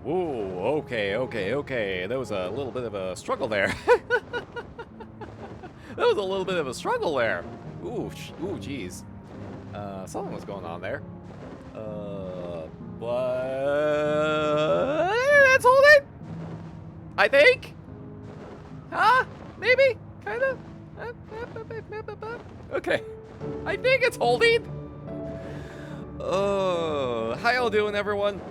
Ooh, okay. There was a little bit of a struggle there. There was a little bit of a struggle there. Ooh, jeez. Something was going on there. But that's holding. I think. Huh? Maybe. Kinda. Okay. I think it's holding. How y'all doing, everyone?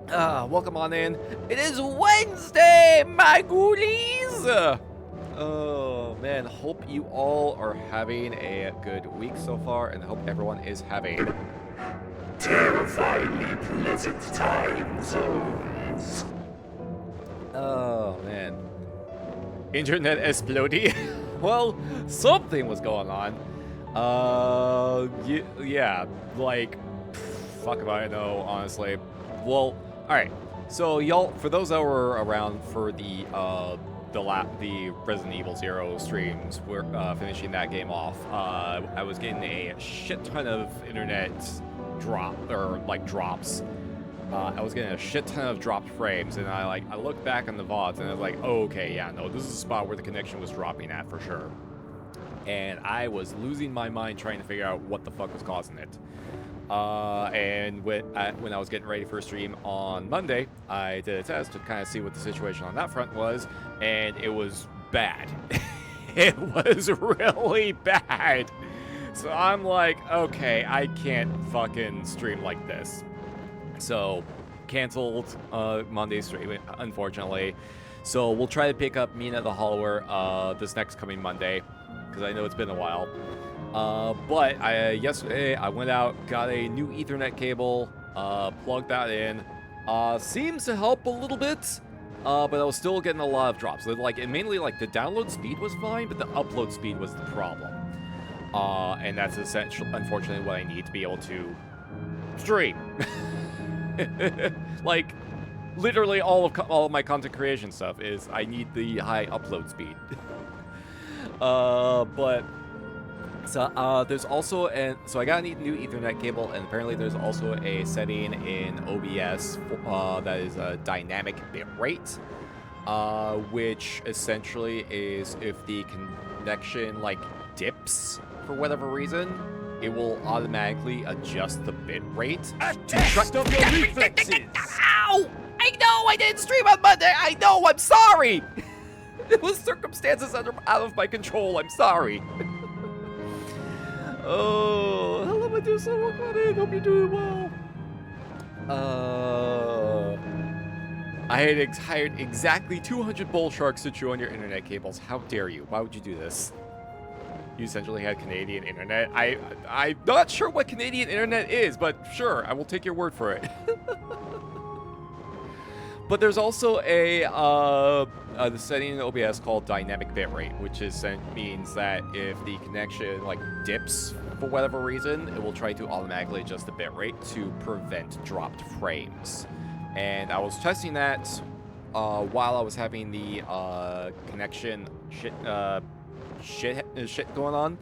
Welcome on in. It is Wednesday, my ghoulies! Oh, man. Hope you all are having a good week so far, and hope everyone is having terrifyingly pleasant time zones. Oh, man. Internet exploding? Well, something was going on. Yeah, like, fuck if I know, honestly. Well, alright. So, y'all, for those that were around for the Resident Evil 0 streams, we're finishing that game off. I was getting a shit ton of internet drops. I was getting a shit ton of dropped frames, and I looked back on the VODs, and I was like, oh, okay, yeah, no, this is a spot where the connection was dropping at for sure. And I was losing my mind trying to figure out what the fuck was causing it. And when I was getting ready for a stream on Monday, I did a test to kind of see what the situation on that front was, and it was bad. It was really bad. So I'm like, okay, I can't fucking stream like this. So, canceled Monday's stream, unfortunately. So we'll try to pick up Mina the Hollower this next coming Monday, because I know it's been a while. But yesterday I went out, got a new Ethernet cable, plugged that in. Seems to help a little bit, but I was still getting a lot of drops. Mainly the download speed was fine, but the upload speed was the problem. And that's essentially, unfortunately, what I need to be able to stream. Like, literally all of my content creation stuff is I need the high upload speed. There's also so I got a new Ethernet cable, and apparently there's also a setting in OBS that is a dynamic bitrate, which essentially is if the connection dips for whatever reason, it will automatically adjust the bitrate. A test of your reflexes! Ow! I know I didn't stream on Monday! I know, I'm sorry! It was circumstances out of my control, I'm sorry. Oh, hello Medusa, welcome on in, hope you're doing well. I had hired exactly 200 bull sharks to chew on your internet cables. How dare you? Why would you do this? You essentially had Canadian internet. I'm not sure what Canadian internet is, but sure, I will take your word for it. But there's also the setting in OBS called dynamic bitrate, which means that if the connection dips for whatever reason, it will try to automatically adjust the bitrate to prevent dropped frames. And I was testing that while I was having the connection shit going on,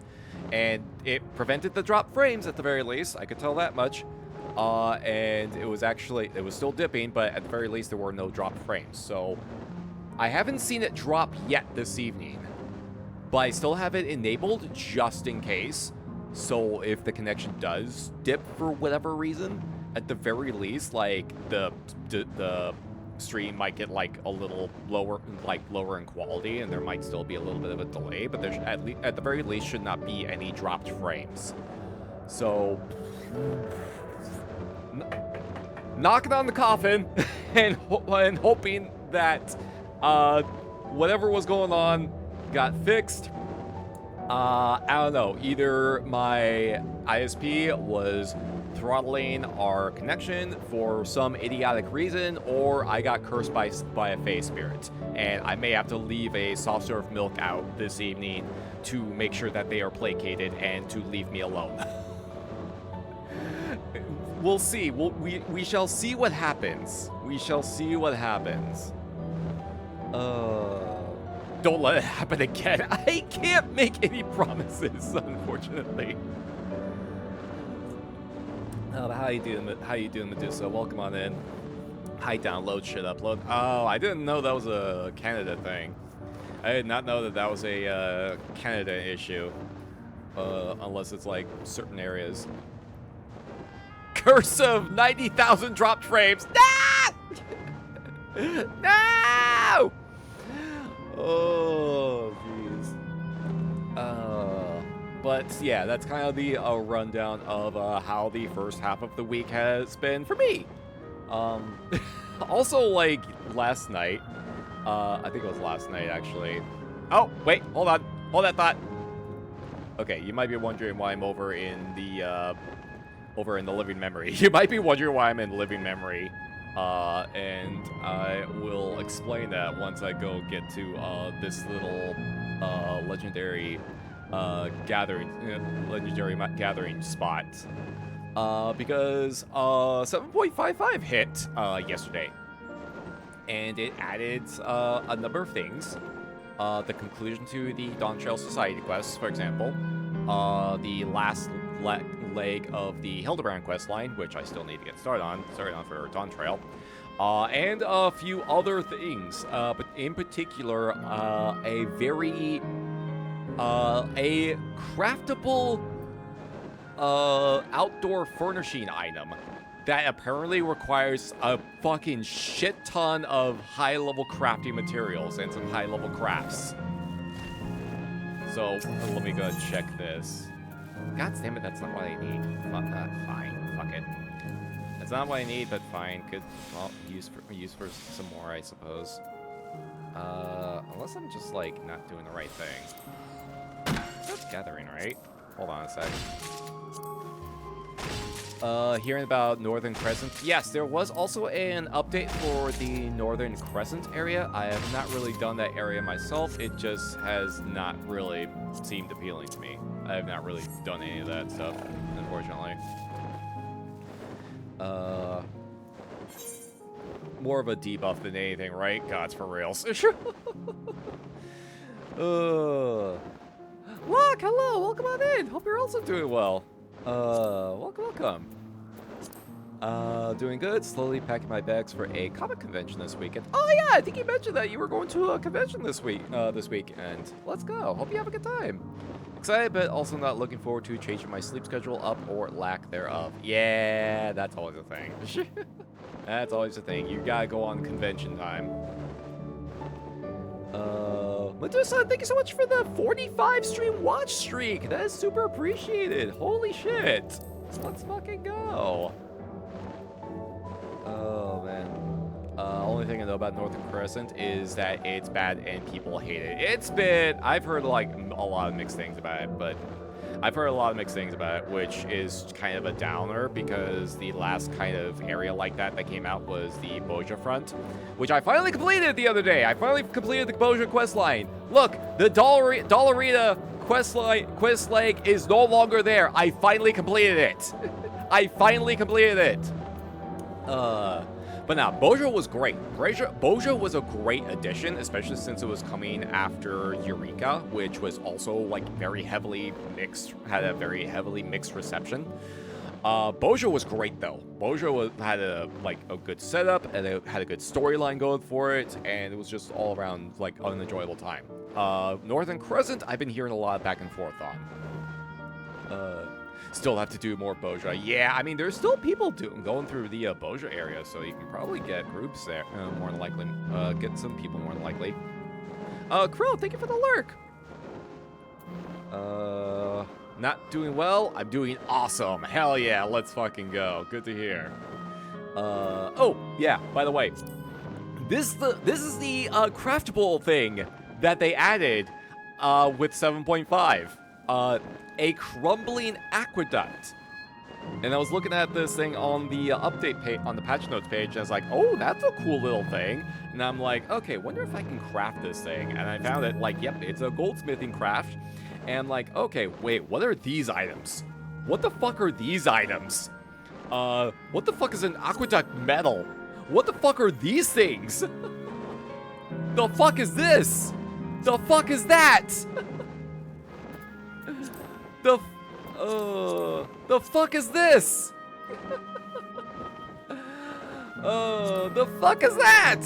and it prevented the drop frames at the very least. I could tell that much. And it was still dipping, but at the very least there were no drop frames. So I haven't seen it drop yet this evening, but I still have it enabled just in case. So if the connection does dip for whatever reason, at the very least, the stream might get a little lower in quality, and there might still be a little bit of a delay, but there's at the very least should not be any dropped frames. So knocking on the coffin and hoping that whatever was going on got fixed. I don't know, either my ISP was throttling our connection for some idiotic reason, or I got cursed by a fey spirit, and I may have to leave a soft serve milk out this evening to make sure that they are placated and to leave me alone. We'll see. We shall see what happens. We shall see what happens. Don't let it happen again. I can't make any promises, unfortunately. How you doing, Medusa? Welcome on in. High download, shit upload. Oh, I didn't know that was a Canada thing. I did not know that that was a Canada issue. Unless it's like certain areas. Curse of 90,000 dropped frames. No! No! Oh, jeez. But yeah, that's kind of the rundown of how the first half of the week has been for me. Also, like, last night, I think it was last night, actually. Oh, wait, hold on. Hold that thought. Okay, you might be wondering why I'm over in the living memory. You might be wondering why I'm in living memory. And I will explain that once I go get to this little legendary gathering spot. Because 7.55 hit yesterday, and it added a number of things. The conclusion to the Dawn Trail Society quests, for example, the last leg of the Hildebrand quest line, which I still need to get started on for Dawn Trail, and a few other things. But in particular, a craftable outdoor furnishing item that apparently requires a fucking shit ton of high-level crafting materials and some high-level crafts. So, let me go and check this. God damn it, that's not what I need. Fine, fuck it. That's not what I need, but fine. Could, well, use for some more, I suppose. Unless I'm just, like, not doing the right thing. That's gathering, right? Hold on a sec. Hearing about Northern Crescent. Yes, there was also an update for the Northern Crescent area. I have not really done that area myself. It just has not really seemed appealing to me. I have not really done any of that stuff, unfortunately. More of a debuff than anything, right? God's for reals. Look, hello, welcome on in. Hope you're also doing well. Welcome. Doing good. Slowly packing my bags for a comic convention this weekend. Oh yeah, I think you mentioned that you were going to a convention this weekend. Let's go. Hope you have a good time. Excited, but also not looking forward to changing my sleep schedule up or lack thereof. Yeah, that's always a thing. That's always a thing. You gotta go on convention time. Medusa, thank you so much for the 45 stream watch streak. That is super appreciated. Holy shit. Let's fucking go. Oh, man. Only thing I know about Northern Crescent is that it's bad and people hate it. I've heard, like, a lot of mixed things about it, but which is kind of a downer because the last kind of area like that came out was the Boja front, which I finally completed the other day. I finally completed the Boja quest line. Look, the Dollarita quest leg is no longer there. I finally completed it. But now, Boja was great. Boja was a great addition, especially since it was coming after Eureka, which was also, like, very heavily mixed, had a very heavily mixed reception. Boja was great, though. Boja had a good setup, and it had a good storyline going for it, and it was just all around, like, an enjoyable time. Northern Crescent, I've been hearing a lot back and forth on. Still have to do more Boja. Yeah, I mean, there's still people going through the Boja area, so you can probably get groups there, more than likely. Get some people more than likely. Krill, thank you for the lurk. Not doing well. I'm doing awesome. Hell yeah, let's fucking go. Good to hear. Oh, yeah, by the way. This is the craftable thing that they added with 7.5. A crumbling aqueduct. And I was looking at this thing on the update page, on the patch notes page, and I was like, oh, that's a cool little thing. And I'm like, okay, wonder if I can craft this thing. And I found it, like, yep, it's a goldsmithing craft. And I'm like, okay, wait, what are these items? What the fuck are these items? What the fuck is an aqueduct metal? What the fuck are these things? The fuck is this? The fuck is that? The fuck is this? The fuck is that?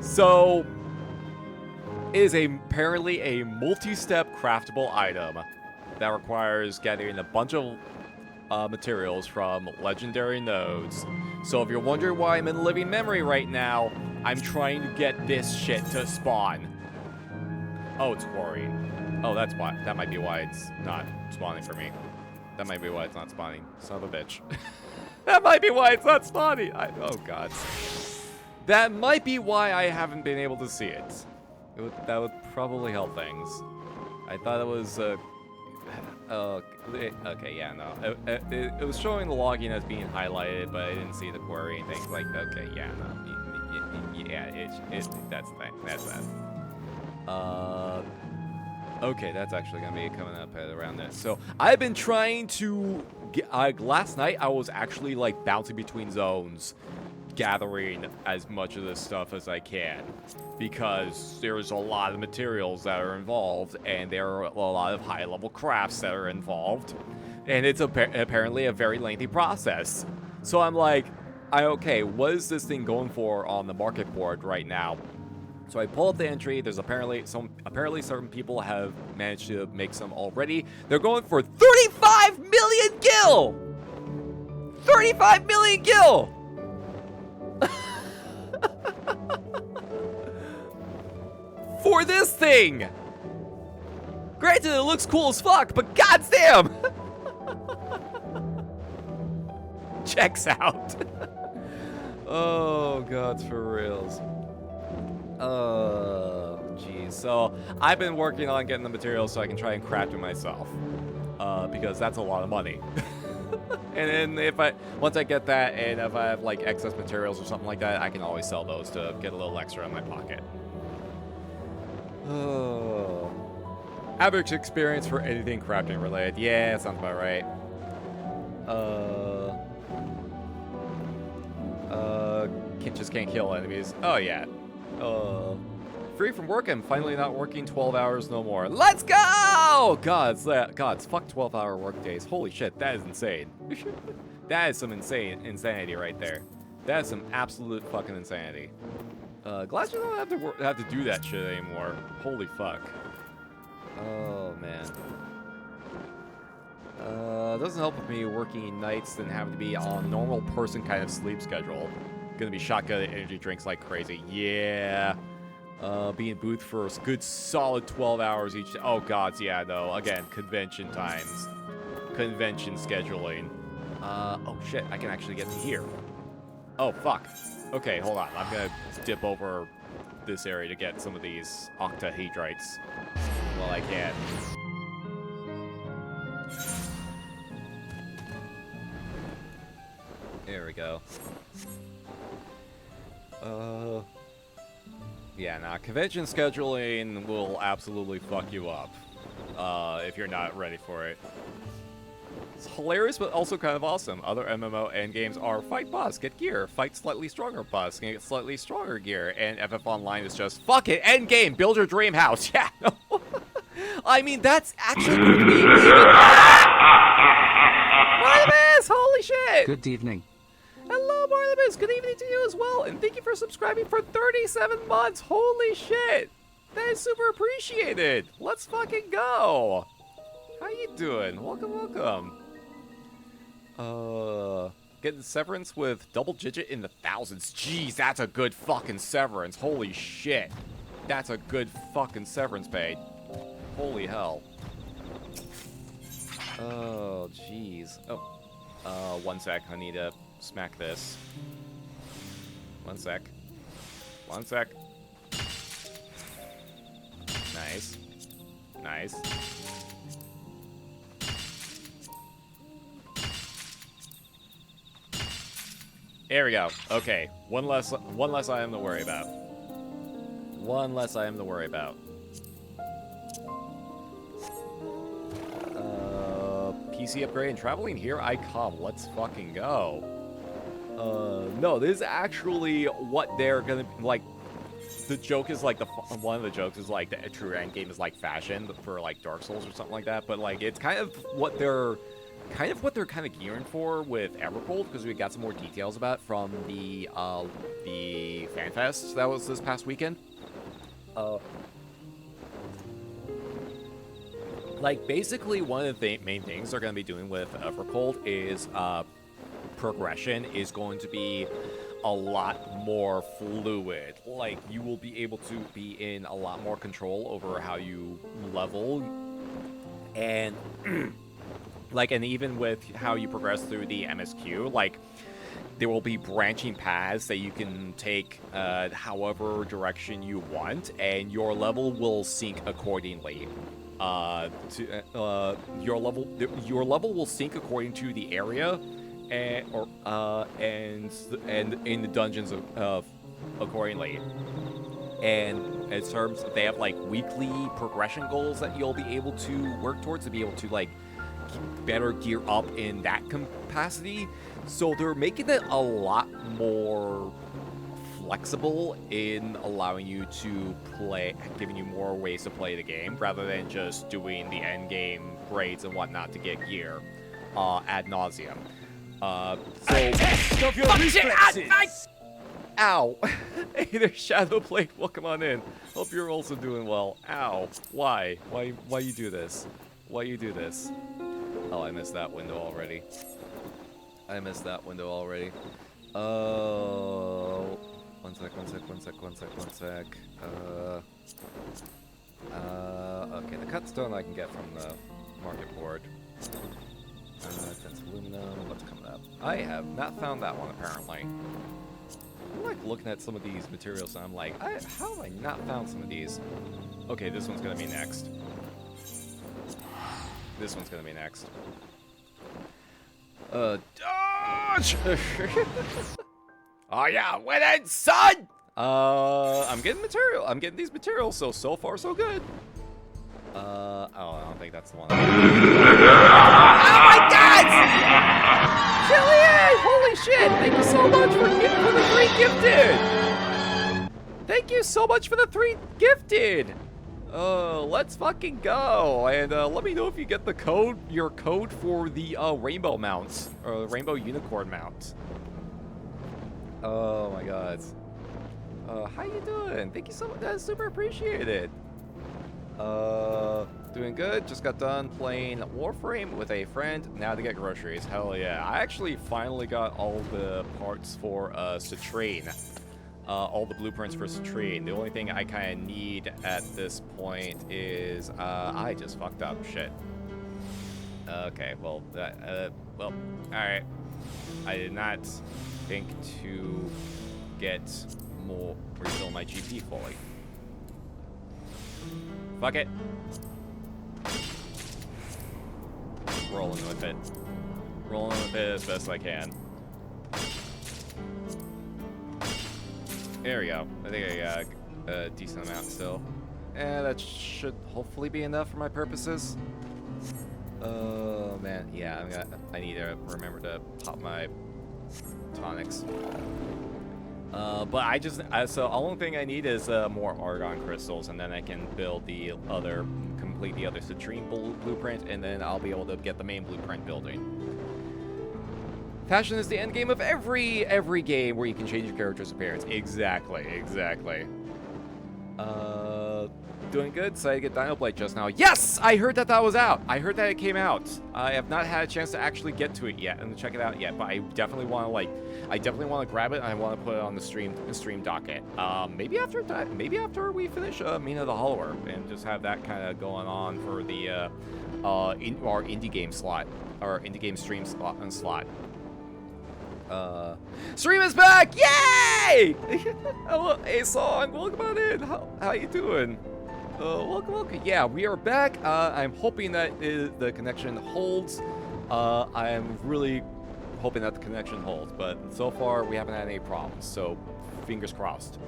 So, it is apparently a multi-step craftable item that requires gathering a bunch of materials from legendary nodes. So if you're wondering why I'm in living memory right now, I'm trying to get this shit to spawn. Oh, it's quarrying. Oh, that's why. That might be why it's not spawning for me. That might be why it's not spawning. Son of a bitch. That might be why it's not spawning. Oh, God. That might be why I haven't been able to see it. That would probably help things. I thought it was, okay, yeah, no. It was showing the logging as being highlighted, but I didn't see the query and things like, okay, yeah, no. Yeah, that's that. That's that. Okay, that's actually gonna be coming up at around this. So, I've been trying to get, last night I was actually, like, bouncing between zones, gathering as much of this stuff as I can, because there's a lot of materials that are involved, and there are a lot of high-level crafts that are involved, and it's apparently a very lengthy process. So I'm like, okay, what is this thing going for on the market board right now? So I pull up the entry. There's apparently certain people have managed to make some already. They're going for 35 million gil. 35 million gil. For this thing. Granted, it looks cool as fuck, but goddamn. Checks out. Oh, God, for reals. Oh, geez. So, I've been working on getting the materials so I can try and craft it myself. Because that's a lot of money. And then once I get that, and if I have, like, excess materials or something like that, I can always sell those to get a little extra in my pocket. Oh. Average experience for anything crafting related. Yeah, that sounds about right. Just can't kill enemies. Oh, yeah. Free from work and finally not working 12 hours no more. Let's go! Gods, fuck 12-hour work days. Holy shit, that is insane. That is some insanity right there. That is some absolute fucking insanity. Glad you don't have to do that shit anymore. Holy fuck. Oh, man. It doesn't help with me working nights and having to be on a normal person kind of sleep schedule. Gonna be shotgunning energy drinks like crazy. Yeah. Be in booth for a good solid 12 hours each. Oh, gods, yeah, no. Again, convention times. Convention scheduling. Oh, shit, I can actually get to here. Oh, fuck. Okay, hold on. I'm gonna dip over this area to get some of these octahedrites while I can. There we go. Yeah, nah, convention scheduling will absolutely fuck you up, if you're not ready for it. It's hilarious, but also kind of awesome. Other MMO endgames are fight boss, get gear, fight slightly stronger boss, get slightly stronger gear, and FF Online is just, fuck it, endgame, build your dream house. Yeah, no. I mean, that's actually going to be even... Barnabas, holy shit! Good evening. Hello, Barnabas. Good evening to you as well, and thank you for subscribing for 37 months. Holy shit. That is super appreciated. Let's fucking go. How you doing? Welcome, welcome. Getting severance with double digit in the thousands. Jeez, that's a good fucking severance. Holy shit. That's a good fucking severance paid. Holy hell. Oh, jeez. Oh, one sec. I need to smack this. One sec. One sec. Nice. Nice. There we go. Okay. One less item to worry about. One less item to worry about. PC upgrade and traveling, here I come. Let's fucking go. No, this is actually what they're gonna, like, the joke is, like, one of the jokes is, like, the true end game is, like, fashion for, like, Dark Souls or something like that, but, like, it's kind of what they're kind of what they're kind of gearing for with Evercold, because we got some more details about it from the FanFest that was this past weekend. Like, basically, one of the main things they're going to be doing with Evercold is progression is going to be a lot more fluid. Like, you will be able to be in a lot more control over how you level, and like, and even with how you progress through the MSQ, like, there will be branching paths that you can take however direction you want, and your level will sync accordingly. Your level will sync according to the area, and in the dungeons of accordingly. And in terms, they have like weekly progression goals that you'll be able to work towards to be able to like better gear up in that capacity. So they're making it a lot more flexible in allowing you to play, giving you more ways to play the game rather than just doing the end game raids and whatnot to get gear ad nauseum. Ow! Hey there, Shadowblade. Welcome on in. Hope you're also doing well. Ow! Why? Why you do this? Why you do this? Oh, I missed that window already. Oh. One sec. Okay, the cut stone I can get from the market board. Dense aluminum, what's coming up? I have not found that one, apparently. I'm like looking at some of these materials and I'm like, how have I not found some of these? Okay, this one's gonna be next. Dodge! Oh yeah, win it, son! I'm getting material. I'm getting these materials, so far so good. Oh, I don't think that's the one. Oh my God! Killian! Holy shit! Thank you so much for the 3 gifted! Thank you so much for the 3 gifted! Let's fucking go! And let me know if you get the code, your code for the rainbow mounts, or rainbow unicorn mount. Oh my God. How you doing? Thank you so much. That's super appreciated. Doing good. Just got done playing Warframe with a friend. Now to get groceries. Hell yeah. I actually finally got all the parts for Citrine. All the blueprints for Citrine. The only thing I kind of need at this point is I just fucked up. Shit. Okay. Well. Well. All right. I did not think to get more refill my GP fully. Fuck it. Rolling with it. Rolling with it as best I can. There we go. I think I got a decent amount still. And that should hopefully be enough for my purposes. Oh man, yeah, I need to remember to pop my tonics. But so the only thing I need is more argon crystals, and then I can build complete the other Citrine blueprint, and then I'll be able to get the main blueprint building. Fashion is the end game of every game where you can change your character's appearance. Exactly. Doing good. Decided to get Dino Blade just now. Yes! I heard that was out. I heard that it came out. I have not had a chance to actually get to it yet and check it out yet, but I definitely want to grab it and I want to put it on the stream docket. Maybe after we finish Mina the Hollower and just have that kind of going on for the our indie game slot or indie game stream slot. Stream is back! Yay! Hello, A-Song. Welcome on in. How you doing? Welcome. Yeah, we are back. I'm hoping that the connection holds. I am really hoping that the connection holds, but so far we haven't had any problems, so fingers crossed.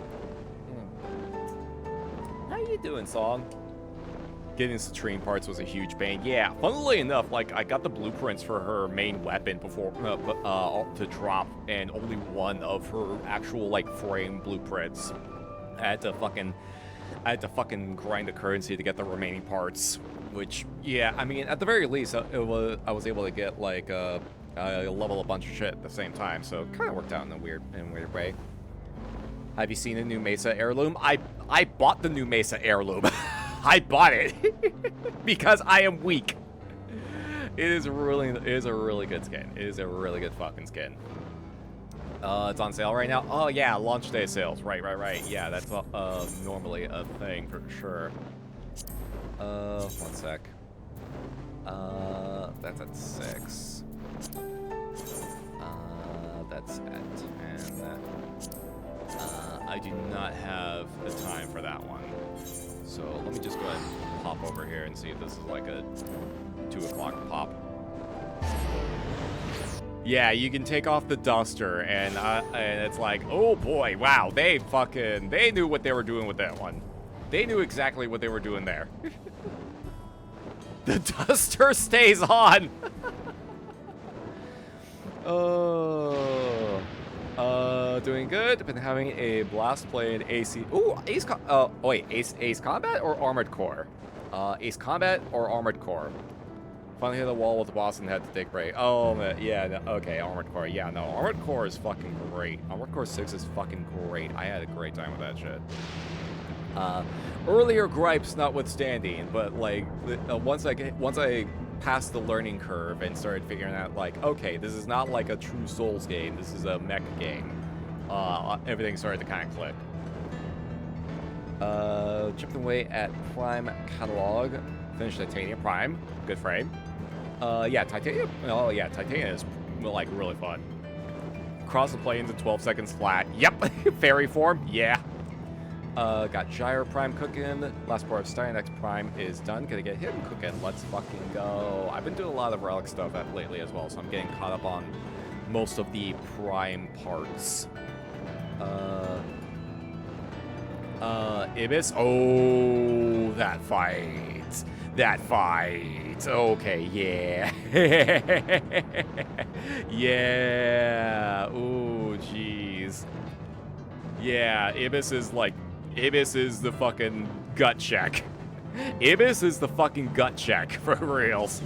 How you doing, Song? Getting Citrine parts was a huge pain. Yeah, funnily enough, like, I got the blueprints for her main weapon before to drop, and only one of her actual, like, frame blueprints. I had to fucking grind the currency to get the remaining parts. Which, yeah, I mean, at the very least, I was able to get like level a bunch of shit at the same time, so it kind of worked out in a weird way. Have you seen the new Mesa heirloom? I bought the new Mesa heirloom. I bought it because I am weak. It is a really good skin. It is a really good fucking skin. It's on sale right now. Oh yeah, launch day sales. Right. Yeah, that's normally a thing for sure. 1 sec. That's at 6. That's at 10. I do not have the time for that one. So let me just go ahead and pop over here and see if this is like a 2 o'clock pop. Yeah, you can take off the duster, and it's like, oh boy, wow, they knew what they were doing with that one. They knew exactly what they were doing there. The duster stays on. Doing good. Been having a blast playing AC. Ooh, Ace Combat or Armored Core? Ace Combat or Armored Core? Finally hit the wall with the boss and had to take a break. Oh, yeah, no, okay, Armored Core. Yeah, no, Armored Core is fucking great. Armored Core 6 is fucking great. I had a great time with that shit. Earlier gripes notwithstanding, but like once I passed the learning curve and started figuring out like, okay, this is not like a true Souls game. This is a mech game. Everything started to kind of click. Chipped away at Prime Catalog. Finished Titanium Prime. Good frame. Yeah, Titanium. Oh yeah, Titanium is like really fun. Cross the planes in 12 seconds flat. Yep. Fairy form. Yeah. Got Gyre Prime cooking. Last part of Scions Prime is done. Gonna get him cooking. Let's fucking go. I've been doing a lot of relic stuff lately as well, so I'm getting caught up on most of the Prime parts. Ibis. Oh, that fight. That fight. Okay, yeah. Yeah. Ooh, jeez. Yeah, Ibis is the fucking gut check. Ibis is the fucking gut check, for reals.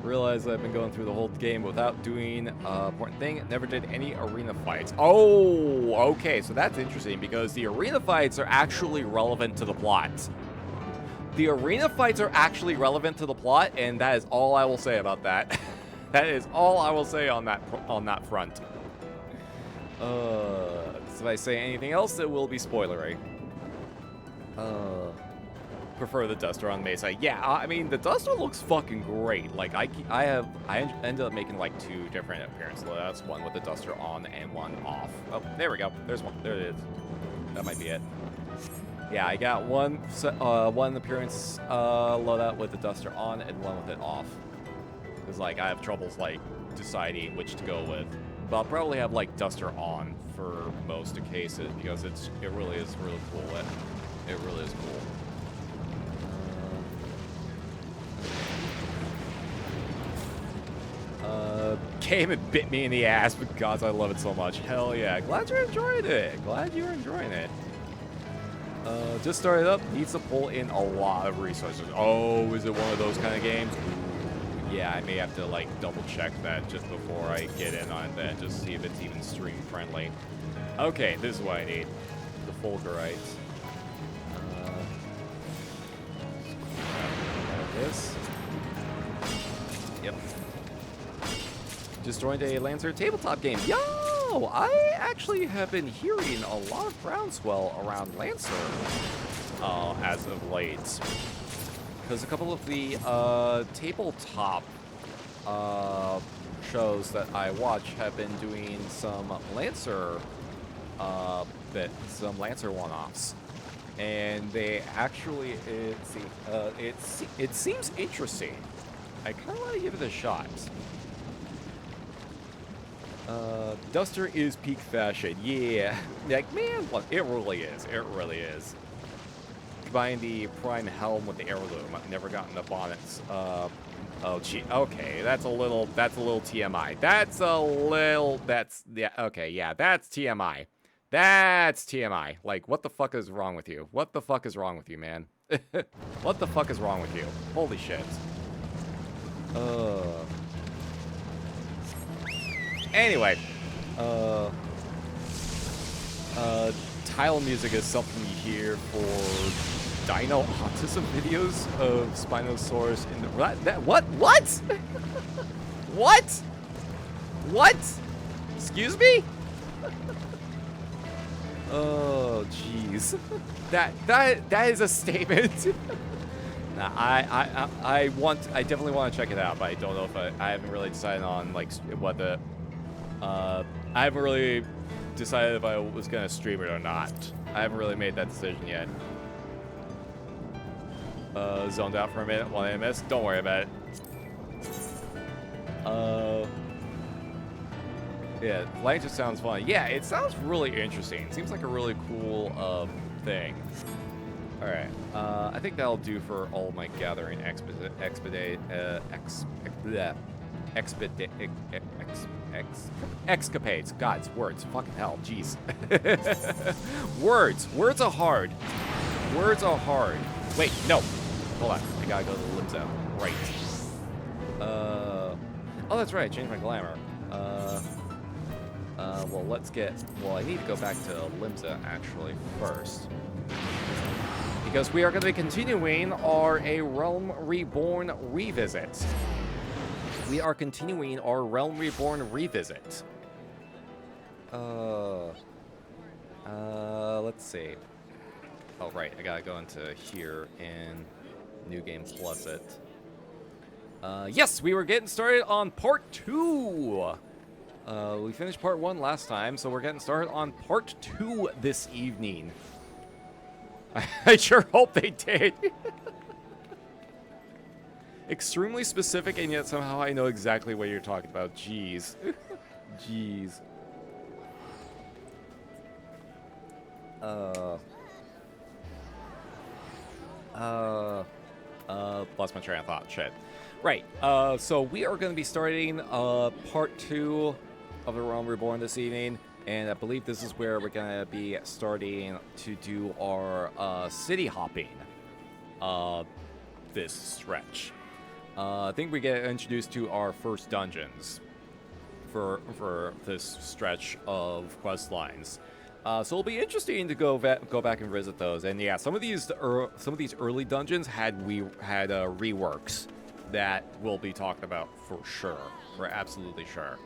Realize I've been going through the whole game without doing important thing. Never did any arena fights. Oh, okay, so that's interesting because the arena fights are actually relevant to the plot. The arena fights are actually relevant to the plot, and that is all I will say about that. That is all I will say on that front. If I say anything else, it will be spoilery. Prefer the duster on Mesa. Yeah, I mean, the duster looks fucking great. Like, I ended up making, like, 2 different appearances. That's one with the duster on and one off. Oh, there we go. There's one. There it is. That might be it. Yeah, I got one appearance loadout with the duster on and one with it off. Because, like, I have troubles, like, deciding which to go with. But I'll probably have, like, duster on for most cases because it really is really cool. It really is cool. Game it bit me in the ass, but gods, I love it so much. Hell yeah. Glad you're enjoying it. Glad you're enjoying it. Just started up. Needs to pull in a lot of resources. Oh, is it one of those kind of games? Yeah, I may have to, like, double check that just before I get in on that, just see if it's even stream friendly. Okay, this is what I need. The Fulgurite. This. Yep. Just joined a Lancer tabletop game. Yo! I actually have been hearing a lot of groundswell around Lancer as of late. Because a couple of the tabletop shows that I watch have been doing some Lancer Lancer one-offs. And they actually, it seems interesting. I kind of want to give it a shot. Duster is peak fashion. Yeah. Like, man, look, it really is. It really is. Combine the prime helm with the heirloom. I've never gotten the bonnets. Oh, gee. Okay, that's a little TMI. Yeah, okay, yeah, that's TMI. That's TMI. Like, what the fuck is wrong with you? What the fuck is wrong with you, man? What the fuck is wrong with you? Holy shit. Anyway. Tile music is something you hear for dino autism videos of Spinosaurus in the... What? What? What? Excuse me? Oh, jeez. That is a statement. Nah, I definitely want to check it out, but I don't know if I haven't really decided on like what the I haven't really decided if I was gonna stream it or not. I haven't really made that decision yet. Zoned out for a minute while I missed. Don't worry about it. Yeah, light just sounds fun. Yeah, it sounds really interesting. It seems like a really cool thing. All right, I think that'll do for all my gathering escapades. God's words, fucking hell, jeez. Words are hard. Words are hard. Wait, no, hold on. I gotta go to the Ul'dah. Right. Oh, that's right. I changed my glamour. Well, let's get... Well, I need to go back to Ul'dah, actually, first. Because we are going to be continuing our A Realm Reborn revisit. We are continuing our Realm Reborn revisit. Let's see. Oh, right. I gotta go into here in New Game Plus it. Yes, we were getting started on part 2. We finished part 1 last time, so we're getting started on part 2 this evening. I sure hope they did. Extremely specific, and yet somehow I know exactly what you're talking about. Jeez. Jeez. Lost my train of thought. Shit. Right. So we are going to be starting part 2 of the Realm Reborn this evening, and I believe this is where we're going to be starting to do our city hopping this stretch. I think we get introduced to our first dungeons for this stretch of quest lines. So it'll be interesting to go back and visit those. And yeah, some of these early dungeons had reworks that we'll be talking about for sure. We're absolutely sure.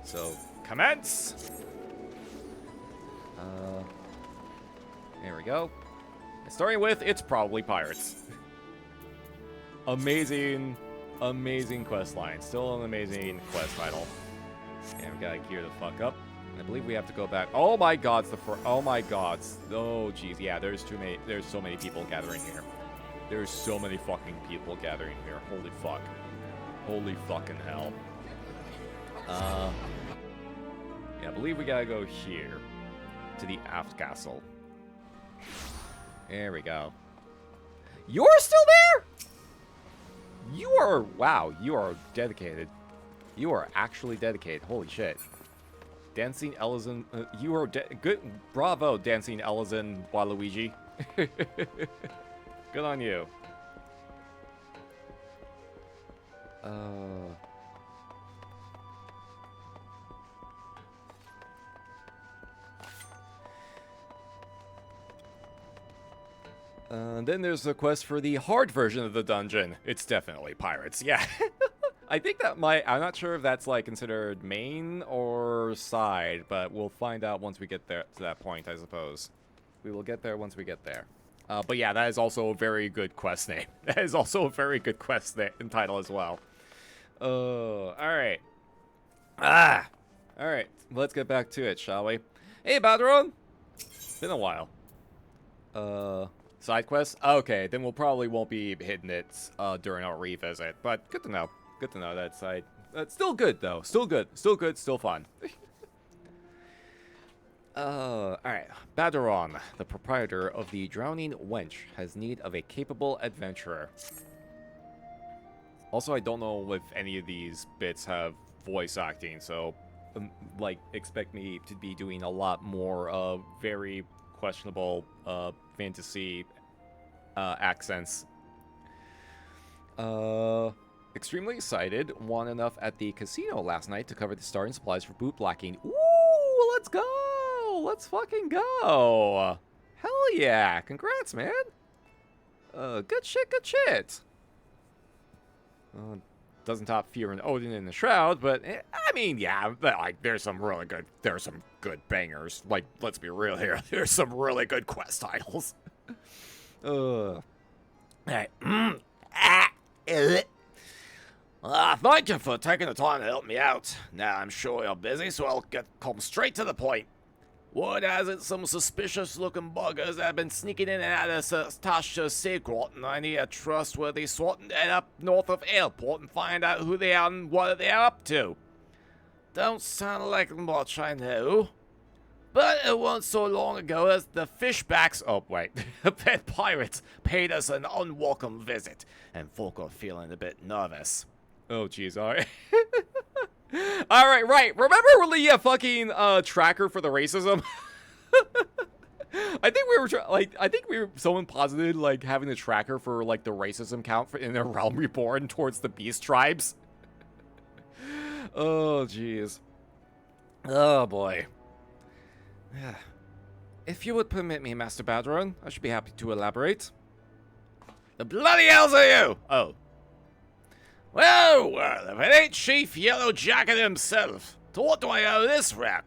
So commence. There we go. Starting with, it's probably pirates. Amazing quest line. Still an amazing quest title. And we gotta gear the fuck up. I believe we have to go back. Oh my god, oh my god. Oh jeez, yeah, there's so many people gathering here. There's so many fucking people gathering here. Holy fuck. Holy fucking hell. Yeah, I believe we gotta go here. To the aft castle. There we go. You're still there? You are, wow, you are dedicated. You are actually dedicated. Holy shit. Dancing Ellison, you are good. Bravo, Dancing Ellison Waluigi. Good on you. Then there's the quest for the hard version of the dungeon. It's definitely pirates, yeah. I think that I'm not sure if that's like considered main or side, but we'll find out once we get there to that point, I suppose. We will get there once we get there. But yeah, that is also a very good quest name. That is also a very good quest title as well. Alright. Alright, let's get back to it, shall we? Hey, Badron! Been a while. Side quests? Okay, then we'll probably won't be hitting it during our revisit, but good to know. Good to know that side. That's still good, though. Still good. Still good. Still fun. Alright. Badron, the proprietor of the Drowning Wench, has need of a capable adventurer. Also, I don't know if any of these bits have voice acting, so like expect me to be doing a lot more very questionable fantasy accents. Extremely excited. Won enough at the casino last night to cover the starting supplies for boot blacking. Ooh, let's go! Let's fucking go! Hell yeah! Congrats, man! Good shit, good shit! Doesn't top Fear and Odin in the Shroud, but I mean, yeah, like there's some good bangers. Like, let's be real here. There's some really good quest titles. Hey. Thank you for taking the time to help me out. Now, I'm sure you're busy, so I'll come straight to the point. Word has it some suspicious-looking buggers have been sneaking in and out of Sastasha's secret, and I need a trustworthy sort and head up north of Airport and find out who they are and what they're up to. Don't sound like much, I know. But it wasn't so long ago as the fishbacks, oh wait, pet pirates paid us an unwelcome visit, and folk are feeling a bit nervous. Oh jeez, alright. Alright, right. Remember the fucking tracker for the racism? I think we were someone posited like having a tracker for like the racism count in a realm reborn towards the beast tribes. Oh jeez. Oh boy. If you would permit me, Master Badron, I should be happy to elaborate. The bloody hells are you? Oh. Well, if it ain't Chief Yellow Jacket himself, to what do I owe this rare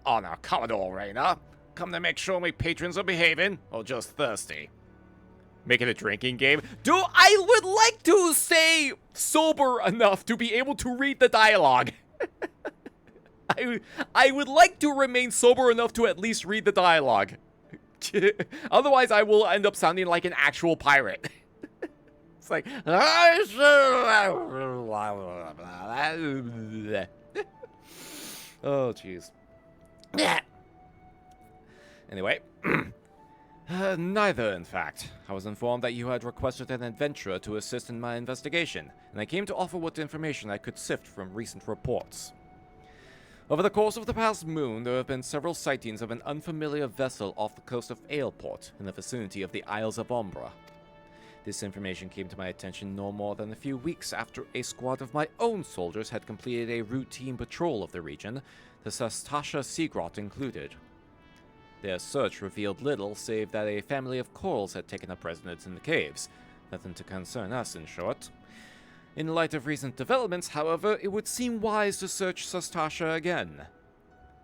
honor, Commodore Rayner? Come to make sure my patrons are behaving, or just thirsty? Make it a drinking game? Dude, I would like to stay sober enough to be able to read the dialogue. I would like to remain sober enough to at least read the dialogue. Otherwise, I will end up sounding like an actual pirate. It's like... Oh, jeez. Anyway. Neither, in fact. I was informed that you had requested an adventurer to assist in my investigation, and I came to offer what information I could sift from recent reports. Over the course of the past moon, there have been several sightings of an unfamiliar vessel off the coast of Aleport, in the vicinity of the Isles of Umbra. This information came to my attention no more than a few weeks after a squad of my own soldiers had completed a routine patrol of the region, the Sastasha Sea Grot included. Their search revealed little save that a family of corals had taken up residence in the caves. Nothing to concern us, in short. In light of recent developments, however, it would seem wise to search Sastasha again.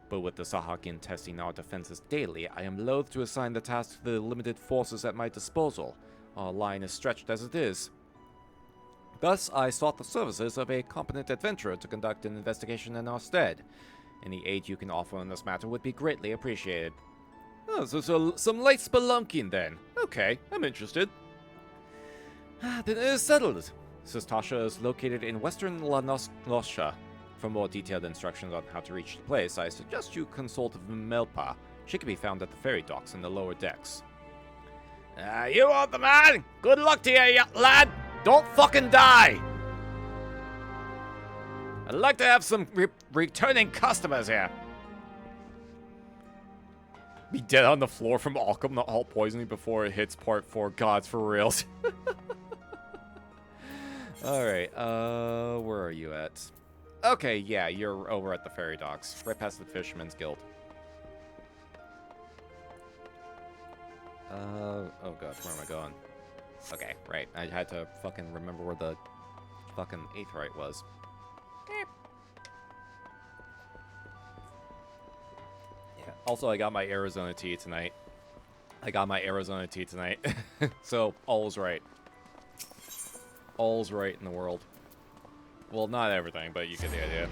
But with the Sahakin testing our defenses daily, I am loath to assign the task to the limited forces at my disposal. Our line is stretched as it is. Thus, I sought the services of a competent adventurer to conduct an investigation in our stead. Any aid you can offer in this matter would be greatly appreciated. Oh, so some light spelunking then. Okay, I'm interested. Then it is settled. Sastasha is located in western La Noscia. For more detailed instructions on how to reach the place, I suggest you consult Melpa. She can be found at the ferry docks in the lower decks. You are the man! Good luck to you, lad! Don't fucking die! I'd like to have some returning customers here. Be dead on the floor from alcohol poisoning before it hits part 4. Gods, for reals. Alright, where are you at? Okay, yeah, you're over at the ferry docks, right past the Fisherman's Guild. Oh god, where am I going? Okay, right, I had to fucking remember where the fucking Aetheryte was. Yeah, also I got my Arizona tea tonight. So, all's right. All's right in the world. Well, not everything, but you get the idea.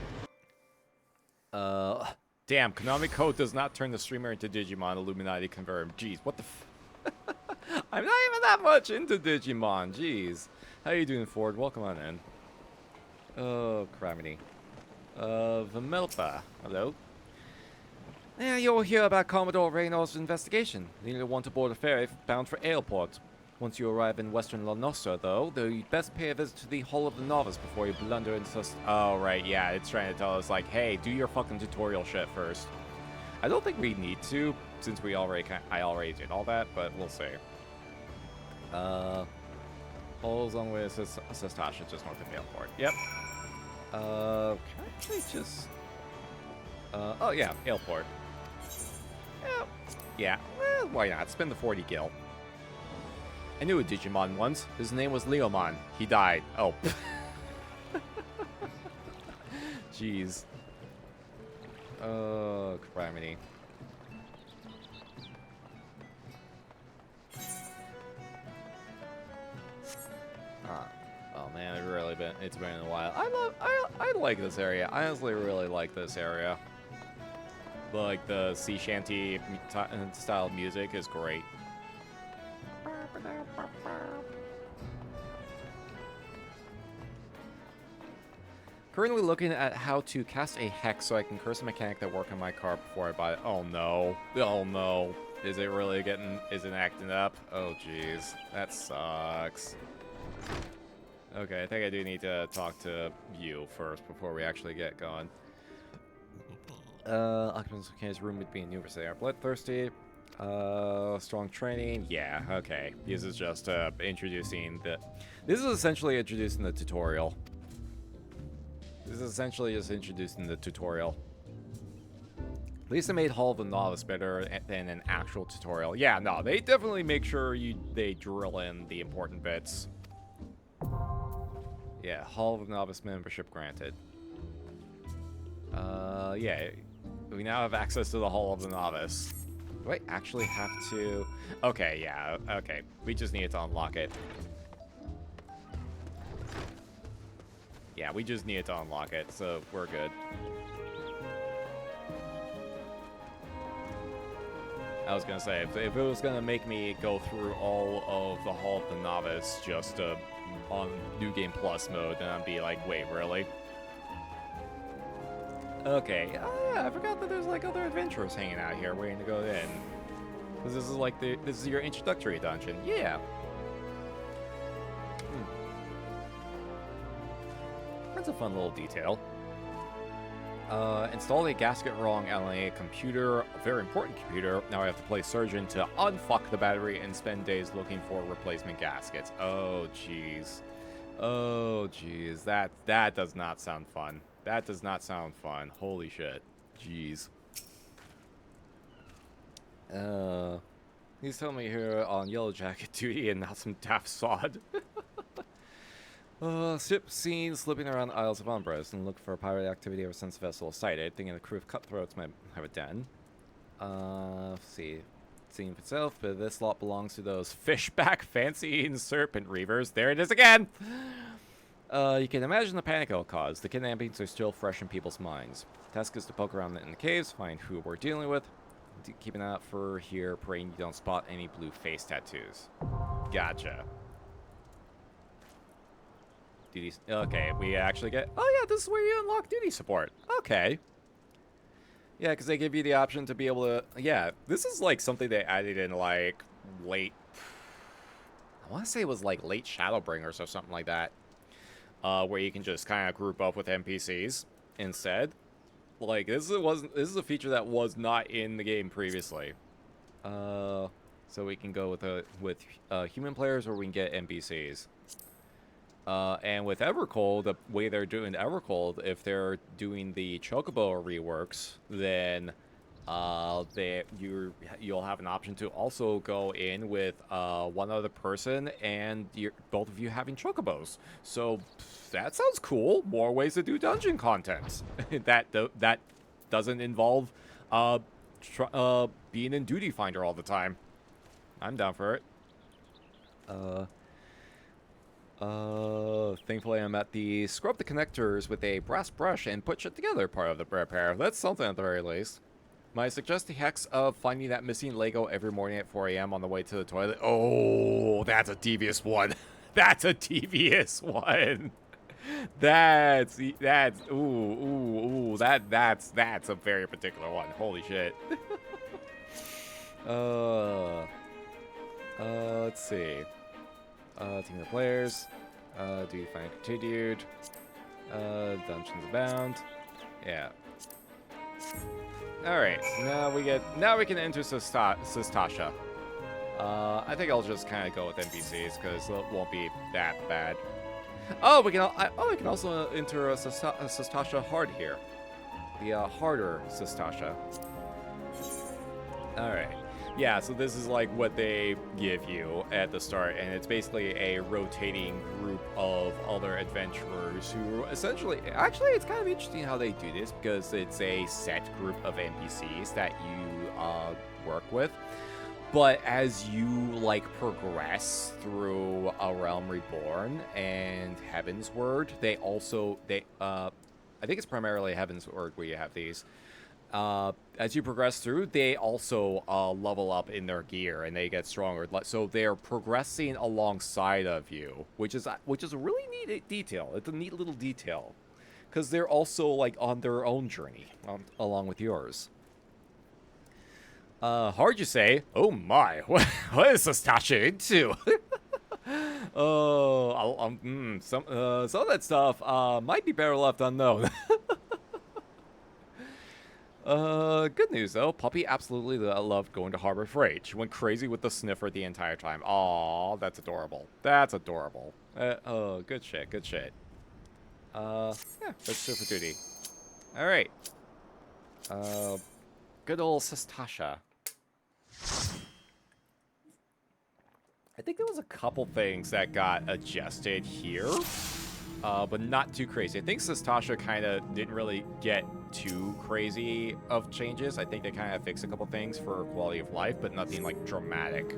Damn, Konami Code does not turn the streamer into Digimon. Illuminati confirmed. Jeez, what the I'm not even that much into Digimon. Jeez. How you doing, Ford? Welcome on in. Oh, criminy. Vimelpa. Hello? Yeah, you'll hear about Commodore Raynor's investigation. Neither want to board a ferry bound for Aleport. Once you arrive in Western La Nostra, though, you'd best pay a visit to the Hall of the Novice before you blunder into... Oh, right, yeah, it's trying to tell us, like, hey, do your fucking tutorial shit first. I don't think we need to, since I already did all that, but we'll see. Holes on with Sastasha, just north of Airport. Yep. Can I actually just... oh, yeah, Airport. Yeah, well, why not? Spend the 40 gil. I knew a Digimon once. His name was Leomon. He died. Oh. Jeez. Oh, calamity. Oh man, it's been a while. I like this area. I honestly really like this area. Like the sea shanty style music is great. Currently looking at how to cast a hex so I can curse a mechanic that work on my car before I buy it. Oh no. Oh no. Is it really is it acting up? Oh jeez. That sucks. Okay, I think I do need to talk to you first before we actually get going. Occupants of K's room would be numerous. They are bloodthirsty. Strong training. Yeah, okay. This is just introducing the... This is essentially introducing the tutorial. This is essentially just introducing the tutorial. At least they made Hall of the Novice better than an actual tutorial. Yeah, no, they definitely make sure they drill in the important bits. Yeah, Hall of the Novice membership granted. Yeah, we now have access to the Hall of the Novice. Do I actually have to... Okay, yeah, okay. We just needed to unlock it. Yeah, we just needed to unlock it, so we're good. I was gonna say, if it was gonna make me go through all of the Hall of the Novice just on New Game Plus mode, then I'd be like, wait, really? Okay, I forgot that there's like other adventurers hanging out here waiting to go in. Because this is like this is your introductory dungeon. Yeah. That's a fun little detail. Install a gasket wrong on a computer, a very important computer. Now I have to play surgeon to unfuck the battery and spend days looking for replacement gaskets. Oh, jeez. Oh, jeez. That does not sound fun. That does not sound fun. Holy shit. Jeez. He's telling me here on Yellow Jacket duty and not some daft sod. Ship seen slipping around the Isles of Umbras and look for pirate activity ever since vessel is sighted. Thinking the crew of cutthroats might have a den. Let's see. Scene for itself, but this lot belongs to those fishback fancy serpent reavers. There it is again! You can imagine the panic it'll cause. The kidnappings are still fresh in people's minds. Task is to poke around in the caves, find who we're dealing with. Keep an eye out for here, praying you don't spot any blue face tattoos. Gotcha. Duties. Okay, we actually get... Oh yeah, this is where you unlock duty support. Okay. Yeah, because they give you the option to be able to... Yeah, this is like something they added in like late... I want to say it was like late Shadowbringers or something like that. Where you can just kind of group up with NPCs instead. Like, this is a feature that was not in the game previously. So we can go with human players, or we can get NPCs. And with Evercold, the way they're doing Evercold, if they're doing the Chocobo reworks, then you'll have an option to also go in with one other person, and both of you having Chocobos. So that sounds cool. More ways to do dungeon content that doesn't involve being in Duty Finder all the time. I'm down for it. Thankfully I'm at the scrub the connectors with a brass brush and put shit together part of the repair. That's something at the very least. Might suggest the hex of finding that missing Lego every morning at 4 a.m. on the way to the toilet. Oh, that's a devious one. That's a devious one. That's a very particular one. Holy shit. Let's see. Team of players. Do you find continued? Dungeons abound. Yeah. Alright, now we can enter Sastasha. I think I'll just kind of go with NPCs because it won't be that bad. Oh, we can also enter a Sastasha hard here. The harder Sastasha. Alright. Yeah, so this is like what they give you at the start, and it's basically a rotating group of other adventurers who essentially... Actually, it's kind of interesting how they do this, because it's a set group of NPCs that you work with. But as you, like, progress through A Realm Reborn and Heavensward, they also... I think it's primarily Heavensward where you have these. As you progress through, they also level up in their gear and they get stronger. So they're progressing alongside of you, which is a really neat detail. It's a neat little detail, because they're also like on their own journey along with yours. Hard you say? Oh my, what is Sastasha into? Some of that stuff might be better left unknown. Good news though. Puppy absolutely loved going to Harbor Freight. She went crazy with the sniffer the entire time. Aw, that's adorable. That's adorable. Oh, good shit, good shit. Yeah, that's super duty. Alright. Good old Sastasha. I think there was a couple things that got adjusted here. But not too crazy. I think Sastasha kind of didn't really get too crazy of changes. I think they kind of fixed a couple things for quality of life, but nothing like dramatic.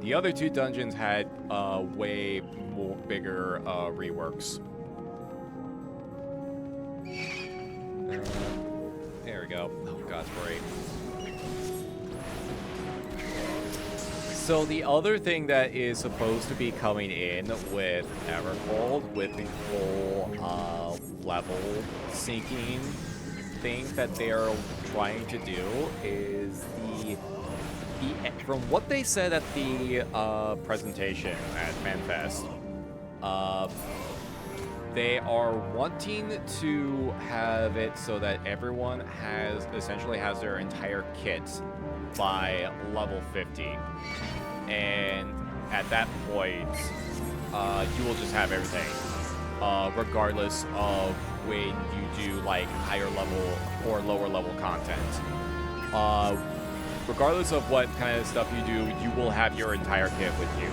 The other two dungeons had way more bigger reworks. There we go. Oh god, great. So the other thing that is supposed to be coming in with Evercold, with the whole level syncing thing that they're trying to do, is from what they said at the presentation at Manfest, they are wanting to have it so that everyone essentially has their entire kit by level 50. And at that point, you will just have everything, regardless of when you do like higher level or lower level content. Regardless of what kind of stuff you do, you will have your entire kit with you.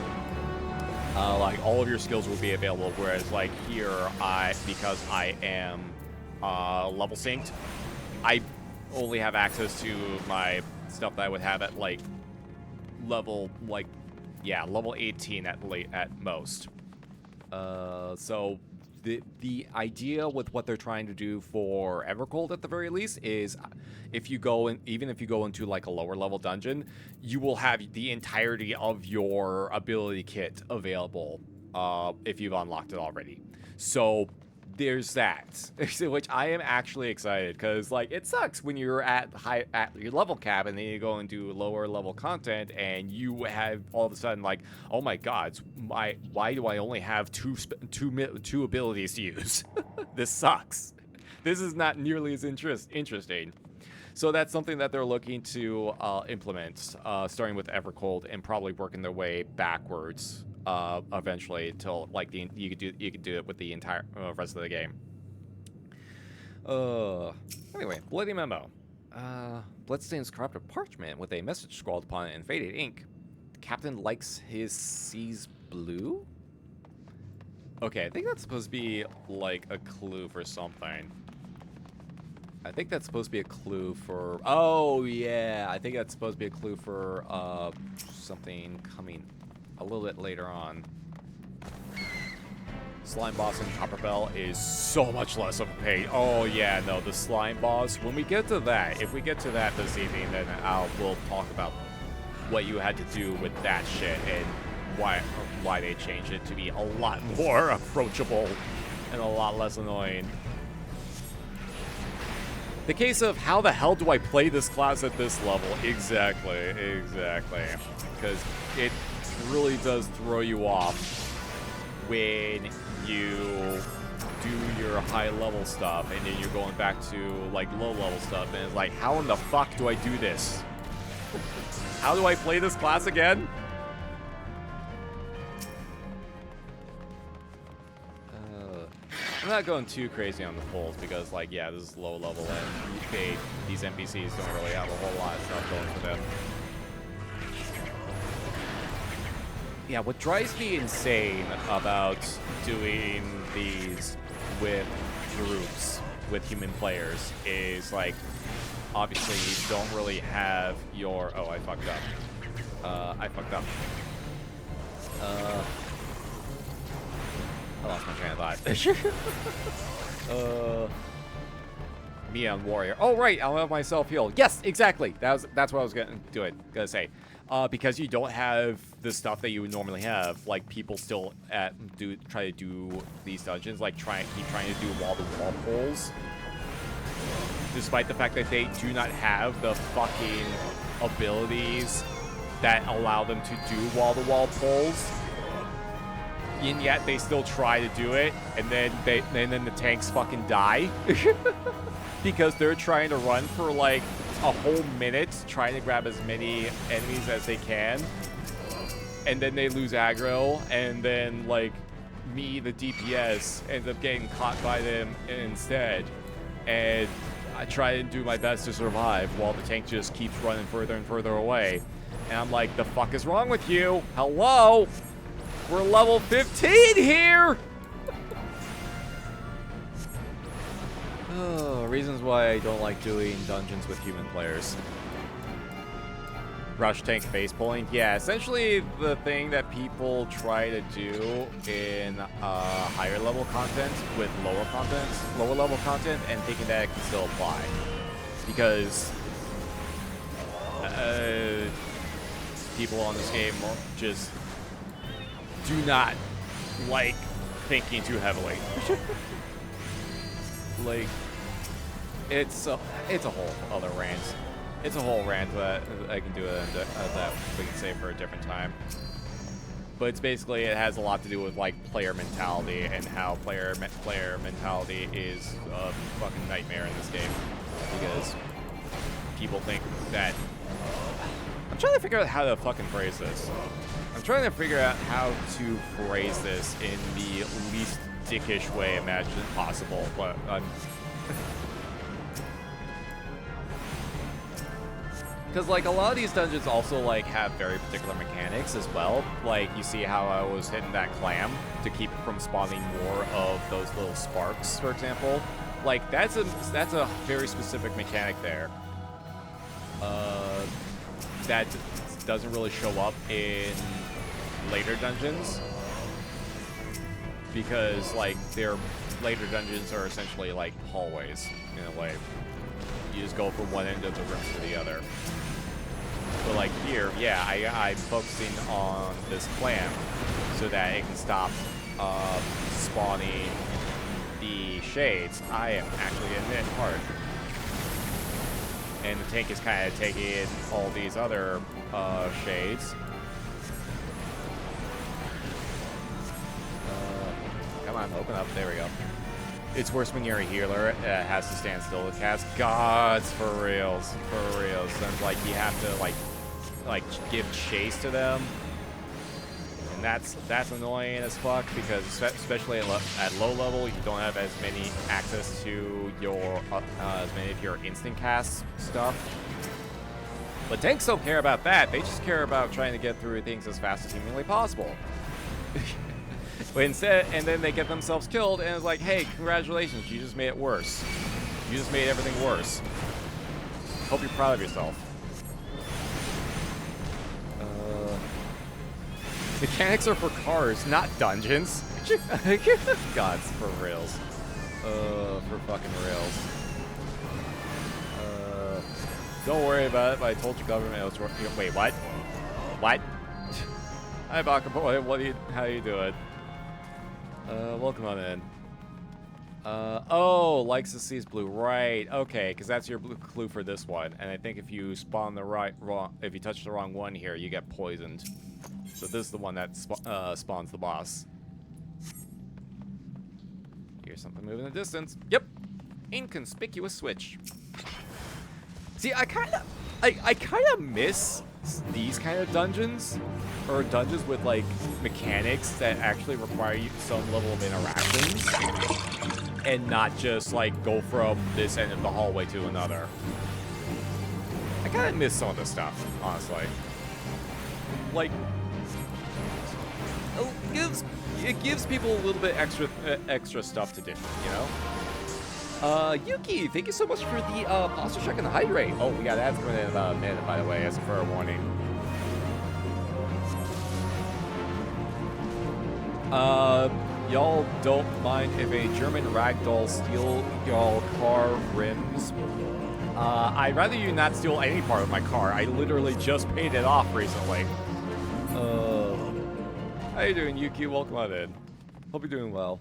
Like all of your skills will be available. Whereas like here, because I am level synced, I only have access to my stuff that I would have at like level level 18 at most. So the idea with what they're trying to do for Evercold at the very least is if you go in, even if you go into like a lower level dungeon, you will have the entirety of your ability kit available if you've unlocked it already. So there's that, which I am actually excited, because like it sucks when you're at your level cap and then you go into lower level content and you have all of a sudden like, oh my god, why do I only have two abilities to use? This sucks. This is not nearly as interesting. So that's something that they're looking to implement, starting with Evercold and probably working their way backwards. Eventually, until like you could do it with the entire rest of the game. Anyway, bloody memo. Bloodstains corrupted parchment with a message scrawled upon it in faded ink. The captain likes his seas blue. Okay, I think that's supposed to be like a clue for something. I think that's supposed to be a clue for... Oh yeah, I think that's supposed to be a clue for something coming a little bit later on. Slime boss in Copperbell is so much less of a pain. Oh yeah, no, the slime boss. When we get to that, if we get to that this evening, then we'll talk about what you had to do with that shit and why they changed it to be a lot more approachable and a lot less annoying. The case of how the hell do I play this class at this level? Exactly. Because it really does throw you off when you do your high level stuff and then you're going back to like low level stuff, and it's like, how in the fuck do I do this? How do I play this class again? I'm not going too crazy on the pulls because, like, yeah, this is low level and these NPCs don't really have a whole lot of stuff going for them. Yeah, what drives me insane about doing these with groups, with human players, is, like, obviously you don't really have your... Oh, I fucked up. I fucked up. I lost my train of thought. Me on warrior. Oh right, I'll have myself heal. Yes, exactly. That's what I was gonna say. Because you don't have the stuff that you would normally have. Like people still try to do these dungeons, like keep trying to do wall-to-wall pulls, despite the fact that they do not have the fucking abilities that allow them to do wall-to-wall pulls. And yet they still try to do it, and then the tanks fucking die because they're trying to run for like a whole minute trying to grab as many enemies as they can, and then they lose aggro, and then like me, the DPS, ends up getting caught by them instead, and I try to do my best to survive while the tank just keeps running further and further away, and I'm like, the fuck is wrong with you? Hello? We're level 15 here! Oh, reasons why I don't like doing dungeons with human players. Rush tank face pulling. Yeah, essentially the thing that people try to do in higher level content with lower level content, and thinking that it can still apply. Because people on this game just do not like thinking too heavily. Like, it's a whole other rant. It's a whole rant that I can do that we can save for a different time. But it's basically, it has a lot to do with like player mentality, and how player mentality is a fucking nightmare in this game, because people think that. I'm trying to figure out how to fucking phrase this. I'm trying to figure out how to phrase this in the least dickish way imagined possible, but because like a lot of these dungeons also like have very particular mechanics as well. Like you see how I was hitting that clam to keep it from spawning more of those little sparks, for example. Like that's a very specific mechanic there. That doesn't really show up in later dungeons, because like their later dungeons are essentially like hallways in a way. You just go from one end of the room to the other. But like here, yeah, I'm focusing on this clam so that it can stop spawning the shades. I am actually getting hit hard. And the tank is kind of taking in all these other shades. Come on, open up. There we go. It's worse when you're a healer. It has to stand still to cast. Gods, for reals. For reals. And like you have to like give chase to them. And that's annoying as fuck, because especially at low level, you don't have as many access to your as many of your instant cast stuff. But tanks don't care about that. They just care about trying to get through things as fast as humanly possible. But instead, and then they get themselves killed, and it's like, hey, congratulations, you just made it worse. You just made everything worse. Hope you're proud of yourself. Mechanics are for cars, not dungeons. Gods, for reals. For fucking reals. Don't worry about it, but I told your government it was... Wait, what? What? Hi, Baka Boy, how you doing? Welcome on in. Oh, likes to see blue, right? Okay, because that's your blue clue for this one. And I think if you spawn if you touch the wrong one here, you get poisoned. So this is the one that spawns the boss. Here's something moving in the distance. Yep. Inconspicuous switch. See, I kind of miss these kind of dungeons, or dungeons with like mechanics that actually require some level of interactions, and not just like go from this end of the hallway to another. I kind of miss some of this stuff, honestly. Like, it gives people a little bit extra stuff to do, you know? Yuki, thank you so much for the posture check and the hydrate. Oh, we got ads coming in about a minute, by the way, as for a warning. Y'all don't mind if a German ragdoll steal y'all car rims? I'd rather you not steal any part of my car. I literally just paid it off recently. How you doing, Yuki? Welcome on in. Hope you're doing well.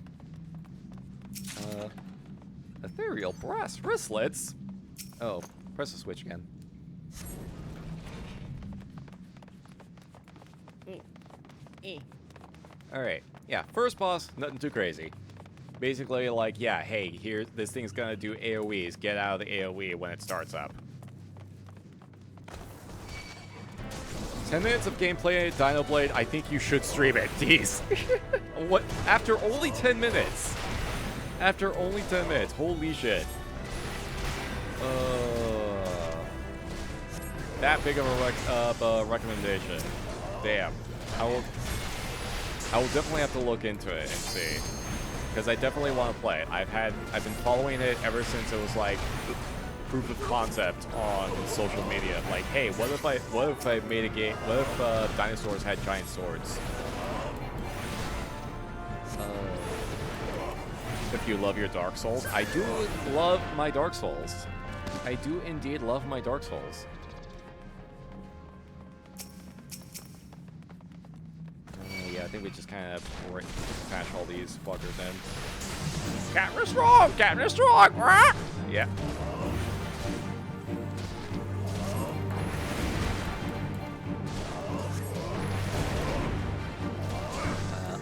Ethereal brass wristlets? Oh, press the switch again. Alright, yeah, first boss, nothing too crazy. Basically, like, yeah, hey, here, this thing's gonna do AoEs. Get out of the AoE when it starts up. 10 minutes of gameplay at Dino Blade, I think you should stream it. Jeez. What? After only 10 minutes. After only 10 minutes. Holy shit. That big of a recommendation. Damn. I will definitely have to look into it and see. Because I definitely want to play it. I've been following it ever since it was like proof of concept on social media. Like, hey, what if I made a game? What if dinosaurs had giant swords? If you love your Dark Souls, I do love my Dark Souls. I do indeed love my Dark Souls. Yeah, I think we just kind of smash all these fuckers in. Captain is strong! Captain is strong! Yeah.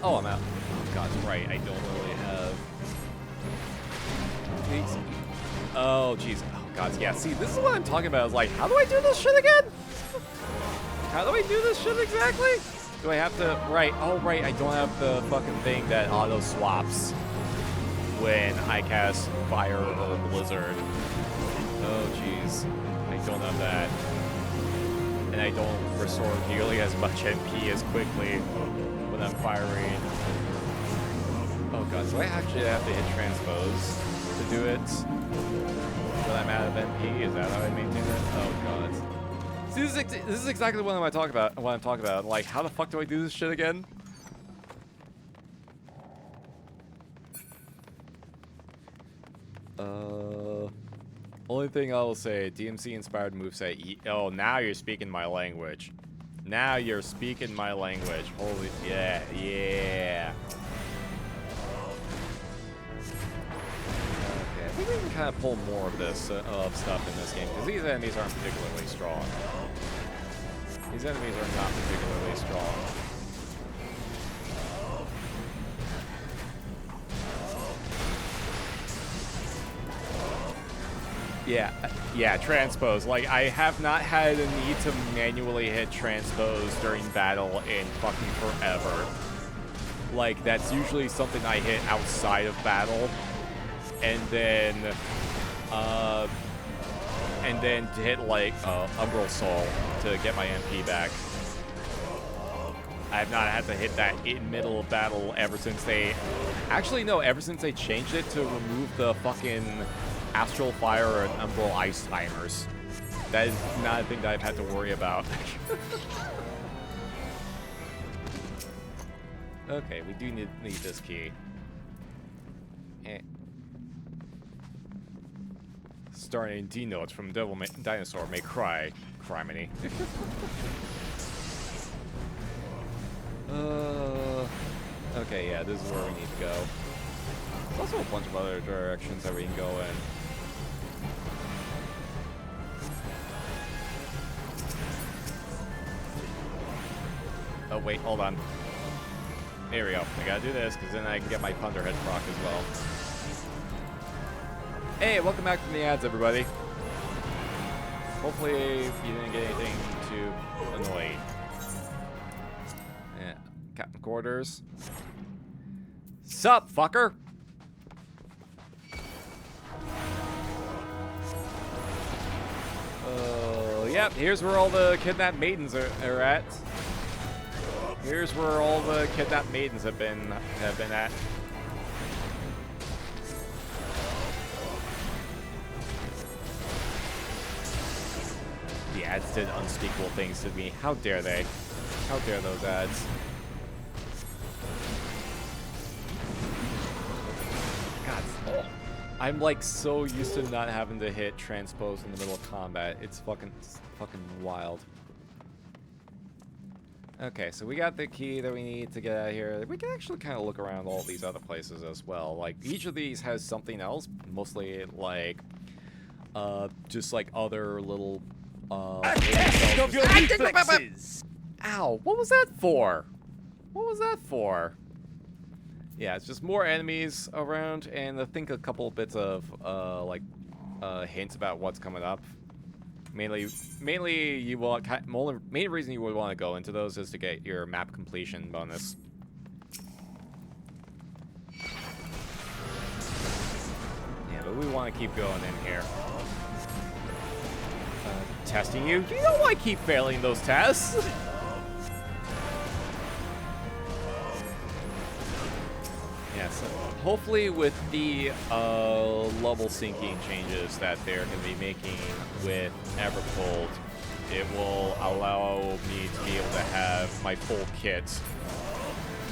Oh, I'm out. God, right. I don't really have... Oh, jeez. Oh, God. Yeah, see, this is what I'm talking about. Is like, how do I do this shit again? How do I do this shit exactly? Do I have to... Right. Oh, right. I don't have the fucking thing that auto-swaps when I cast Fire or Blizzard. Oh, jeez. I don't have that. And I don't restore nearly as much MP as quickly when I'm firing. Oh, God. Do I actually have to hit transpose to do it when I'm out of MP? Is that how I maintain it? Oh, God. See, this is exactly what I'm talking about. Like, how the fuck do I do this shit again? Only thing I will say, DMC-inspired moveset. Oh, now you're speaking my language. Now you're speaking my language. Holy, yeah, yeah. Okay, I think we can kind of pull more of this stuff in this game, because these enemies aren't particularly strong. These enemies are not particularly strong. Yeah, transpose. Like, I have not had a need to manually hit transpose during battle in fucking forever. Like, that's usually something I hit outside of battle. And then to hit, like, Umbral Soul to get my MP back. I have not had to hit that in middle of battle ever since they... Actually, no, ever since they changed it to remove the fucking Astral Fire and Umbral Ice timers. That is not a thing that I've had to worry about. Okay, we do need this key. Starting D notes from Dinosaur May Cry. Criminy. Okay, yeah, this is where we need to go. There's also a bunch of other directions that we can go in. Oh, wait, hold on. There we go. I gotta do this, because then I can get my Thunderhead proc as well. Hey, welcome back from the ads, everybody. Hopefully you didn't get anything too annoying. Yeah, Captain Quarters. Sup, fucker? Yep, here's where all the kidnapped maidens are at. Here's where all the kidnapped maidens have been at. The ads did unspeakable things to me. How dare they? How dare those ads? God, I'm like so used to not having to hit transpose in the middle of combat. It's fucking wild. Okay, so we got the key that we need to get out of here. We can actually kind of look around all these other places as well. Like, each of these has something else, mostly like, just like other little, Test of your reflexes. Ow, what was that for? What was that for? Yeah, it's just more enemies around, and I think a couple bits of, hints about what's coming up. Mainly you want, main reason you would want to go into those is to get your map completion bonus. Yeah, but we want to keep going in here. Testing you? You know I keep failing those tests! Yeah, so hopefully with the level syncing changes that they're going to be making with Evercold, it will allow me to be able to have my full kit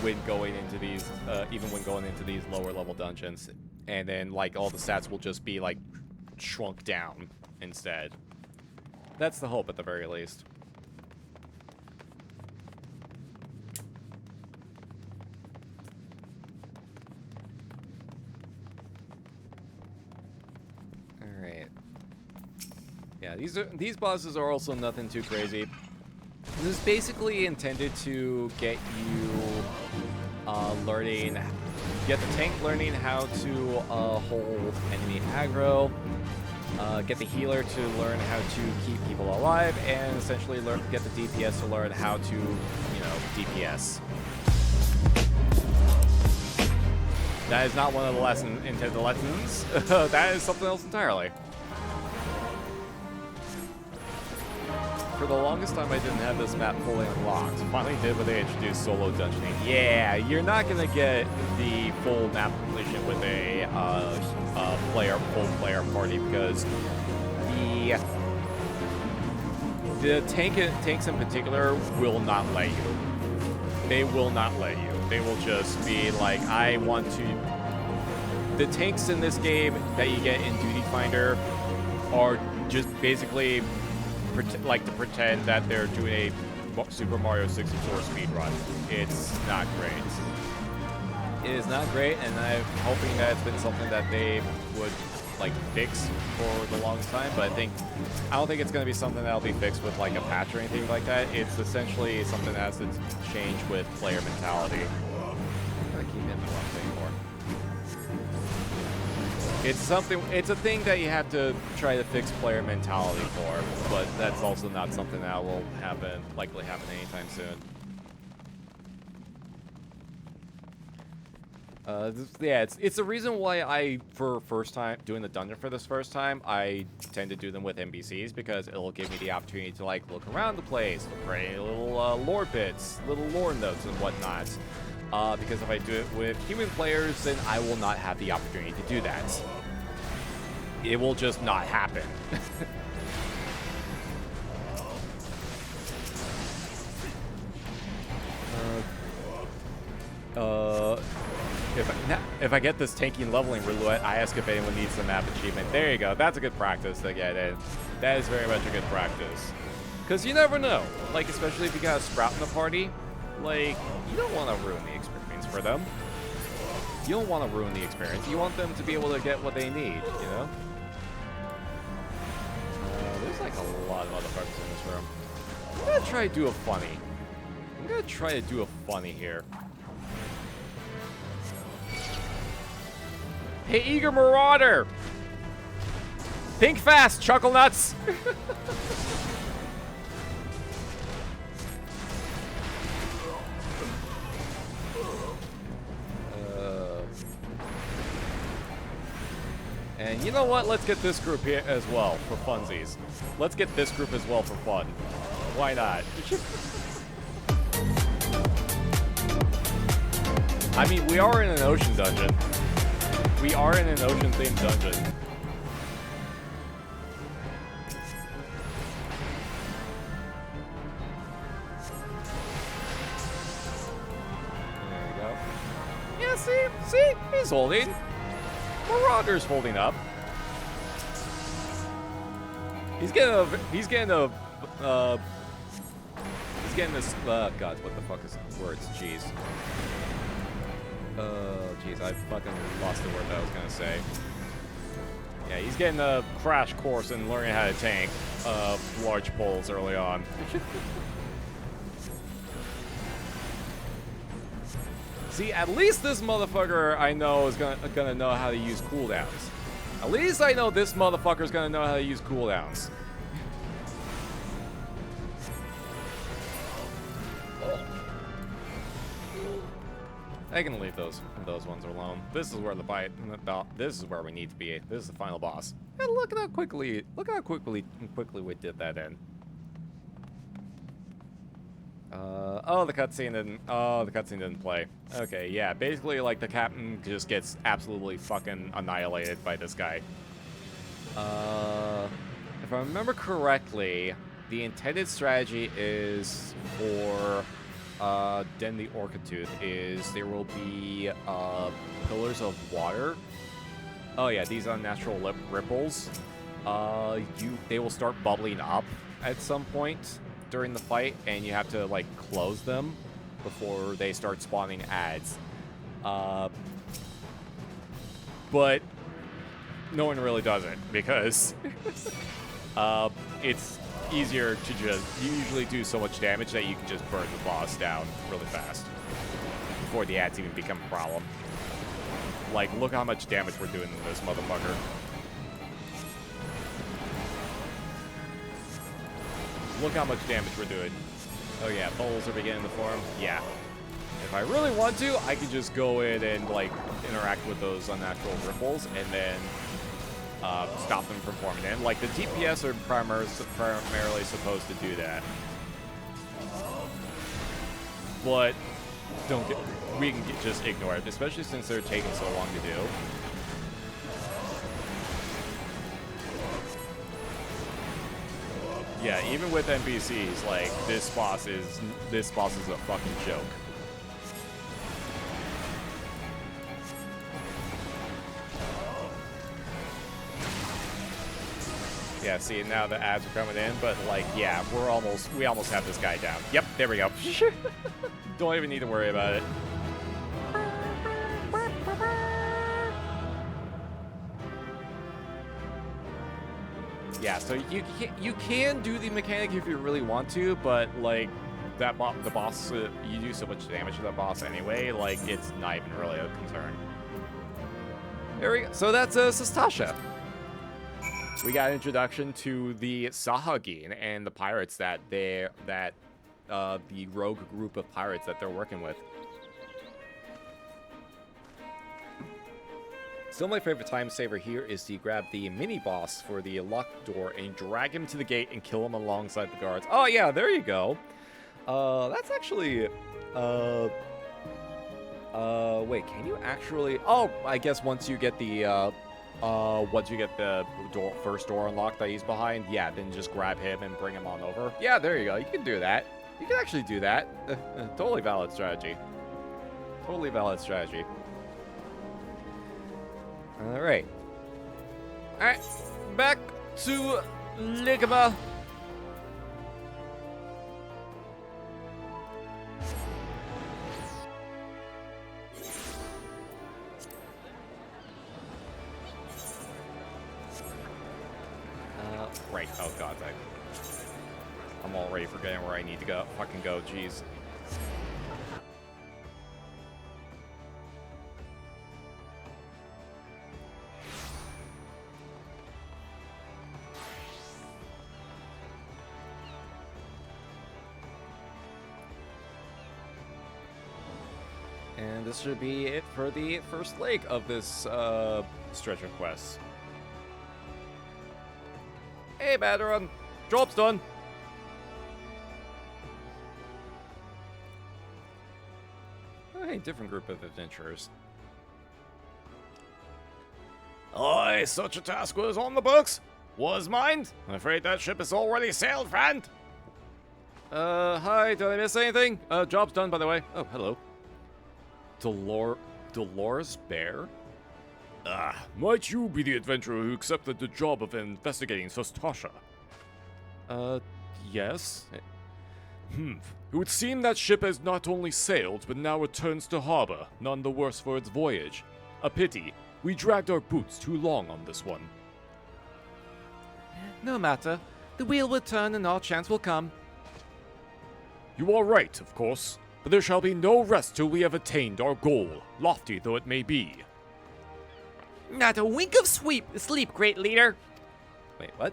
when going into these, even when going into these lower level dungeons. And then like all the stats will just be like shrunk down instead. That's the hope at the very least. Alright. Yeah, these bosses are also nothing too crazy. This is basically intended to get you get the tank learning how to hold enemy aggro, get the healer to learn how to keep people alive, and essentially get the DPS to learn how to, DPS. That is not one of the intended lessons. That is something else entirely. For the longest time, I didn't have this map fully unlocked. Finally did when they introduced solo dungeoning. Yeah, you're not gonna get the full map completion with a full player party because the tanks in particular will not let you. They will not let you. They will just be like, I want to. The tanks in this game that you get in Duty Finder are just basically like to pretend that they're doing a Super Mario 64 speedrun. It's not great. It is not great, and I'm hoping that it's been something that they would like fix for the longest time, but I don't think it's going to be something that'll be fixed with like a patch or anything like that. It's essentially something that has to change with player mentality. I keep hitting the wrong thing more. It's a thing that you have to try to fix player mentality for, but that's also not something that will likely happen anytime soon. Yeah, it's the reason why for first time doing the dungeon for this first time, I tend to do them with NPCs because it'll give me the opportunity to like look around the place, look for any little lore bits, little lore notes and whatnot. Because if I do it with human players, then I will not have the opportunity to do that. It will just not happen. If I get this tanking leveling roulette, I ask if anyone needs the map achievement. There you go. That's a good practice to get in. That is very much a good practice. Because you never know. Like, especially if you got a Sprout in the party, like, you don't want to ruin the experience for them. You don't want to ruin the experience. You want them to be able to get what they need, you know? There's like a lot of motherfuckers in this room. I'm gonna try to do a funny. here. Hey, eager marauder! Think fast, chuckle nuts! And you know what? Let's get this group here as well for funsies. Let's get this group as well for fun. Why not? I mean, we are in an ocean dungeon. We are in an ocean-themed dungeon. There we go. Yeah, see? He's holding. Marauder's holding up. He's getting this, God, what the fuck is words? Jeez. Jeez, I fucking lost the word that I was gonna say. Yeah, he's getting a crash course in learning how to tank, large poles early on. See, at least this motherfucker I know is gonna know how to use cooldowns. At least I know this motherfucker's gonna know how to use cooldowns. I can leave those ones alone. This is where this is where we need to be. This is the final boss. And look how quickly we did that in. Oh, the cutscene didn't play. Okay, yeah, basically, like, the captain just gets absolutely fucking annihilated by this guy. If I remember correctly, the intended strategy is for, Den the Orchid is there will be, pillars of water. Oh yeah, these unnatural ripples. They will start bubbling up at some point during the fight, and you have to, like, close them before they start spawning ads. But no one really does it because it's easier to just, you usually do so much damage that you can just burn the boss down really fast before the ads even become a problem. Like, look how much damage we're doing to this motherfucker. Look how much damage we're doing. Oh yeah, bubbles are beginning to form. Yeah. If I really want to, I can just go in and, like, interact with those unnatural ripples and then stop them from forming in. Like, the DPS are primarily supposed to do that. But we can just ignore it, especially since they're taking so long to do. Yeah, even with NPCs, like, this boss is a fucking joke. Yeah, see, now the ads are coming in, but, like, yeah, we almost have this guy down. Yep, there we go. Don't even need to worry about it. Yeah, so you can do the mechanic if you really want to, but, like, the boss, you do so much damage to that boss anyway, like, it's not even really a concern. There we go. So that's Sastasha. We got an introduction to the Sahagin and the pirates the rogue group of pirates that they're working with. Still, my favorite time saver here is to grab the mini-boss for the locked door and drag him to the gate and kill him alongside the guards. Oh, yeah, there you go. That's actually... wait, can you actually... Oh, I guess once you get the first door unlocked that he's behind, yeah, then just grab him and bring him on over. Yeah, there you go. You can do that. You can actually do that. Totally valid strategy. Totally valid strategy. Alright. Alright. Back to Ligma. Right. Oh, God. I'm already forgetting where I need to go. Fucking go. Jeez. And this should be it for the first leg of this stretch of quests. Hey, Baderon! Job's done! Oh, hey, different group of adventurers. Aye, such a task was on the books. Was mine. I'm afraid that ship has already sailed, friend. Hi, did I miss anything? Job's done, by the way. Oh, hello. Dolores Bear? Might you be the adventurer who accepted the job of investigating Sastasha? Yes. It would seem that ship has not only sailed, but now returns to harbor, none the worse for its voyage. A pity. We dragged our boots too long on this one. No matter. The wheel will turn and our chance will come. You are right, of course, but there shall be no rest till we have attained our goal, lofty though it may be. Not a wink of sleep, great leader. Wait, what?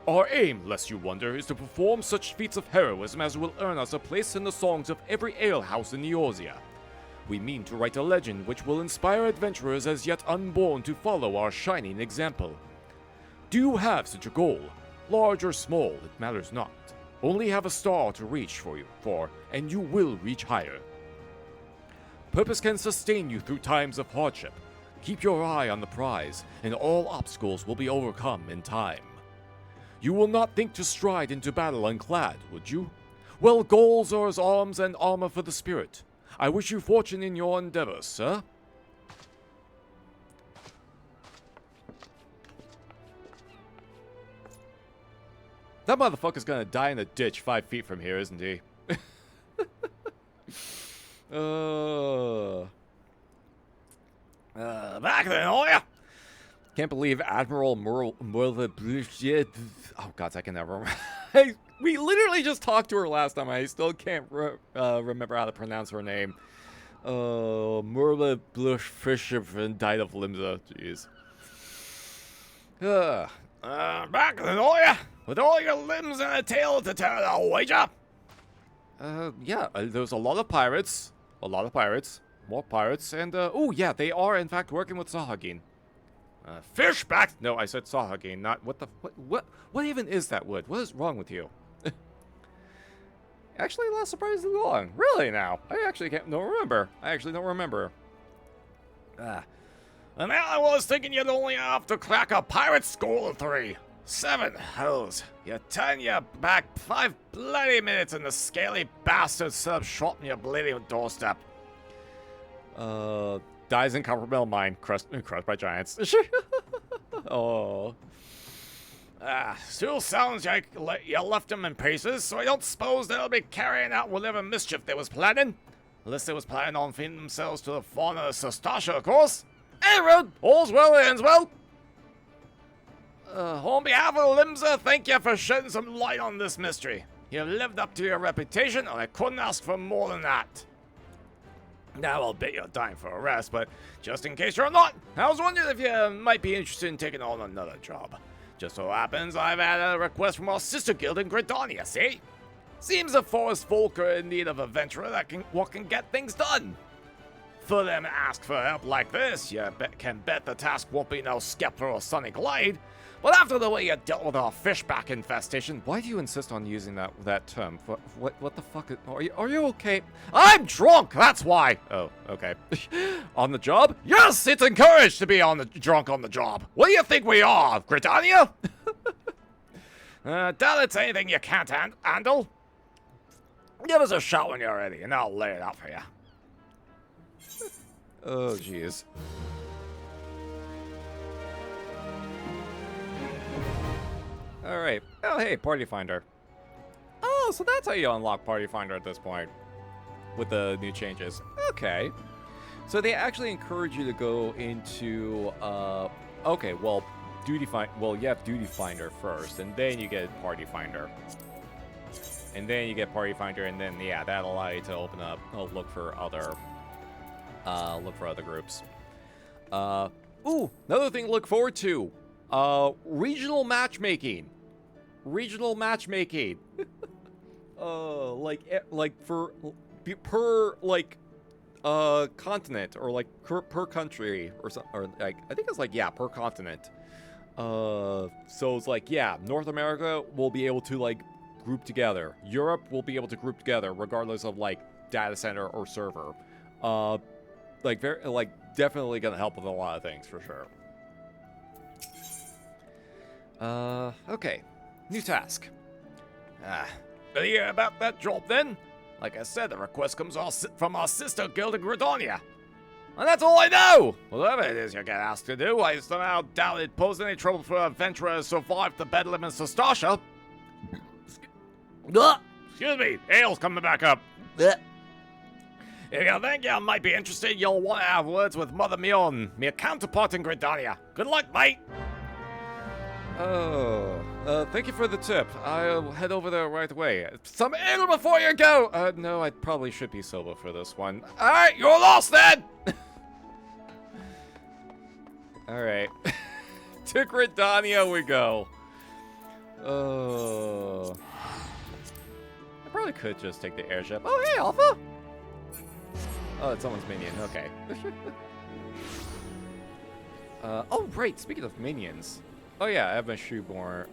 Our aim, lest you wonder, is to perform such feats of heroism as will earn us a place in the songs of every alehouse in Neosia. We mean to write a legend which will inspire adventurers as yet unborn to follow our shining example. Do you have such a goal? Large or small, it matters not. Only have a star to reach for, and you will reach higher. Purpose can sustain you through times of hardship. Keep your eye on the prize, and all obstacles will be overcome in time. You will not think to stride into battle unclad, would you? Well, goals are as arms and armor for the spirit. I wish you fortune in your endeavors, sir. That motherfucker's gonna die in a ditch 5 feet from here, isn't he? Back then, oh yeah! Can't believe Admiral Oh god, I can never remember. We literally just talked to her last time. I still can't remember how to pronounce her name. Merle Blush Fisher died of Limsa. Jeez. Back then, oh yeah! With all your limbs and a tail to tell the wager! Yeah, there's a lot of pirates. More pirates. And, oh yeah, they are in fact working with Sahagin. Fishback! No, I said Sahagin, not what even is that wood? What is wrong with you? Actually, last surprisingly long. Really now? I actually don't remember. And now I was thinking you'd only have to crack a pirate school of 3. 7 hells. You turn your back 5 bloody minutes and the scaly bastard set up shot on your bloody doorstep. Dies in Copperbell Mine, crushed by giants. Oh. Still sounds like you left them in pieces, so I don't suppose they'll be carrying out whatever mischief they was planning. Unless they was planning on feeding themselves to the fauna of Sastasha, of course. Anyway, all's well that ends well. On behalf of Limsa, thank you for shedding some light on this mystery. You've lived up to your reputation, and I couldn't ask for more than that. Now I'll bet you're dying for a rest, but just in case you're not, I was wondering if you might be interested in taking on another job. Just so happens I've had a request from our sister guild in Gridania, see? Seems the forest folk are in need of a adventurer that can get things done. For them to ask for help like this, you can bet the task won't be no Scepter or Sunny Glade. But after the way you dealt with our fishback infestation, Why do you insist on using that term? What the fuck? Are you okay? I'm drunk, that's why. Oh, okay. On the job? Yes, it's encouraged to be drunk on the job. What do you think we are, Gridania? Doubt it's anything you can't handle. Give us a shot when you're ready, and I'll lay it out for you. Oh, jeez. Alright. Oh, hey, Party Finder. Oh, so that's how you unlock Party Finder at this point. With the new changes. Okay. So they actually encourage you to go into, okay, well, you have Duty Finder first, and then you get Party Finder. And then you get Party Finder, and then, yeah, that'll allow you to open up, look for other groups. Ooh, another thing to look forward to. Regional matchmaking. per like continent, or like per country, or something, or like I think it's like, yeah, per continent. So it's like, yeah, North America will be able to like group together. Europe will be able to group together regardless of like data center or server. Like very, like definitely gonna help with a lot of things for sure. Okay, new task. Did you hear about that job then? Like I said, the request comes from our sister guild in Gridania. And that's all I know! Whatever it is you get asked to do, I somehow doubt it poses any trouble for adventurers to survive the bedlam in Sastasha. Excuse me, ale's coming back up. If you think you might be interested, you'll want to have words with Mother Mion, my counterpart in Gridania. Good luck, mate! Oh, thank you for the tip. I'll head over there right away. Some ale before you go! No, I probably should be sober for this one. Alright, you're lost then! Alright. To Gridania we go. Oh. I probably could just take the airship. Oh, hey, Alpha! Oh, it's someone's minion. Okay. Oh, right. Speaking of minions. Oh, yeah, I have my shoehorn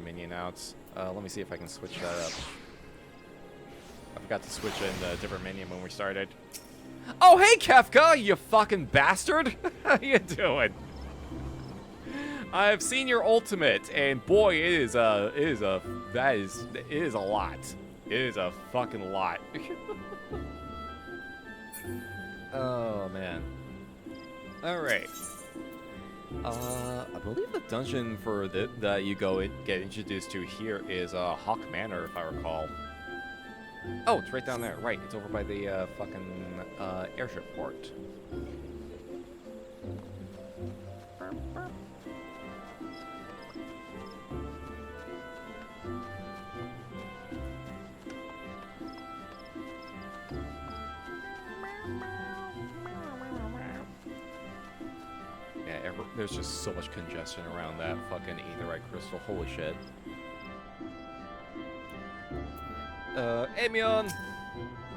minion out. Let me see if I can switch that up. I forgot to switch in the different minion when we started. Oh, hey, Kefka, you fucking bastard! How you doing? I've seen your ultimate, and boy, it is a lot. It is a fucking lot. Oh, man. Alright. I believe the dungeon for that you get introduced to here is Hawk Manor, if I recall. Oh, it's right down there. Right, it's over by the fucking airship port. There's just so much congestion around that fucking aetheryte crystal. Holy shit. Amion!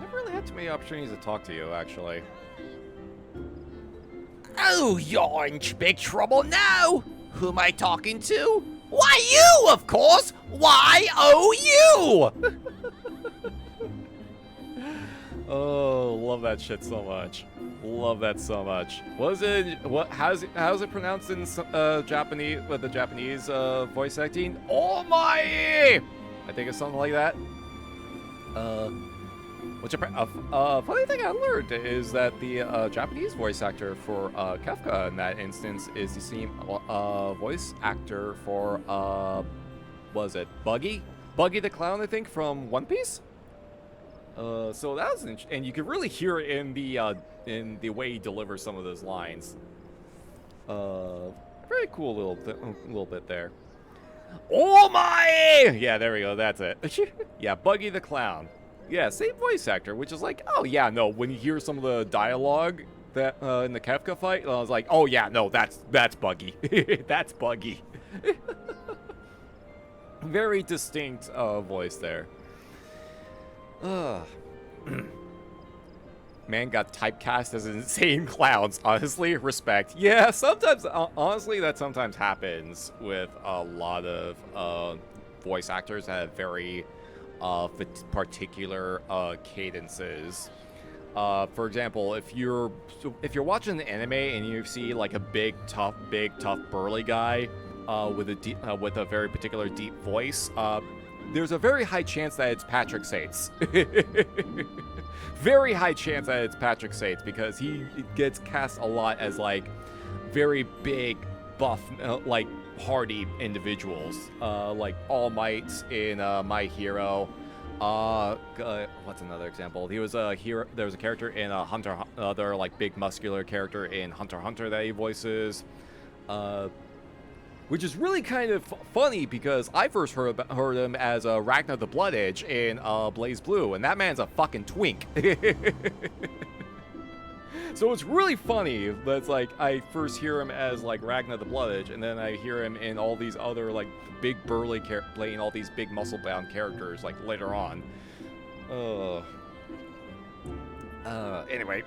Never really had too many opportunities to talk to you, actually. Oh, you're in big trouble now! Who am I talking to? Why, you, of course! Why, oh, you! Oh, love that shit so much. Love that so much. What is it? How's it pronounced in Japanese with the Japanese voice acting? Oh my! I think it's something like that. Funny thing I learned is that the Japanese voice actor for Kefka in that instance is the same voice actor for was it Buggy? Buggy the Clown, I think, from One Piece. So that was and you can really hear it in the way he delivers some of those lines. Very cool little bit there. Oh my! Yeah, there we go. That's it. Yeah, Buggy the Clown. Yeah, same voice actor, which is like, oh yeah, no. When you hear some of the dialogue that in the Kefka fight, I was like, oh yeah, no, that's Buggy. That's Buggy. Very distinct voice there. Man got typecast as insane clowns. Honestly, respect. Yeah, sometimes, honestly, that sometimes happens with a lot of voice actors that have very particular cadences. For example, if you're watching the anime and you see like a big tough burly guy with a very particular deep voice, there's a very high chance that it's Patrick Sates. Very high chance that it's Patrick Sates because he gets cast a lot as like very big, buff, like hardy individuals, like All Might in My Hero. What's another example? He was a hero. There was a character in Hunter, other like big muscular character in Hunter x Hunter that he voices. Which is really kind of funny because I first heard him as Ragnar the Blood Edge in Blaze Blue, and that man's a fucking twink. So it's really funny that's like I first hear him as like Ragnar the Blood Edge, and then I hear him in all these other like big burly playing all these big muscle bound characters like later on. Anyway.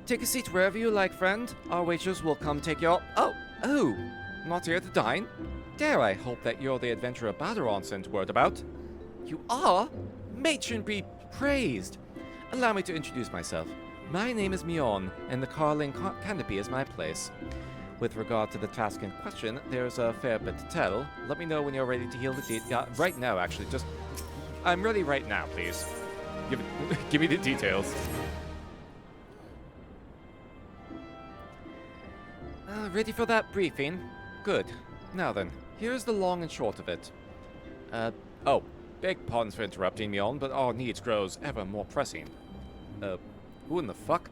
Take a seat wherever you like, friend. Our waitress will come take your... Oh, not here to dine? Dare I hope that you're the adventurer Badaron sent word about? You are? Matron be praised. Allow me to introduce myself. My name is Mion, and the Carling Canopy is my place. With regard to the task in question, there's a fair bit to tell. Let me know when you're ready to heal the right now, actually. I'm ready right now, please. Give me the details. Ready for that briefing? Good. Now then, here's the long and short of it. Beg pardon for interrupting, Mion, but our needs grows ever more pressing. Who in the fuck?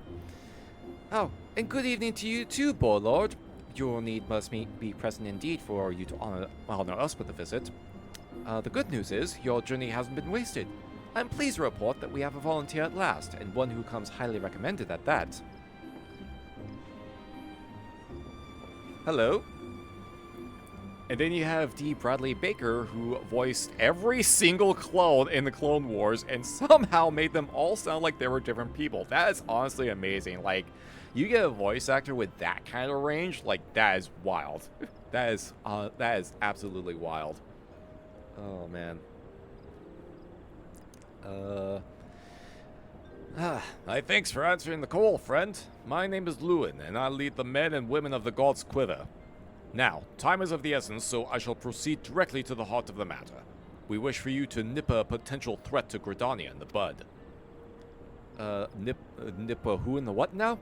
Oh, and good evening to you too, Warlord. Your need must be present indeed for you to honor us with a visit. The good news is, your journey hasn't been wasted. I'm pleased to report that we have a volunteer at last, and one who comes highly recommended at that. Hello? And then you have D. Bradley Baker, who voiced every single clone in the Clone Wars and somehow made them all sound like they were different people. That is honestly amazing. Like, you get a voice actor with that kind of range, like, that is wild. That is absolutely wild. Oh, man. Thanks for answering the call, friend. My name is Lewin, and I lead the men and women of the God's Quiver. Now, time is of the essence, so I shall proceed directly to the heart of the matter. We wish for you to nip a potential threat to Gridania in the bud. Nip a who in the what now?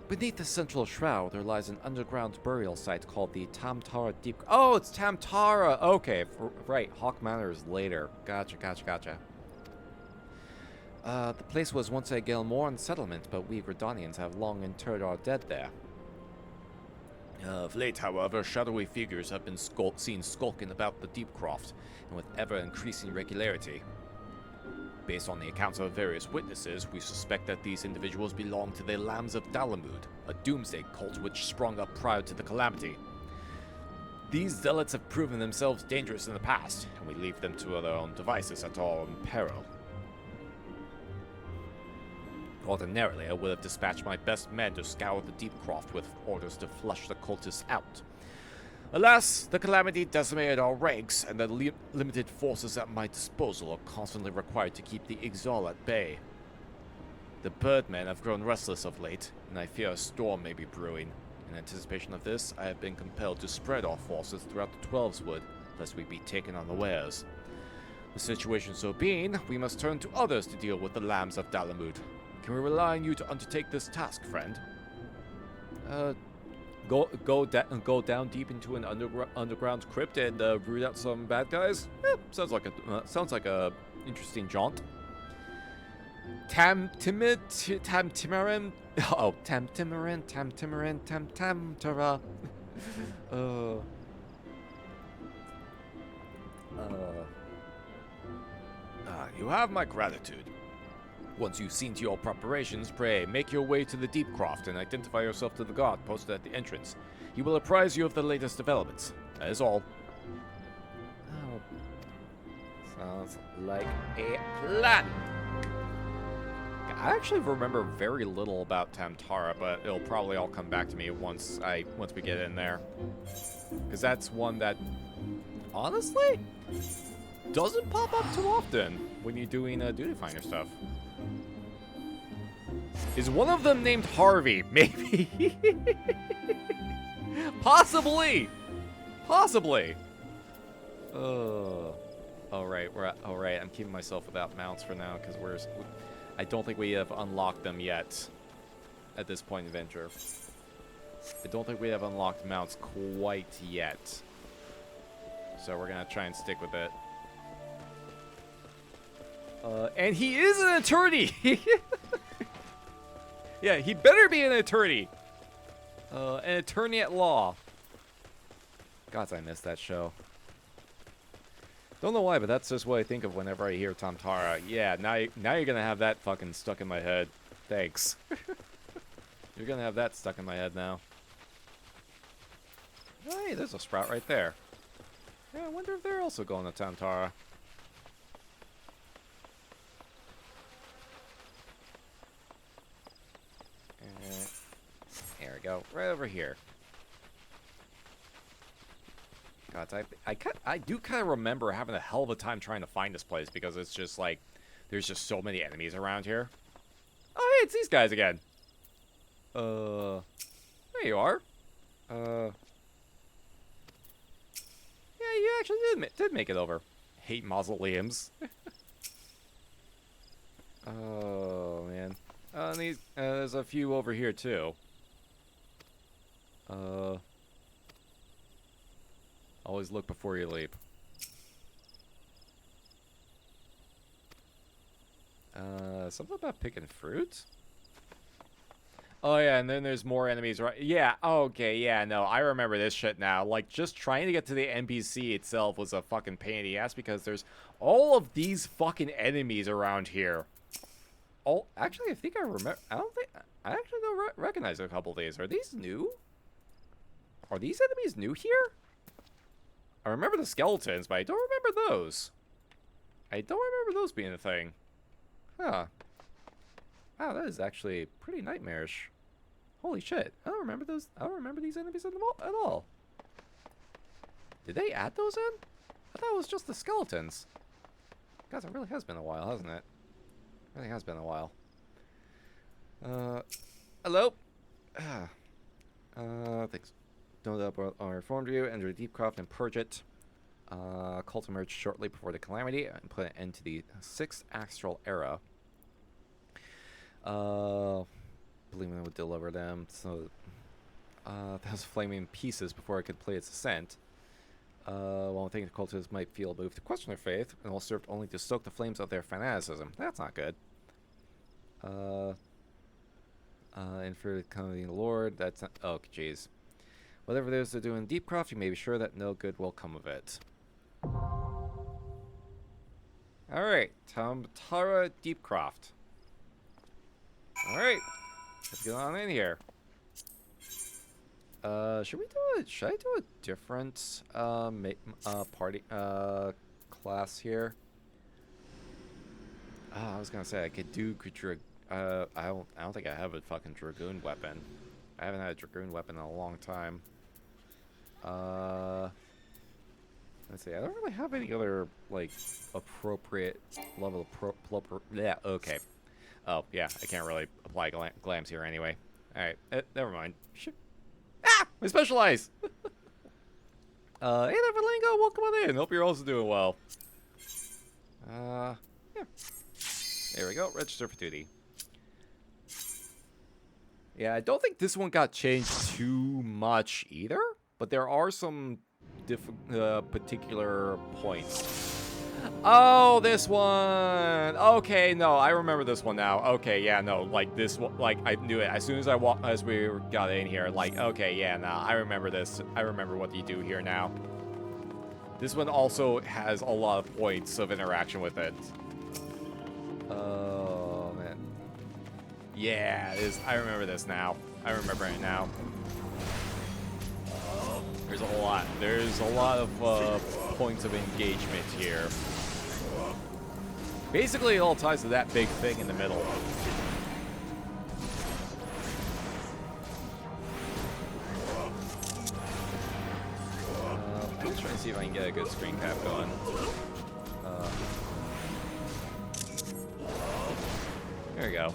Beneath the central shroud, there lies an underground burial site called the Tam-Tara Deepcroft. Oh, it's Tam-Tara! Okay, right, Hawk Manor is later. Gotcha. The place was once a Gelmoran settlement, but we Gridanians have long interred our dead there. Of late, however, shadowy figures have been seen skulking about the Deepcroft, and with ever-increasing regularity. Based on the accounts of various witnesses, we suspect that these individuals belong to the Lambs of Dalamud, a doomsday cult which sprung up prior to the Calamity. These zealots have proven themselves dangerous in the past, and we leave them to their own devices at our own peril. Ordinarily, I would have dispatched my best men to scour the Deepcroft with orders to flush the cultists out. Alas, the Calamity decimated our ranks, and the limited forces at my disposal are constantly required to keep the Ixal at bay. The Birdmen have grown restless of late, and I fear a storm may be brewing. In anticipation of this, I have been compelled to spread our forces throughout the Twelveswood, lest we be taken unawares. The situation so being, we must turn to others to deal with the Lambs of Dalamud. Can we rely on you to undertake this task, friend? Go down deep into an underground crypt and root out some bad guys? Sounds like a interesting jaunt. Tam-Tara. You have my gratitude. Once you've seen to your preparations, pray, make your way to the Deepcroft and identify yourself to the guard posted at the entrance. He will apprise you of the latest developments. That is all. Oh. Sounds like a plan. I actually remember very little about Tam-Tara, but it'll probably all come back to me once we get in there. Because that's one that, honestly, doesn't pop up too often when you're doing Duty Finder stuff. Is one of them named Harvey? Maybe. Possibly. Alright, I'm keeping myself without mounts for now, because I don't think we have unlocked them yet at this point in Venture. I don't think we have unlocked mounts quite yet. So we're going to try and stick with it. And he is an attorney! Yeah, he better be an attorney! An attorney at law. God, I missed that show. Don't know why, but that's just what I think of whenever I hear Tam-Tara. Yeah, now you're gonna have that fucking stuck in my head. Thanks. You're gonna have that stuck in my head now. Hey, there's a sprout right there. Yeah, I wonder if they're also going to Tam-Tara. There we go. Right over here. God, I do kind of remember having a hell of a time trying to find this place because it's just like, there's just so many enemies around here. Oh, hey, it's these guys again. There you are. Yeah, you actually did make it over. Hate mausoleums. Oh, man. And these, there's a few over here, too. Always look before you leap. Something about picking fruit? Oh, yeah, and then there's more enemies, right? Yeah, okay, yeah, no, I remember this shit now. Like, just trying to get to the NPC itself was a fucking pain in the ass because there's all of these fucking enemies around here. Oh, actually, I think I remember. I actually don't recognize a couple of these. Are these new? Are these enemies new here? I remember the skeletons, but I don't remember those. I don't remember those being a thing. Huh. Wow, that is actually pretty nightmarish. Holy shit. I don't remember those. I don't remember these enemies at all. Did they add those in? I thought it was just the skeletons. Guys, it really has been a while, hasn't it? It really has been a while. Hello? Thanks. Don't up on Reformed you, enter Deepcroft and purge it. Cult emerged shortly before the Calamity and put an end to the 6th Astral Era. Believing it would deliver them, so that was flaming pieces before it could play its ascent. While thinking the cultists might feel moved to question their faith, and all served only to stoke the flames of their fanaticism. That's not good. And for the coming of the Lord, that's not, oh jeez. Whatever it is they're doing in Deepcroft, you may be sure that no good will come of it. Alright, Tam-Tara Deepcroft. Alright, let's get on in here. Should I do a different party class here? I was gonna say I could do I don't think I have a fucking dragoon weapon. I haven't had a dragoon weapon in a long time. Let's see. I don't really have any other like appropriate level of yeah. Okay. Oh yeah, I can't really apply glams here anyway. All right, never mind. Shit. Ah, my specialize. Hey there, Valingo. Welcome on in. Hope you're also doing well. Yeah. There we go. Register for duty. Yeah, I don't think this one got changed too much either, but there are some particular points. Oh, this one. Okay, no, I remember this one now. Okay, yeah, no, like this one, like I knew it as soon as we got in here. Like, okay, yeah, nah, I remember this. I remember what you do here now. This one also has a lot of points of interaction with it. Oh man. Yeah, I remember this now. I remember it now. There's a lot. There's a lot of points of engagement here. Basically, it all ties to that big thing in the middle. I'm just trying to see if I can get a good screen cap going. There we go.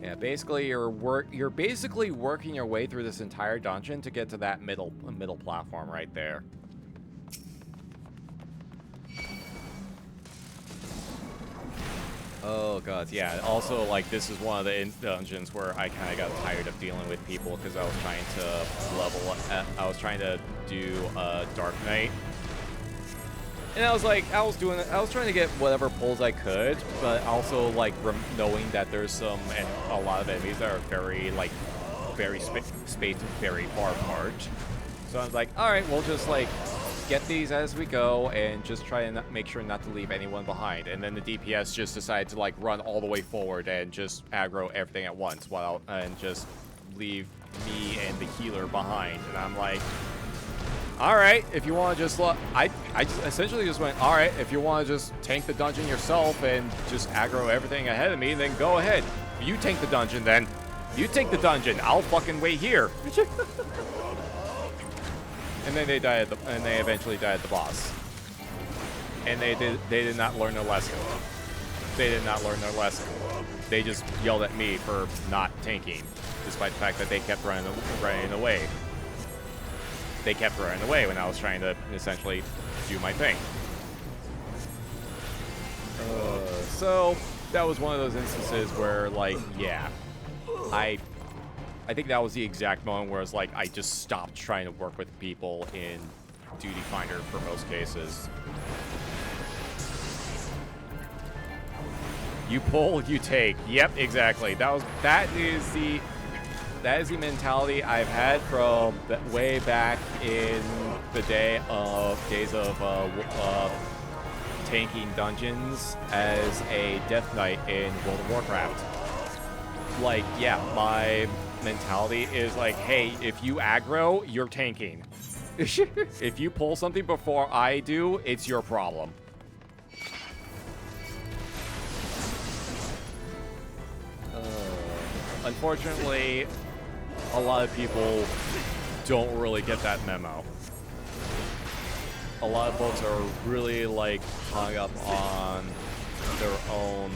Yeah, basically you're basically working your way through this entire dungeon to get to that middle platform right there. Oh god, yeah. Also, like, this is one of the dungeons where I kind of got tired of dealing with people because I was trying to level up. I was trying to do Dark Knight. And I was like, I was trying to get whatever pulls I could, but also like knowing that there's a lot of enemies that are very spaced very far apart. So I was like, all right, we'll just like get these as we go and just try and make sure not to leave anyone behind. And then the DPS just decided to like run all the way forward and just aggro everything at once and just leave me and the healer behind. And I'm like, all right, if you want to just I just essentially just went, all right, if you want to just tank the dungeon yourself and just aggro everything ahead of me, then go ahead. you tank the dungeon then. You take the dungeon. I'll fucking wait here. And then they eventually die at the boss. And they did not learn their lesson. They did not learn their lesson. They just yelled at me for not tanking, despite the fact that they kept running away. They kept running away when I was trying to essentially do my thing. So that was one of those instances where, like, yeah, I think that was the exact moment where it's like I just stopped trying to work with people in Duty Finder for most cases. You pull, you take. Yep, exactly. That is the mentality I've had from way back in the days of tanking dungeons as a Death Knight in World of Warcraft. Like, yeah, my mentality is like, hey, if you aggro, you're tanking. If you pull something before I do, it's your problem. Unfortunately, a lot of people don't really get that memo. A lot of folks are really, like, hung up on their own,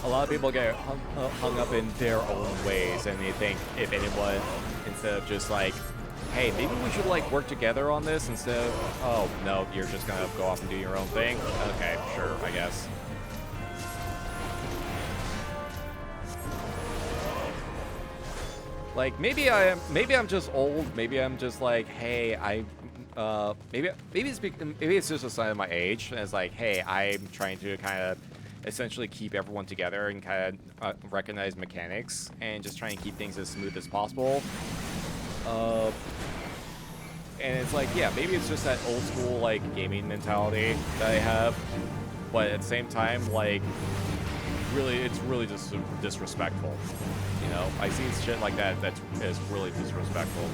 a lot of people get hung up in their own ways, and they think if anyone, instead of just like, hey, maybe we should, like, work together on this, instead of, oh, no, you're just gonna go off and do your own thing? Okay, sure, I guess. Like, maybe I'm just old. Maybe I'm just like, hey, maybe it's just a sign of my age. And it's like, hey, I'm trying to kind of essentially keep everyone together and kind of recognize mechanics and just try and keep things as smooth as possible. And it's like, yeah, maybe it's just that old school, like, gaming mentality that I have. But at the same time, like, it's really just disrespectful. You know, I see shit like that is really disrespectful.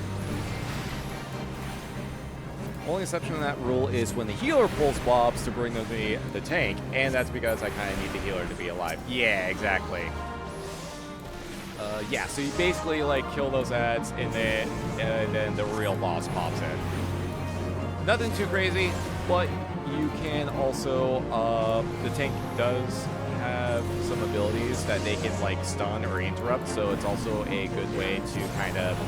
Only exception to that rule is when the healer pulls mobs to bring them to the tank, and that's because I kind of need the healer to be alive. Yeah, exactly. Yeah, so you basically, like, kill those ads, and then the real boss pops in. Nothing too crazy, but you can also, the tank does have some abilities that they can, like, stun or interrupt, so it's also a good way to kind of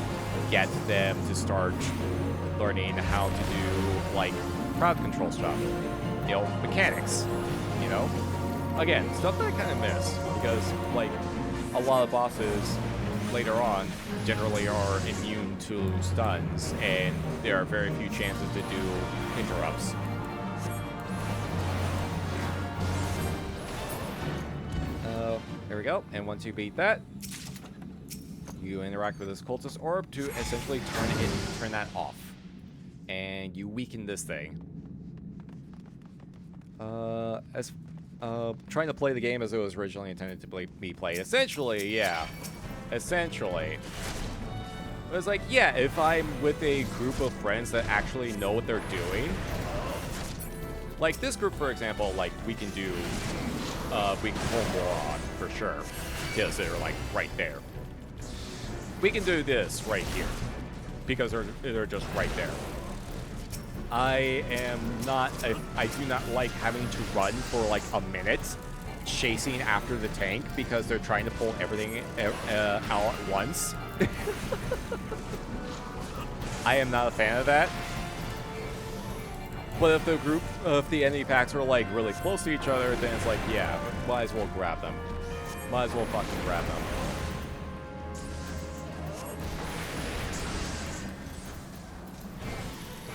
get them to start learning how to do, like, crowd control stuff. You know, mechanics, you know? Again, stuff that I kind of miss, because, like, a lot of bosses later on generally are immune to stuns, and there are very few chances to do interrupts. There we go. And once you beat that, you interact with this cultist orb to essentially turn that off. And you weaken this thing. Trying to play the game as it was originally intended to be played. Essentially, yeah. Essentially. It was like, yeah, if I'm with a group of friends that actually know what they're doing. Like this group, for example, like, we can pull more on, for sure. Because they're, like, right there. We can do this right here. Because they're just right there. I do not like having to run for, like, a minute chasing after the tank because they're trying to pull everything out at once. I am not a fan of that. But if the enemy packs are, like, really close to each other, then it's like, yeah, might as well grab them. Might as well fucking grab them.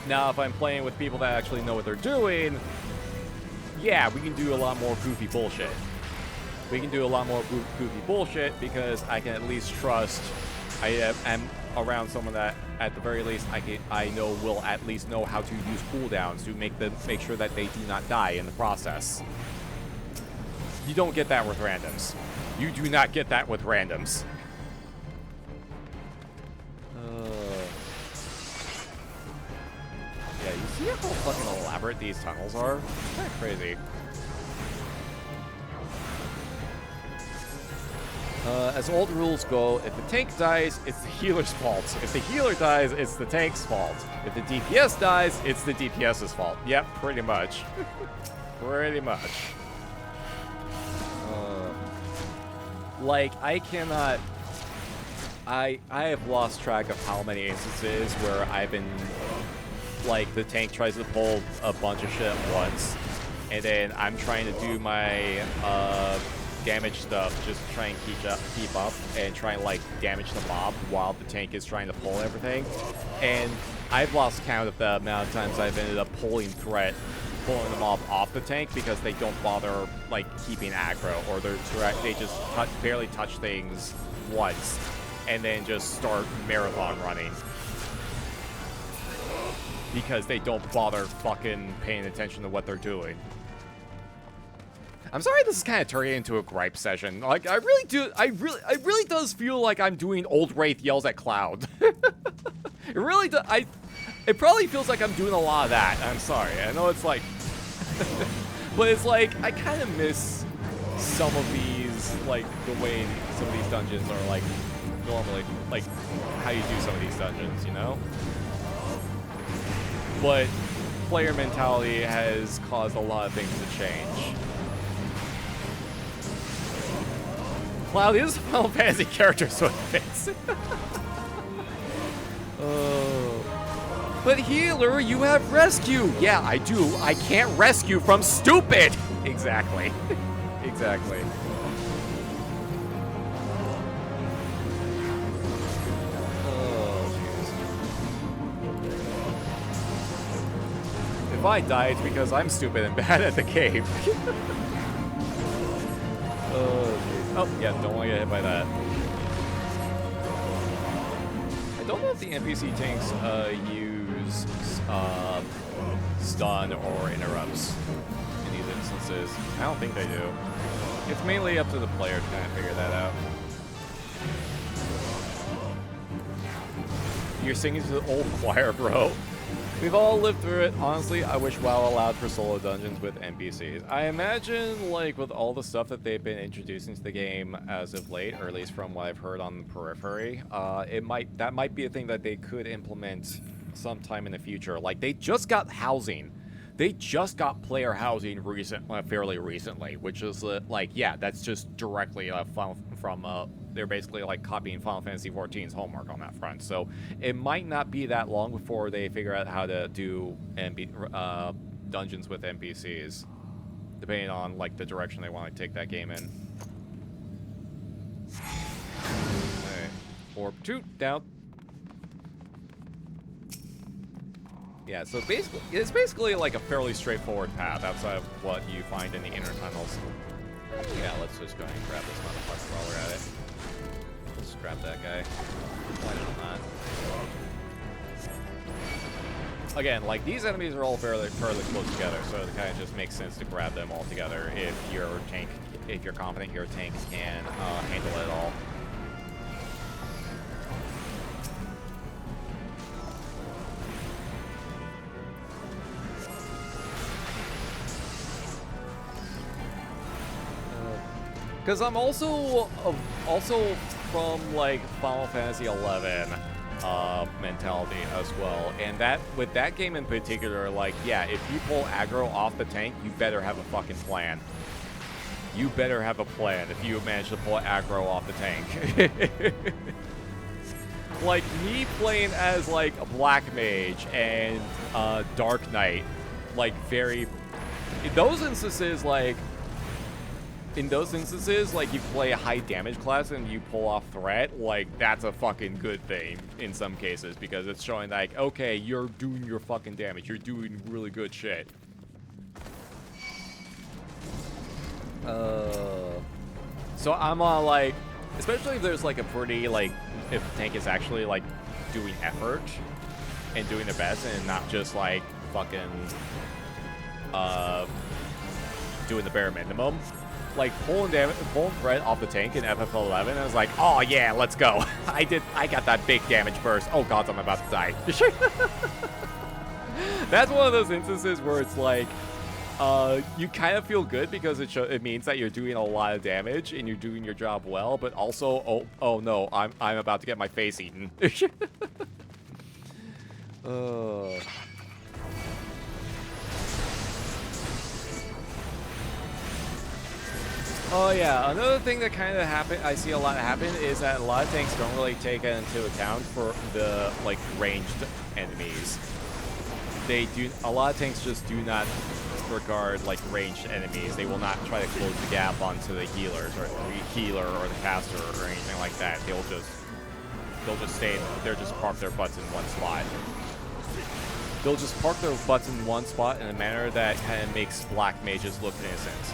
Now, if I'm playing with people that actually know what they're doing, yeah, we can do a lot more goofy bullshit. We can do a lot more goofy bullshit because I can at least trust I am around someone that, at the very least, I know will at least know how to use cooldowns to make sure that they do not die in the process. You don't get that with randoms. You do not get that with randoms. Yeah, you see how fucking elaborate these tunnels are? It's kind of crazy. As old rules go, if the tank dies, it's the healer's fault. If the healer dies, it's the tank's fault. If the DPS dies, it's the DPS's fault. Yep, pretty much. Pretty much. Like, I cannot... I have lost track of how many instances where I've been... Like, the tank tries to pull a bunch of shit at once, and then I'm trying to do my, damage stuff just to try and keep up and try and like damage the mob while the tank is trying to pull everything. And I've lost count of the amount of times I've ended up pulling the mob off the tank because they don't bother like keeping aggro, or they just barely touch things once and then just start marathon running because they don't bother fucking paying attention to what they're doing. I'm sorry this is kind of turning into a gripe session. Like, I really does feel like I'm doing old Wraith yells at Cloud. It really does. It probably feels like I'm doing a lot of that. I'm sorry. I know it's like... but it's like, I kind of miss some of these, like, the way some of these dungeons are, like, normally, like, how you do some of these dungeons, you know? But player mentality has caused a lot of things to change. Cloud is a Final Fantasy character, so it fits. But healer, you have rescue. Yeah, I do. I can't rescue from stupid. Exactly. Exactly. Oh, jeez. If I die, it's because I'm stupid and bad at the game. Oh, jeez. Oh, yeah, don't want to get hit by that. I don't know if the NPC tanks use stun or interrupts in these instances. I don't think they do. It's mainly up to the player to kind of figure that out. You're singing to the old choir, bro. We've all lived through it. Honestly, I wish WoW allowed for solo dungeons with NPCs. I imagine, like, with all the stuff that they've been introducing to the game as of late, or at least from what I've heard on the periphery, that might be a thing that they could implement sometime in the future. Like, they just got housing. They just got player housing fairly recently, which is, like, yeah, that's just directly from they're basically like copying Final Fantasy XIV's homework on that front. So it might not be that long before they figure out how to do dungeons with NPCs, depending on like the direction they want to take that game in. Alright. Orb 2 down. Yeah, so basically, it's basically like a fairly straightforward path outside of what you find in the inner tunnels. Yeah, let's just go ahead and grab this motherfucker while we're at it. Let's grab that guy. Why not? Again, like, these enemies are all fairly close together, so it kind of just makes sense to grab them all together if you're confident your tank can handle it all. Because I'm also from like Final Fantasy XI mentality as well, and that with that game in particular, like, yeah, if you pull aggro off the tank, you better have a fucking plan. You better have a plan if you manage to pull aggro off the tank. Like me playing as like a Black Mage and Dark Knight, like in those instances, like, you play a high damage class and you pull off threat, like, that's a fucking good thing in some cases, because it's showing, like, okay, you're doing your fucking damage. You're doing really good shit. So I'm on, like, especially if there's, like, a pretty, like, if the tank is actually, like, doing effort and doing the best and not just, like, fucking, doing the bare minimum. Like, pulling threat off the tank in FF11, I was like, oh yeah, let's go. I got that big damage burst. Oh god, I'm about to die. That's one of those instances where it's like, you kind of feel good because it means that you're doing a lot of damage and you're doing your job well, but also, oh no, I'm about to get my face eaten. Oh yeah, another thing that kind of I see a lot happen is that a lot of tanks don't really take it into account for the like ranged enemies. A lot of tanks just do not regard like ranged enemies. They will not try to close the gap onto the healers or the healer or the caster or anything like that. They'll just stay. They'll just park their butts in one spot. They'll just park their butts in one spot in a manner that kind of makes black mages look innocent.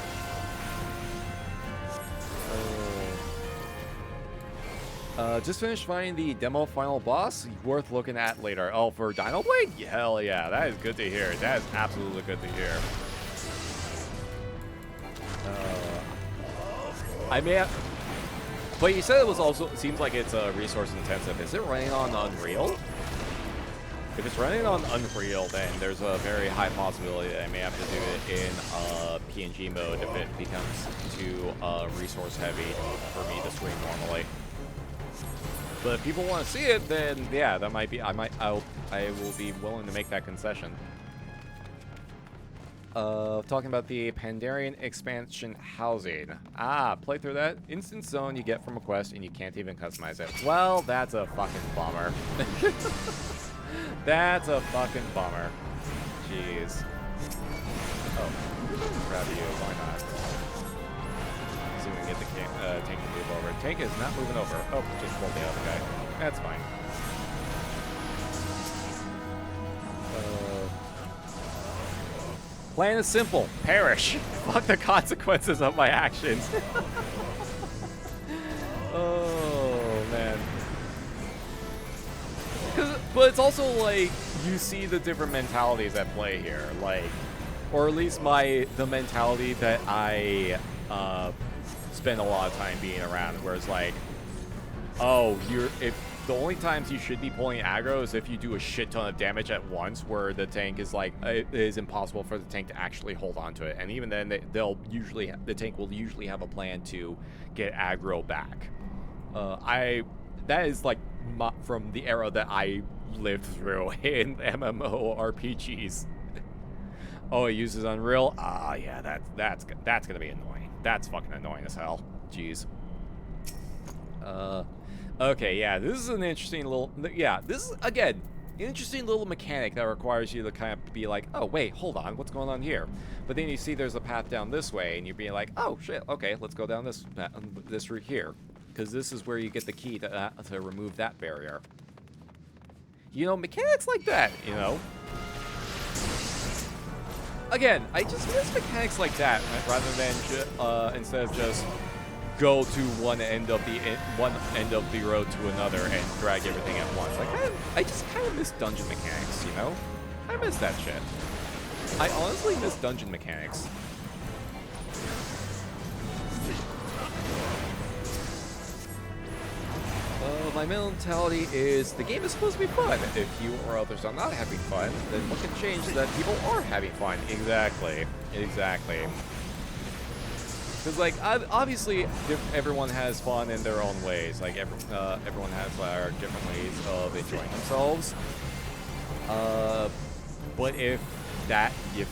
Just finished finding the demo final boss. Worth looking at later. Oh, for Dino Blade? Hell yeah, that is good to hear. That is absolutely good to hear. I may have... But you said it was also... It seems like it's resource intensive. Is it running on Unreal? If it's running on Unreal, then there's a very high possibility that I may have to do it in PNG mode if it becomes too resource heavy for me to swing normally. But if people want to see it, then yeah, that might be. I will be willing to make that concession. Talking about the Pandarian expansion housing. Play through that instant zone you get from a quest, and you can't even customize it. Well, that's a fucking bummer. That's a fucking bummer. Jeez. Oh, grab you. Why not? See if we can get the tank to move over. Tank is not moving over. Oh, just pulled the other guy. That's fine. Plan is simple. Perish. Fuck the consequences of my actions. Oh, man. But it's also like you see the different mentalities at play here, like, or at least the mentality that I spend a lot of time being around, where it's like, oh, if the only times you should be pulling aggro is if you do a shit ton of damage at once, where the tank is like, it is impossible for the tank to actually hold on to it, and even then the tank will usually have a plan to get aggro back. That is like from the era that I lived through in MMORPGs. Oh, it uses Unreal? Yeah, that's gonna be annoying. That's fucking annoying as hell. Jeez. Okay, yeah, this is an interesting little... Yeah, this is, again, an interesting little mechanic that requires you to kind of be like, oh, wait, hold on, what's going on here? But then you see there's a path down this way, and you're being like, oh, shit, okay, let's go down this route here. Because this is where you get the key to remove that barrier. You know, mechanics like that, you know? Again, I just miss mechanics like that, rather than instead of just go to one end of the road to another and drag everything at once. Like, I just kind of miss dungeon mechanics, you know? I miss that shit. I honestly miss dungeon mechanics. My mentality is the game is supposed to be fun. If you or others are not having fun, then what can change so that people are having fun? Exactly. Because, like, obviously, everyone has fun in their own ways. Like, everyone has different ways of enjoying themselves. But if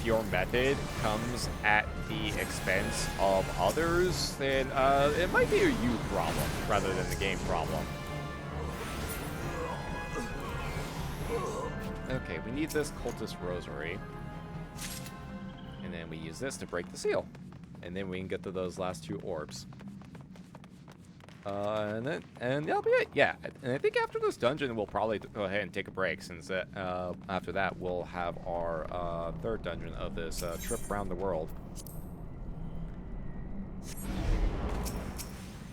your method comes at the expense of others, then it might be a you problem rather than the game problem. Okay, we need this cultist rosary. And then we use this to break the seal. And then we can get to those last two orbs. And that'll be it. Yeah, and I think after this dungeon, we'll probably go ahead and take a break, since after that, we'll have our third dungeon of this trip around the world.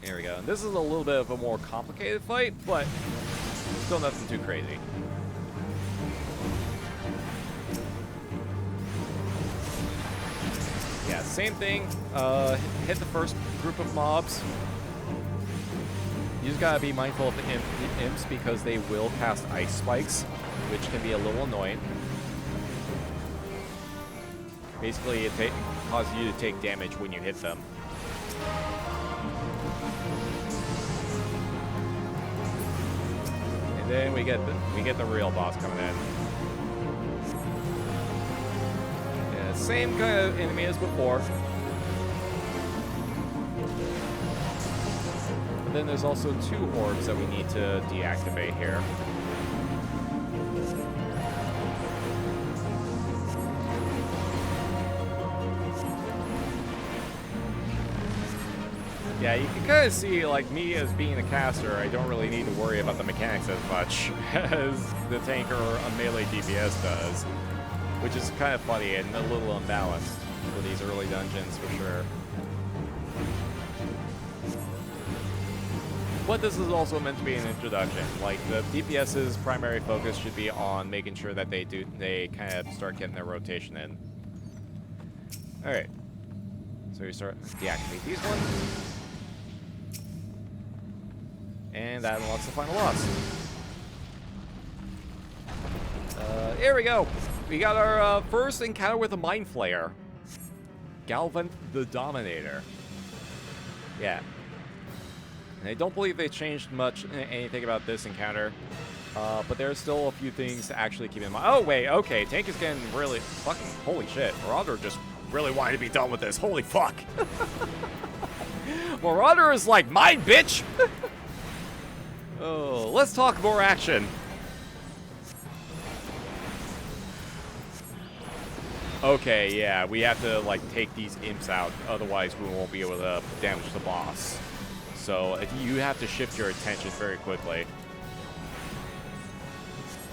There we go. And this is a little bit of a more complicated fight, but still nothing too crazy. Yeah, same thing. Hit the first group of mobs. You just gotta be mindful of the imps because they will cast ice spikes, which can be a little annoying. Basically, it causes you to take damage when you hit them. And then we get the real boss coming in. Yeah, same kind of enemy as before. But then there's also 2 orbs that we need to deactivate here. Yeah, you can kind of see, like, me as being a caster, I don't really need to worry about the mechanics as much as the tanker or a melee DPS does, which is kind of funny and a little unbalanced for these early dungeons for sure. But this is also meant to be an introduction. Like, the DPS's primary focus should be on making sure that they kind of start getting their rotation in. Alright. So we start deactivate these ones. And that unlocks the final boss. Here we go. We got our first encounter with a Mind Flayer. Galvant the Dominator. Yeah. And I don't believe they changed anything about this encounter. But there's still a few things to actually keep in mind. Oh, wait, okay. Tank is getting really fucking... Holy shit. Marauder just really wanted to be done with this. Holy fuck. Marauder is like, mine, bitch! Oh, let's talk more action. Okay, yeah, we have to, like, take these imps out. Otherwise, we won't be able to damage the boss. So, you have to shift your attention very quickly.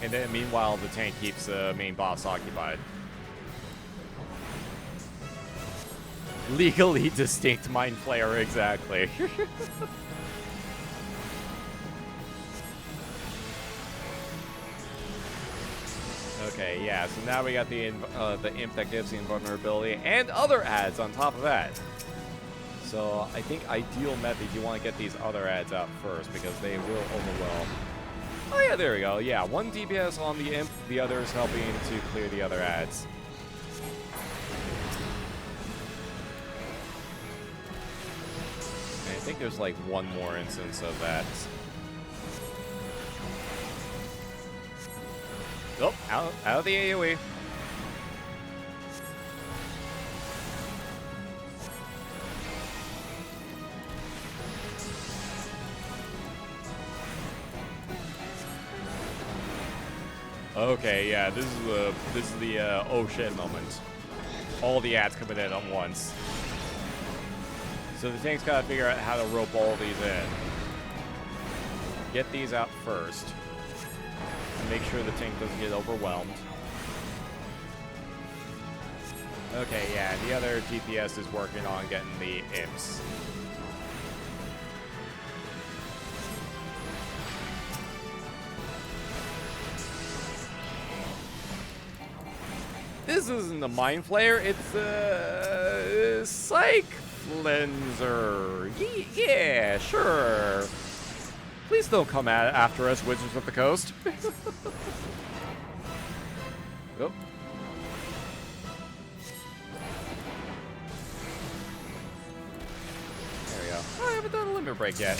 And then, meanwhile, the tank keeps the main boss occupied. Legally distinct Mind Flayer, exactly. Okay, yeah, so now we got the imp that gives the invulnerability and other adds on top of that. So I think ideal method, you want to get these other adds out first because they will overwhelm. Oh yeah, there we go. Yeah, 1 DPS on the imp, the other is helping to clear the other adds. And I think there's like 1 more instance of that. Oh, out of the AoE. Okay, yeah, this is the oh shit moment. All the ads coming in at once. So the tank's gotta figure out how to rope all these in. Get these out first. Make sure the tank doesn't get overwhelmed. Okay, yeah, the other DPS is working on getting the imps. This isn't a Mind Flayer, it's a Psych Cleanser. Yeah, sure. Please don't come after us, Wizards of the Coast. Oh. There we go. Oh, I haven't done a limit break yet.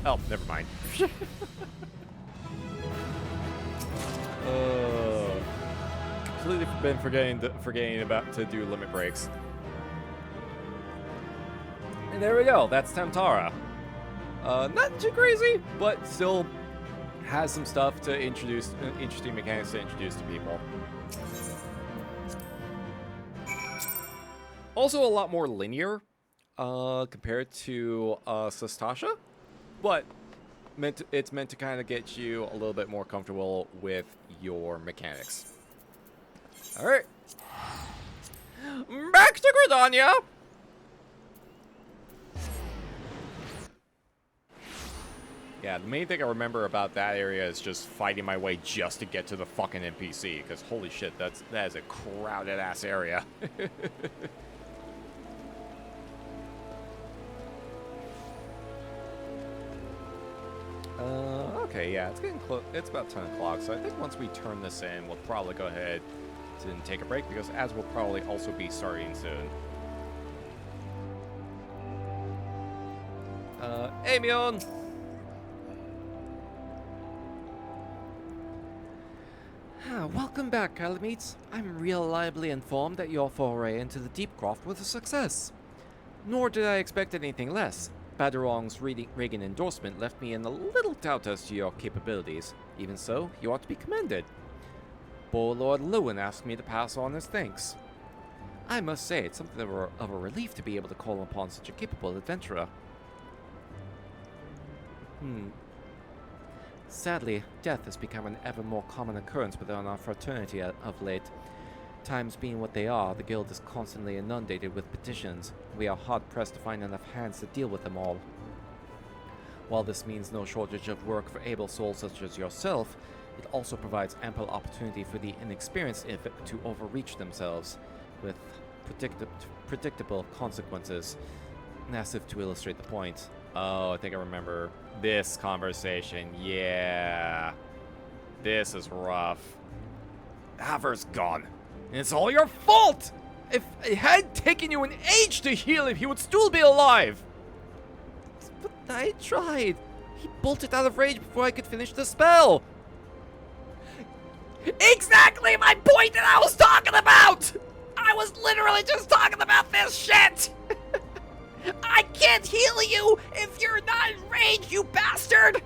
Oh, never mind. Completely been forgetting about to do limit breaks. And there we go. That's Tam-Tara. Not too crazy, but still has some stuff to introduce, interesting mechanics to introduce to people. Also a lot more linear compared to Sastasha, but it's meant to kind of get you a little bit more comfortable with your mechanics. All right, back to Gridania. Yeah, the main thing I remember about that area is just fighting my way just to get to the fucking NPC, because holy shit, that is a crowded ass area. Okay, yeah, it's getting close. It's about 10 o'clock, so I think once we turn this in, we'll probably go ahead, to take a break because Az will probably also be starting soon. Amion! Welcome back, Calamites. I'm reliably informed that your foray into the Deepcroft was a success. Nor did I expect anything less. Badarong's Reagan endorsement left me in a little doubt as to your capabilities. Even so, you ought to be commended. Lord Lewin asked me to pass on his thanks. I must say, it's something of a relief to be able to call upon such a capable adventurer. Sadly, death has become an ever more common occurrence within our fraternity of late. Times being what they are, the guild is constantly inundated with petitions. We are hard-pressed to find enough hands to deal with them all. While this means no shortage of work for able souls such as yourself, it also provides ample opportunity for the inexperienced to overreach themselves, with predictable consequences. Massive to illustrate the point. Oh, I think I remember this conversation. Yeah. This is rough. Aver's gone. And it's all your fault! If it had taken you an age to heal him, he would still be alive! But I tried. He bolted out of rage before I could finish the spell. Exactly my point that I was talking about! I was literally just talking about this shit! I can't heal you if you're not in rage, you bastard!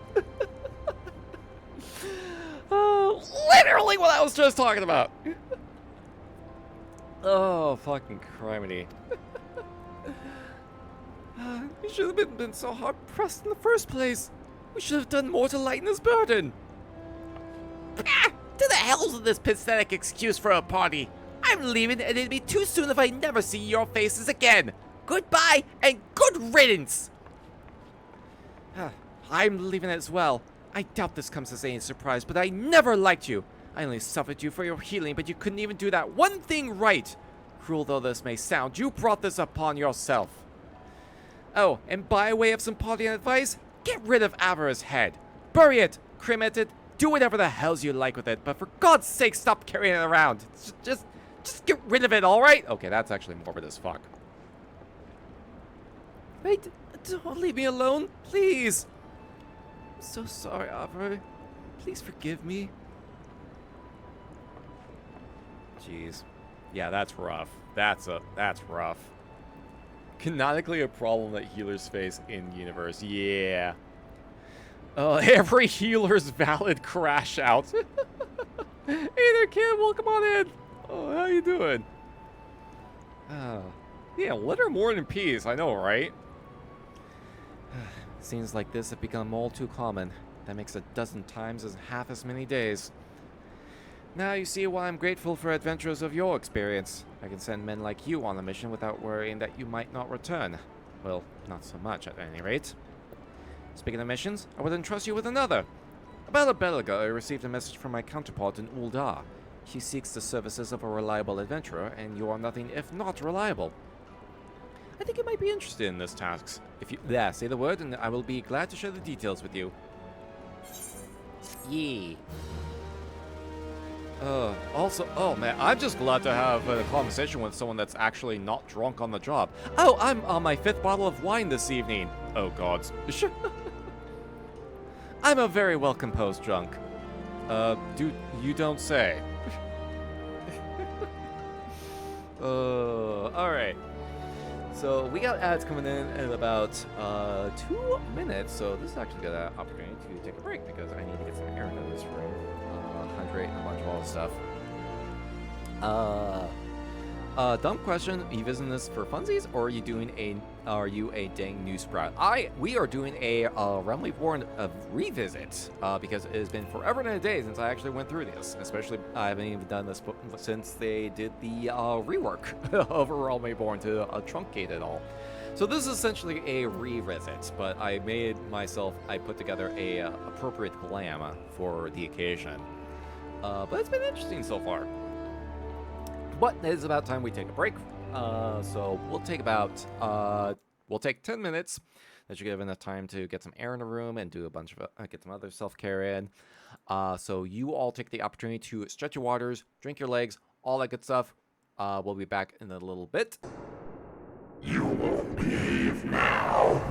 Literally what I was just talking about. Oh, fucking criminy. You should have been so hard-pressed in the first place. We should have done more to lighten his burden. To the hells with this pathetic excuse for a party. I'm leaving and it'll be too soon if I never see your faces again. Goodbye and good riddance. I'm leaving as well. I doubt this comes as any surprise, but I never liked you. I only suffered you for your healing, but you couldn't even do that one thing right. Cruel though this may sound, you brought this upon yourself. Oh, and by way of some parting advice, get rid of Avara's head. Bury it, cremate it, do whatever the hells you like with it, but for God's sake, stop carrying it around. Just get rid of it, alright? Okay, that's actually morbid as fuck. Wait, don't leave me alone, please. I'm so sorry, Avara. Please forgive me. Jeez. Yeah, that's rough. That's rough. Canonically a problem that healers face in universe. Yeah. Every healer's valid crash out. Hey there, kid. Welcome on in. Oh, how you doing? Yeah, litter more than peace. I know, right? Scenes like this have become all too common. That makes a dozen times as half as many days. Now you see why I'm grateful for adventurers of your experience. I can send men like you on a mission without worrying that you might not return. Well, not so much at any rate. Speaking of missions, I would entrust you with another. About a bell ago, I received a message from my counterpart in Ul'dah. She seeks the services of a reliable adventurer, and you are nothing if not reliable. I think you might be interested in this task. If you say the word, and I will be glad to share the details with you. Yee. Oh man, I'm just glad to have a conversation with someone that's actually not drunk on the job. Oh, I'm on my 5th bottle of wine this evening. Oh god. I'm a very well-composed drunk. Dude, you don't say. Alright. So, we got ads coming in about 2 minutes, so this is actually a good opportunity to take a break because I need to get some air in this room. Hydrate and a bunch of all this stuff. Dumb question. Are you visiting this for funsies, or are you a dang new sprout? We are doing a Realm Reborn revisit, because it has been forever and a day since I actually went through this. Especially, I haven't even done this since they did the rework of Realm Reborn to truncate it all. So this is essentially a revisit, but I put together a appropriate glam for the occasion. But it's been interesting so far. But it is about time we take a break. So we'll take 10 minutes. That should give enough time to get some air in the room and do a bunch of get some other self-care in. So you all take the opportunity to stretch your waters, drink your legs, all that good stuff. We'll be back in a little bit. You won't behave now.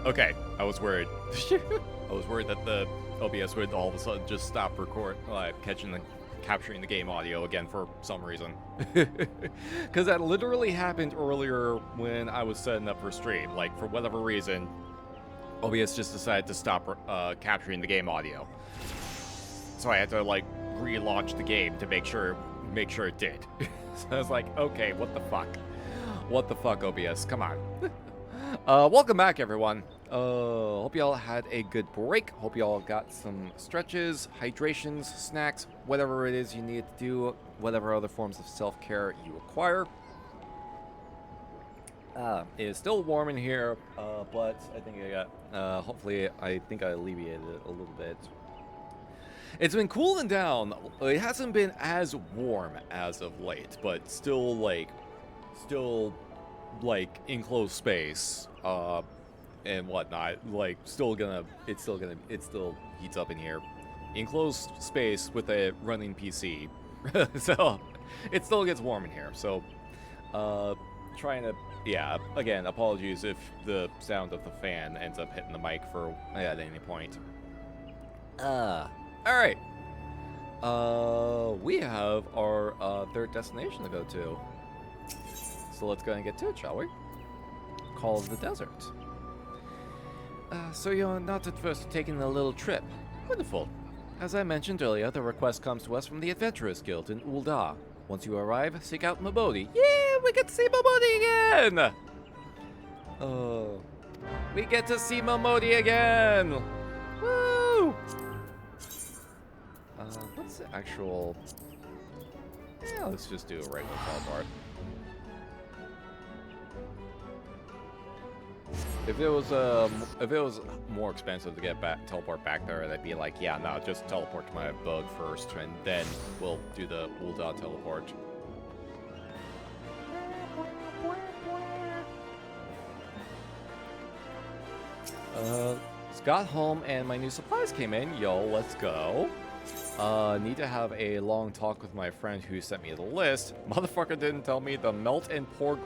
Okay, I was worried. I was worried that the OBS would all of a sudden just stop capturing the game audio again for some reason. Because that literally happened earlier when I was setting up for stream. Like, for whatever reason, OBS just decided to stop capturing the game audio. So I had to, like, relaunch the game to make sure it did. So I was like, okay, what the fuck? What the fuck, OBS? Come on. Welcome back, everyone. Hope y'all had a good break. Hope y'all got some stretches, hydrations, snacks, whatever it is you need to do, whatever other forms of self-care you require. It is still warm in here, but I think I got, hopefully, I think I alleviated it a little bit. It's been cooling down. It hasn't been as warm as of late, but still, enclosed space, and whatnot. Like, it still heats up in here. Enclosed space with a running PC. So, it still gets warm in here. So, again, apologies if the sound of the fan ends up hitting the mic at any point. Alright. We have our third destination to go to. So let's go and get to it, shall we? Call of the Desert. So you're not adverse to taking a little trip. Wonderful. As I mentioned earlier, the request comes to us from the Adventurers Guild in Ul'dah. Once you arrive, seek out Mabodi. Yeah, we get to see Mabodi again! Oh, we get to see Mabodi again! Woo! What's the actual... Yeah, let's just do a regular teleport. If it was more expensive to teleport back there, I'd be like, yeah, no, just teleport to my abode first, and then we'll do the Ul'dah teleport. Got home and my new supplies came in. Yo, let's go. Need to have a long talk with my friend who sent me the list. Motherfucker didn't tell me the melt and pour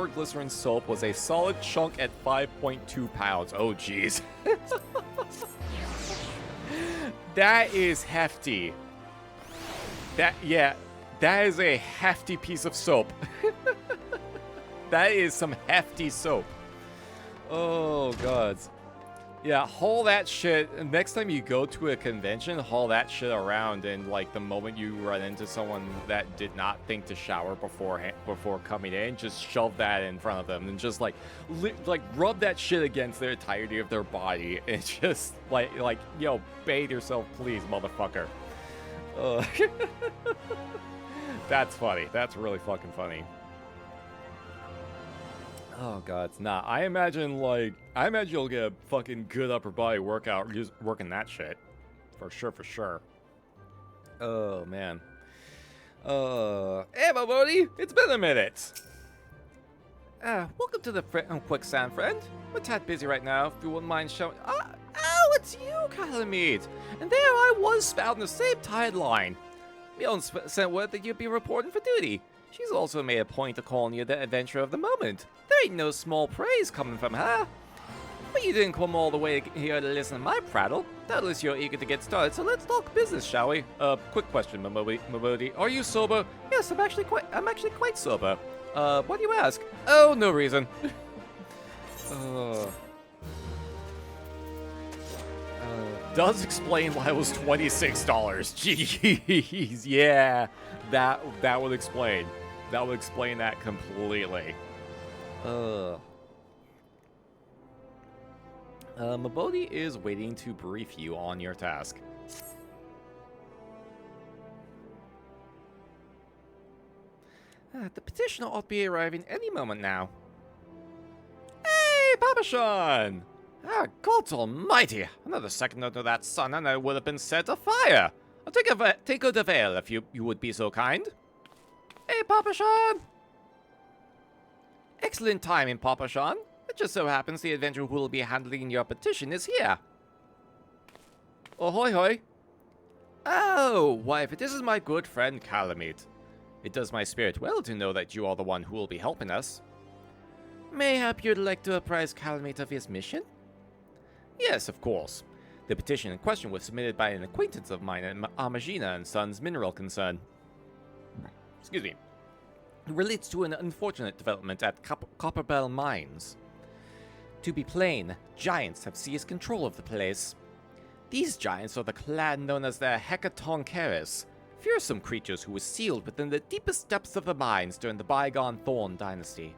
glycerin soap was a solid chunk at 5.2 pounds. Oh, jeez. That is hefty. That is a hefty piece of soap. That is some hefty soap. Oh, God. Yeah, haul that shit. Next time you go to a convention, haul that shit around, and like the moment you run into someone that did not think to shower before coming in, just shove that in front of them and just like rub that shit against the entirety of their body and just like yo, bathe yourself, please, motherfucker. That's funny. That's really fucking funny. Oh god, nah. I imagine you'll get a fucking good upper body workout just working that shit. For sure. Oh man. Hey Mabodi, it's been a minute. Welcome to the quicksand, friend. We're tad busy right now, if you wouldn't mind showing. Oh, it's you, Calamite. And there I was spouting the same tide line. Mion sent word that you'd be reporting for duty. She's also made a point of calling you the adventurer of the moment. There ain't no small praise coming from her. But you didn't come all the way here to listen to my prattle. Doubtless you're eager to get started, so let's talk business, shall we? Quick question, Mabodi. Are you sober? Yes, I'm actually quite sober. Why do you ask? Oh, no reason. Does explain why it was $26. Jeez, yeah. That would explain. That would explain that completely. Mabodi is waiting to brief you on your task. The petitioner ought to be arriving any moment now. Hey, Babashan! God almighty! Another second under that sun and I would have been set afire! I'll take out the veil if you would be so kind. Hey, Papa Sean! Excellent timing, Papa Sean. It just so happens the adventurer who will be handling your petition is here. Oh, hoi. Oh, wife, this is my good friend Calamite. It does my spirit well to know that you are the one who will be helping us. Mayhap you'd like to apprise Calamite of his mission? Yes, of course. The petition in question was submitted by an acquaintance of mine at Amagina and Sons mineral concern. Excuse me. It relates to an unfortunate development at Copperbell Mines. To be plain, giants have seized control of the place. These giants are the clan known as the Hecatoncheires, fearsome creatures who were sealed within the deepest depths of the mines during the bygone Thorn dynasty.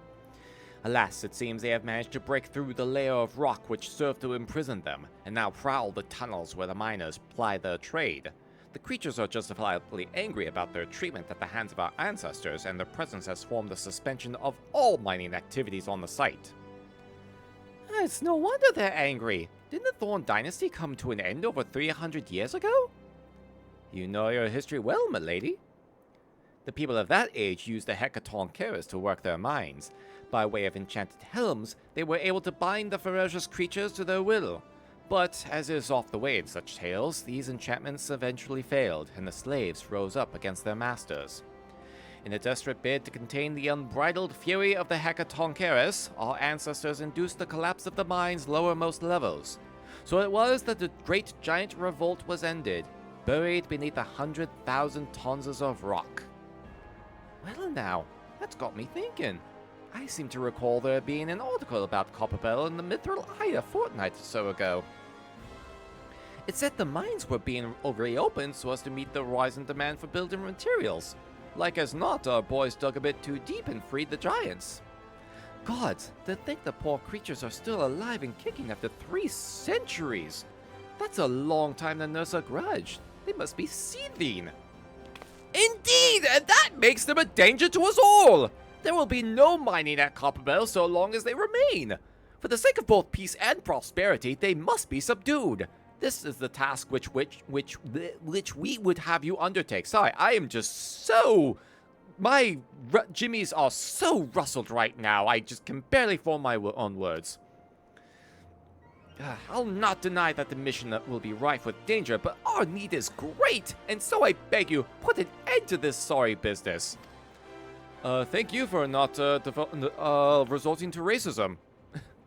Alas, it seems they have managed to break through the layer of rock which served to imprison them, and now prowl the tunnels where the miners ply their trade. The creatures are justifiably angry about their treatment at the hands of our ancestors, and their presence has formed the suspension of all mining activities on the site. It's no wonder they're angry. Didn't the Thorn dynasty come to an end over 300 years ago? You know your history well, milady. The people of that age used the Hecatoncheires to work their mines. By way of enchanted helms, they were able to bind the ferocious creatures to their will. But, as is oft the way in such tales, these enchantments eventually failed, and the slaves rose up against their masters. In a desperate bid to contain the unbridled fury of the Hecatoncheires, our ancestors induced the collapse of the mine's lowermost levels. So it was that the great giant revolt was ended, buried beneath 100,000 tons of rock. Well now, that's got me thinking. I seem to recall there being an article about Copperbell in the Mithril Eye a fortnight or so ago. It said the mines were being reopened so as to meet the rising demand for building materials. Like as not, our boys dug a bit too deep and freed the giants. Gods, to think the poor creatures are still alive and kicking after 3 centuries. That's a long time to nurse a grudge. They must be seething. Indeed, and that makes them a danger to us all! There will be no mining at Copperbell so long as they remain. For the sake of both peace and prosperity, they must be subdued. This is the task which we would have you undertake. Sorry, I am just so... My jimmies are so rustled right now, I just can barely form my own words. I'll not deny that the mission will be rife with danger, but our need is great, and so I beg you, put an end to this sorry business. Thank you for not resorting to racism.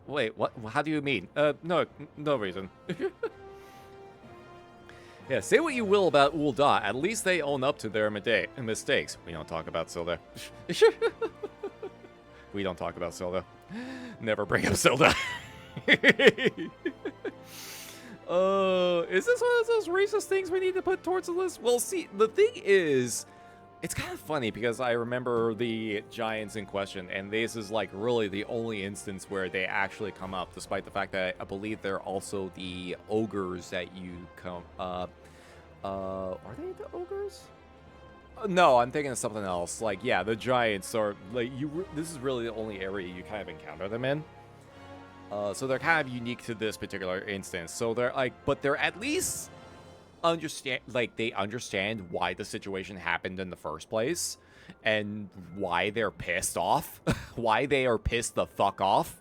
Wait, what? How do you mean? No reason. Yeah, say what you will about Ul'dah, at least they own up to their mistakes. We don't talk about Silda. We don't talk about Silda. Never bring up Silda. Is this one of those racist things we need to put towards the list? Well, see, the thing is, it's kind of funny because I remember the giants in question, and this is like really the only instance where they actually come up, despite the fact that I believe they're also the ogres that you come. Are they the ogres? No, I'm thinking of something else. Like, yeah, the giants are like this is really the only area you kind of encounter them in. So they're kind of unique to this particular instance. So they're like, but they're at least they understand why the situation happened in the first place and why they're pissed off, why they are pissed the fuck off.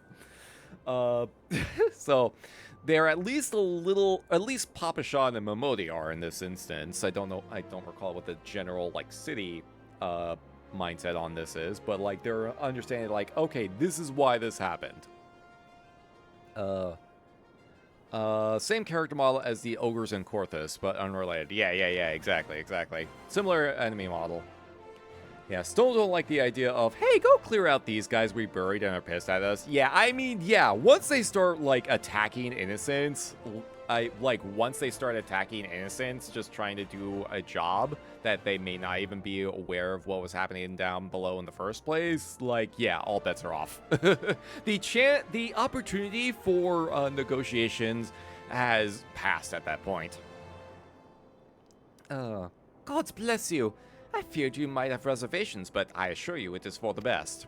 So they're at least at least Papa Sean and Momodi are in this instance. I don't recall what the general like city mindset on this is, but like they're understanding like, okay, this is why this happened. Same character model as the ogres in Korthus, but unrelated. Yeah, exactly. Similar enemy model. Yeah, still don't like the idea of, hey, go clear out these guys we buried and are pissed at us. Yeah, I mean, yeah, once they start, like, attacking innocents, just trying to do a job that they may not even be aware of what was happening down below in the first place, like, yeah, all bets are off. The opportunity for negotiations has passed at that point. God bless you. I feared you might have reservations, but I assure you it is for the best.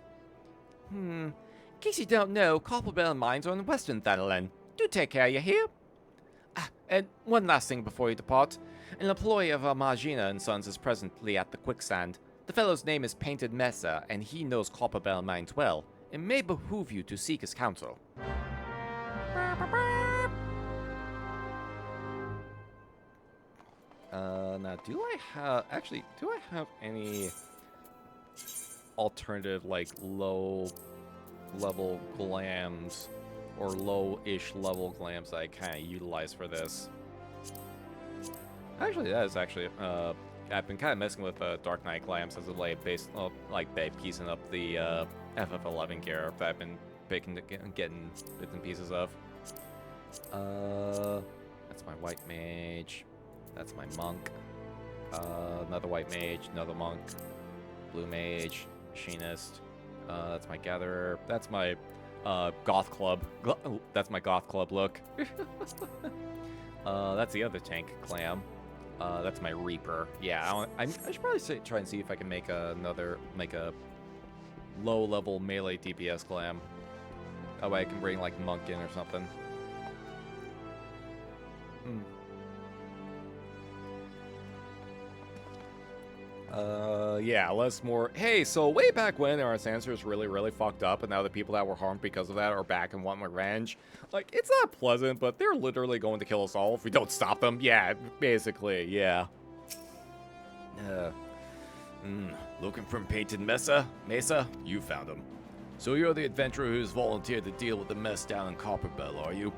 In case you don't know, Copperbell Mines are in Western Thanalan. Do take care, you hear? And one last thing before you depart. An employee of Margina and Sons is presently at the quicksand. The fellow's name is Painted Mesa, and he knows Copperbell Mines well. It may behoove you to seek his counsel. Now, do I have any alternative, like, low level glams, or low-ish level glams that I kind of utilize for this. Actually, that is actually, I've been kind of messing with Dark Knight glams as of late, based like piecing up the FF11 gear that I've been getting bits and pieces of. That's my white mage. That's my monk. Another white mage, another monk, blue mage, machinist. That's my gatherer. That's my goth club. That's my goth club look. That's the other tank clam. That's my reaper. Yeah, I should probably try and see if I can make a low-level melee DPS clam. That way I can bring like monk in or something. Yeah, less more. Hey, so way back when our ancestors really fucked up, and now the people that were harmed because of that are back and want revenge. Like, it's not pleasant, but they're literally going to kill us all if we don't stop them. Yeah, basically, yeah. Looking for Painted Mesa? You found him. So you're the adventurer who's volunteered to deal with the mess down in Copperbell, are you?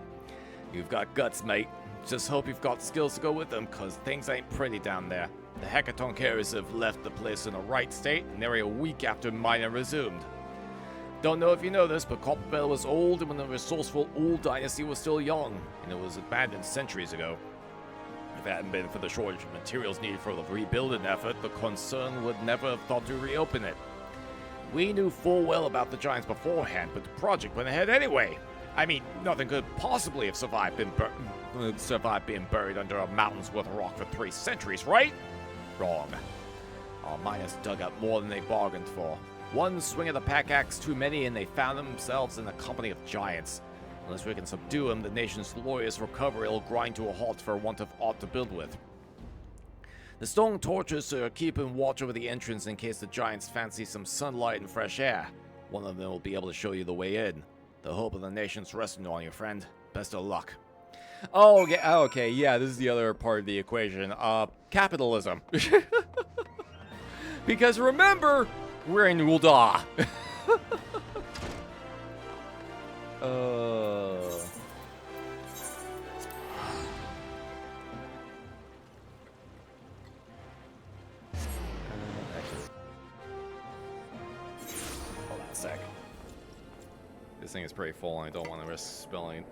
You've got guts, mate. Just hope you've got skills to go with them, cause things ain't pretty down there. The Hecaton carriers have left the place in a right state, nearly a week after mining resumed. Don't know if you know this, but Copperbell was old when the resourceful Ul'dah dynasty was still young, and it was abandoned centuries ago. If it hadn't been for the shortage of materials needed for the rebuilding effort, the concern would never have thought to reopen it. We knew full well about the giants beforehand, but the project went ahead anyway. I mean, nothing could possibly have survived being buried under a mountain's worth of rock for 3 centuries, right? Wrong. Our miners dug up more than they bargained for. One swing of the pack axe too many, and they found themselves in the company of giants. Unless we can subdue them, the nation's glorious recovery will grind to a halt for want of aught to build with. The stone torches are keeping watch over the entrance in case the giants fancy some sunlight and fresh air. One of them will be able to show you the way in. The hope of the nation's resting on you, friend. Best of luck. Oh, okay, yeah, this is the other part of the equation. Capitalism. Because remember, we're in Ul'dah. Hold on a sec. This thing is pretty full, and I don't want to risk spilling.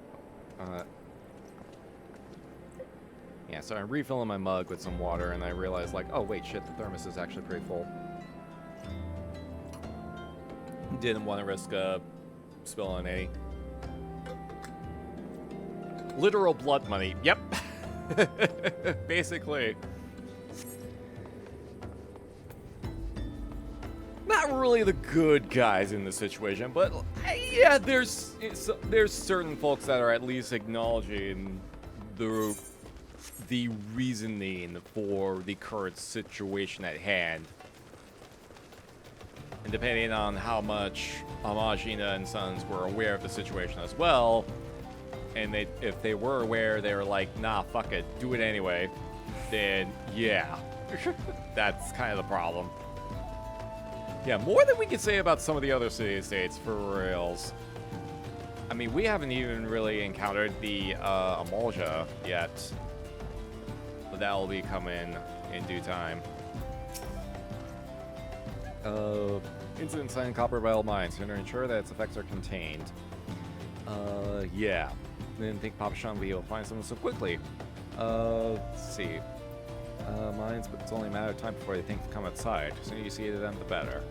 Yeah, so I'm refilling my mug with some water, and I realized, like, oh wait, shit, the thermos is actually pretty full. Didn't want to risk spilling any. Literal blood money. Yep. Basically. Not really the good guys in the situation, but yeah, there's certain folks that are at least acknowledging the reasoning for the current situation at hand. And depending on how much Amajina and Sons were aware of the situation as well, and if they were aware, they were like, nah, fuck it, do it anyway, then yeah, that's kind of the problem. Yeah, more than we could say about some of the other city-states, for reals. I mean, we haven't even really encountered the Amalja yet, but that will be coming in due time. Incident in Copperbell Mines to ensure that its effects are contained. Yeah. Didn't think Papa Sean would be able to find someone so quickly. Let's see. Mines, but it's only a matter of time before they think to come outside. The sooner you see them, the better.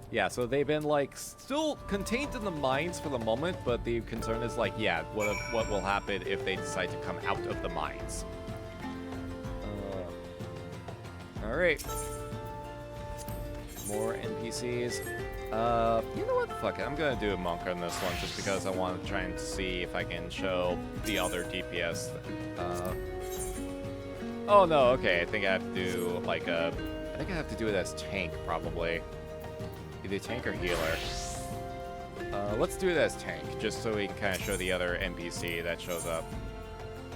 Yeah, so they've been, like, still contained in the mines for the moment, but the concern is, like, yeah, what will happen if they decide to come out of the mines? Alright. More NPCs. You know what? Fuck it. I'm gonna do a monk on this one just because I want to try and see if I can show the other DPS. Oh no, okay. I think I have to do like I think I have to do it as tank probably. Either tank or healer. Let's do it as tank, just so we can kind of show the other NPC that shows up.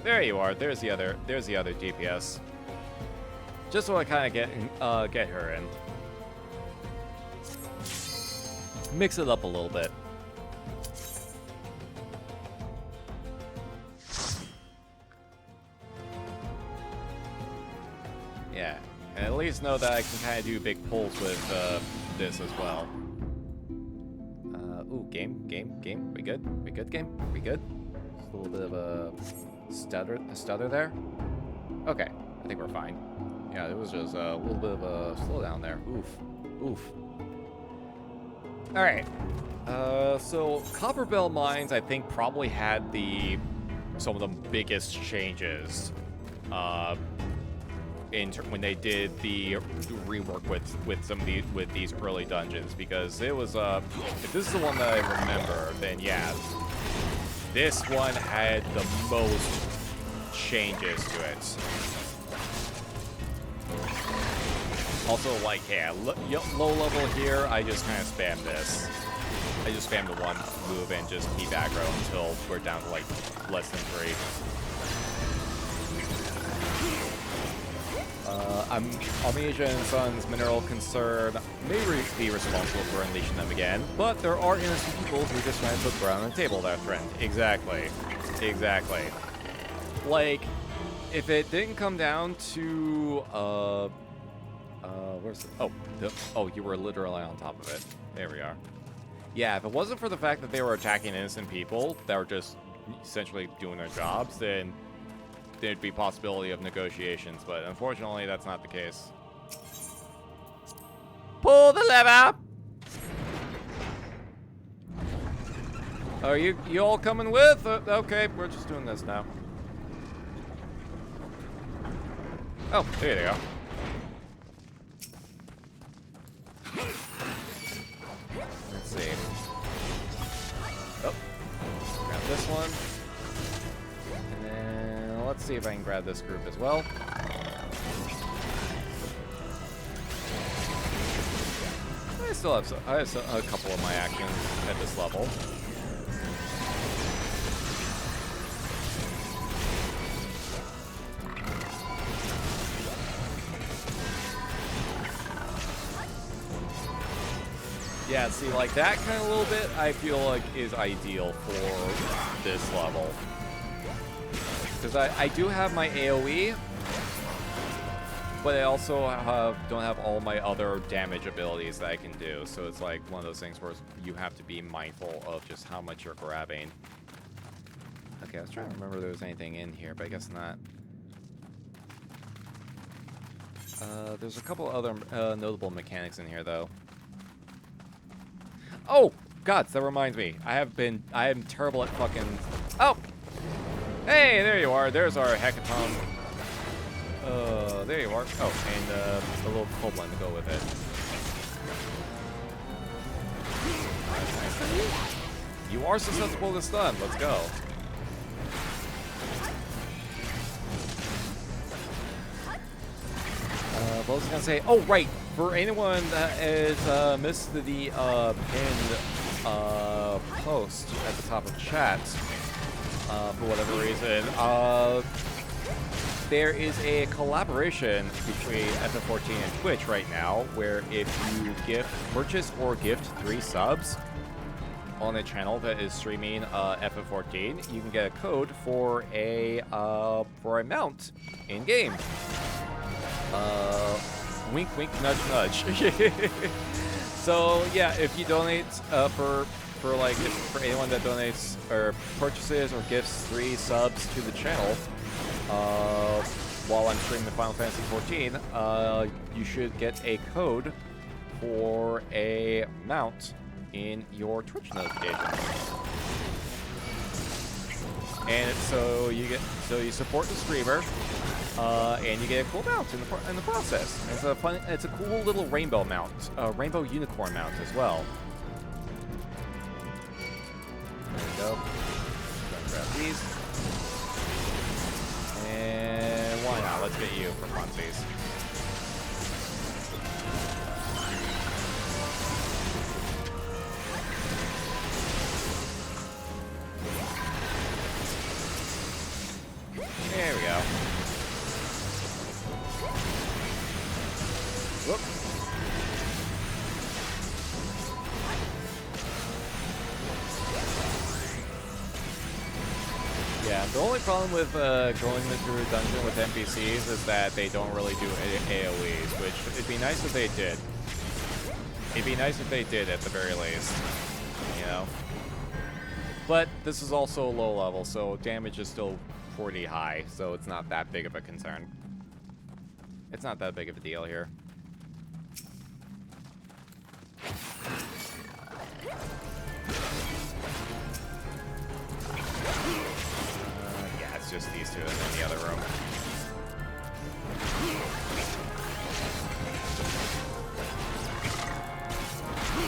There you are. There's the other DPS. Just so I kind of get her in. Mix it up a little bit. Yeah, and at least know that I can kind of do big pulls with this as well. Ooh, game. We good? We good, game? We good? Just a little bit of a stutter there. Okay, I think we're fine. Yeah, it was just a little bit of a slowdown there. Oof. All right. So Copperbell Mines, I think, probably had some of the biggest changes when they did the rework with these early dungeons, because it was if this is the one that I remember, then yeah, this one had the most changes to it. Also, like, yeah, low level here, I just kind of spam this. I just spam the one move and just keep aggro until we're down to like less than 3. Armesia and Sons Mineral Concern may be responsible for unleashing them again, but there are innocent people who just try to put bread on the table, that friend. Exactly. Like, if it didn't come down to, where's the, oh, you were literally on top of it. There we are. Yeah, if it wasn't for the fact that they were attacking innocent people that were just essentially doing their jobs, then there'd be possibility of negotiations, but unfortunately that's not the case. Pull the lever! Are you all coming with? Okay, we're just doing this now. Oh, there you go. Let's see. Oh, grab this one. And then let's see if I can grab this group as well. I have a couple of my actions at this level. Yeah, see, like that kind of little bit, I feel like is ideal for this level. Because I do have my AoE, but I also don't have all my other damage abilities that I can do. So it's like one of those things where you have to be mindful of just how much you're grabbing. Okay, I was trying to remember if there was anything in here, but I guess not. There's a couple other notable mechanics in here, though. Oh, God, that reminds me. I am terrible at fucking... Oh! Hey, there you are. There's our Hecaton. There you are. Oh, and a little cold one to go with it. Nice. You are susceptible to stun. Let's go. What was I gonna say? Oh, right. For anyone that has missed the pinned post at the top of chat, for whatever reason, there is a collaboration between FF14 and Twitch right now, where if you purchase or gift 3 subs on a channel that is streaming FF14, you can get a code for a mount in game. Wink, wink, nudge, nudge. So yeah, if you donate for anyone that donates or purchases or gifts 3 subs to the channel while I'm streaming the Final Fantasy XIV, you should get a code for a mount in your Twitch notifications. And so you support the streamer, and you get a cool mount in the process. It's a cool little rainbow mount, rainbow unicorn mount as well. There we go. Grab these, and why not? Let's get you for funsies. There we go. Whoop. Yeah, the only problem with going through a dungeon with NPCs is that they don't really do AoEs, which it'd be nice if they did. It'd be nice if they did at the very least, you know? But this is also low level, so damage is still pretty high, so it's not that big of a concern. It's not that big of a deal here. Yeah, it's just these two in the other room.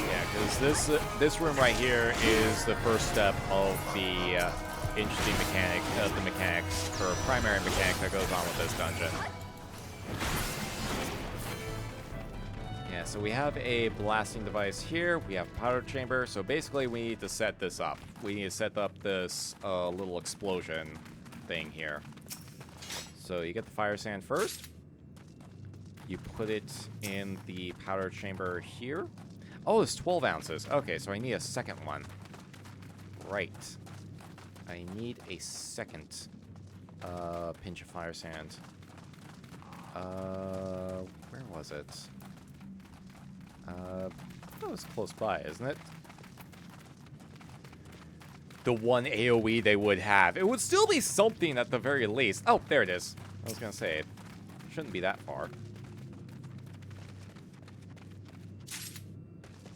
Yeah, because this room right here is the first step of the interesting mechanics, or primary mechanic that goes on with this dungeon. Yeah, so we have a blasting device here. We have powder chamber. So basically, we need to set this up. We need to set up this little explosion thing here. So you get the fire sand first. You put it in the powder chamber here. Oh, it's 12 ounces. Okay, so I need a second one. Right. I need a second pinch of fire sand. Where was it? That was close by, isn't it? The one AoE they would have. It would still be something at the very least. Oh, there it is. I was gonna say, it shouldn't be that far.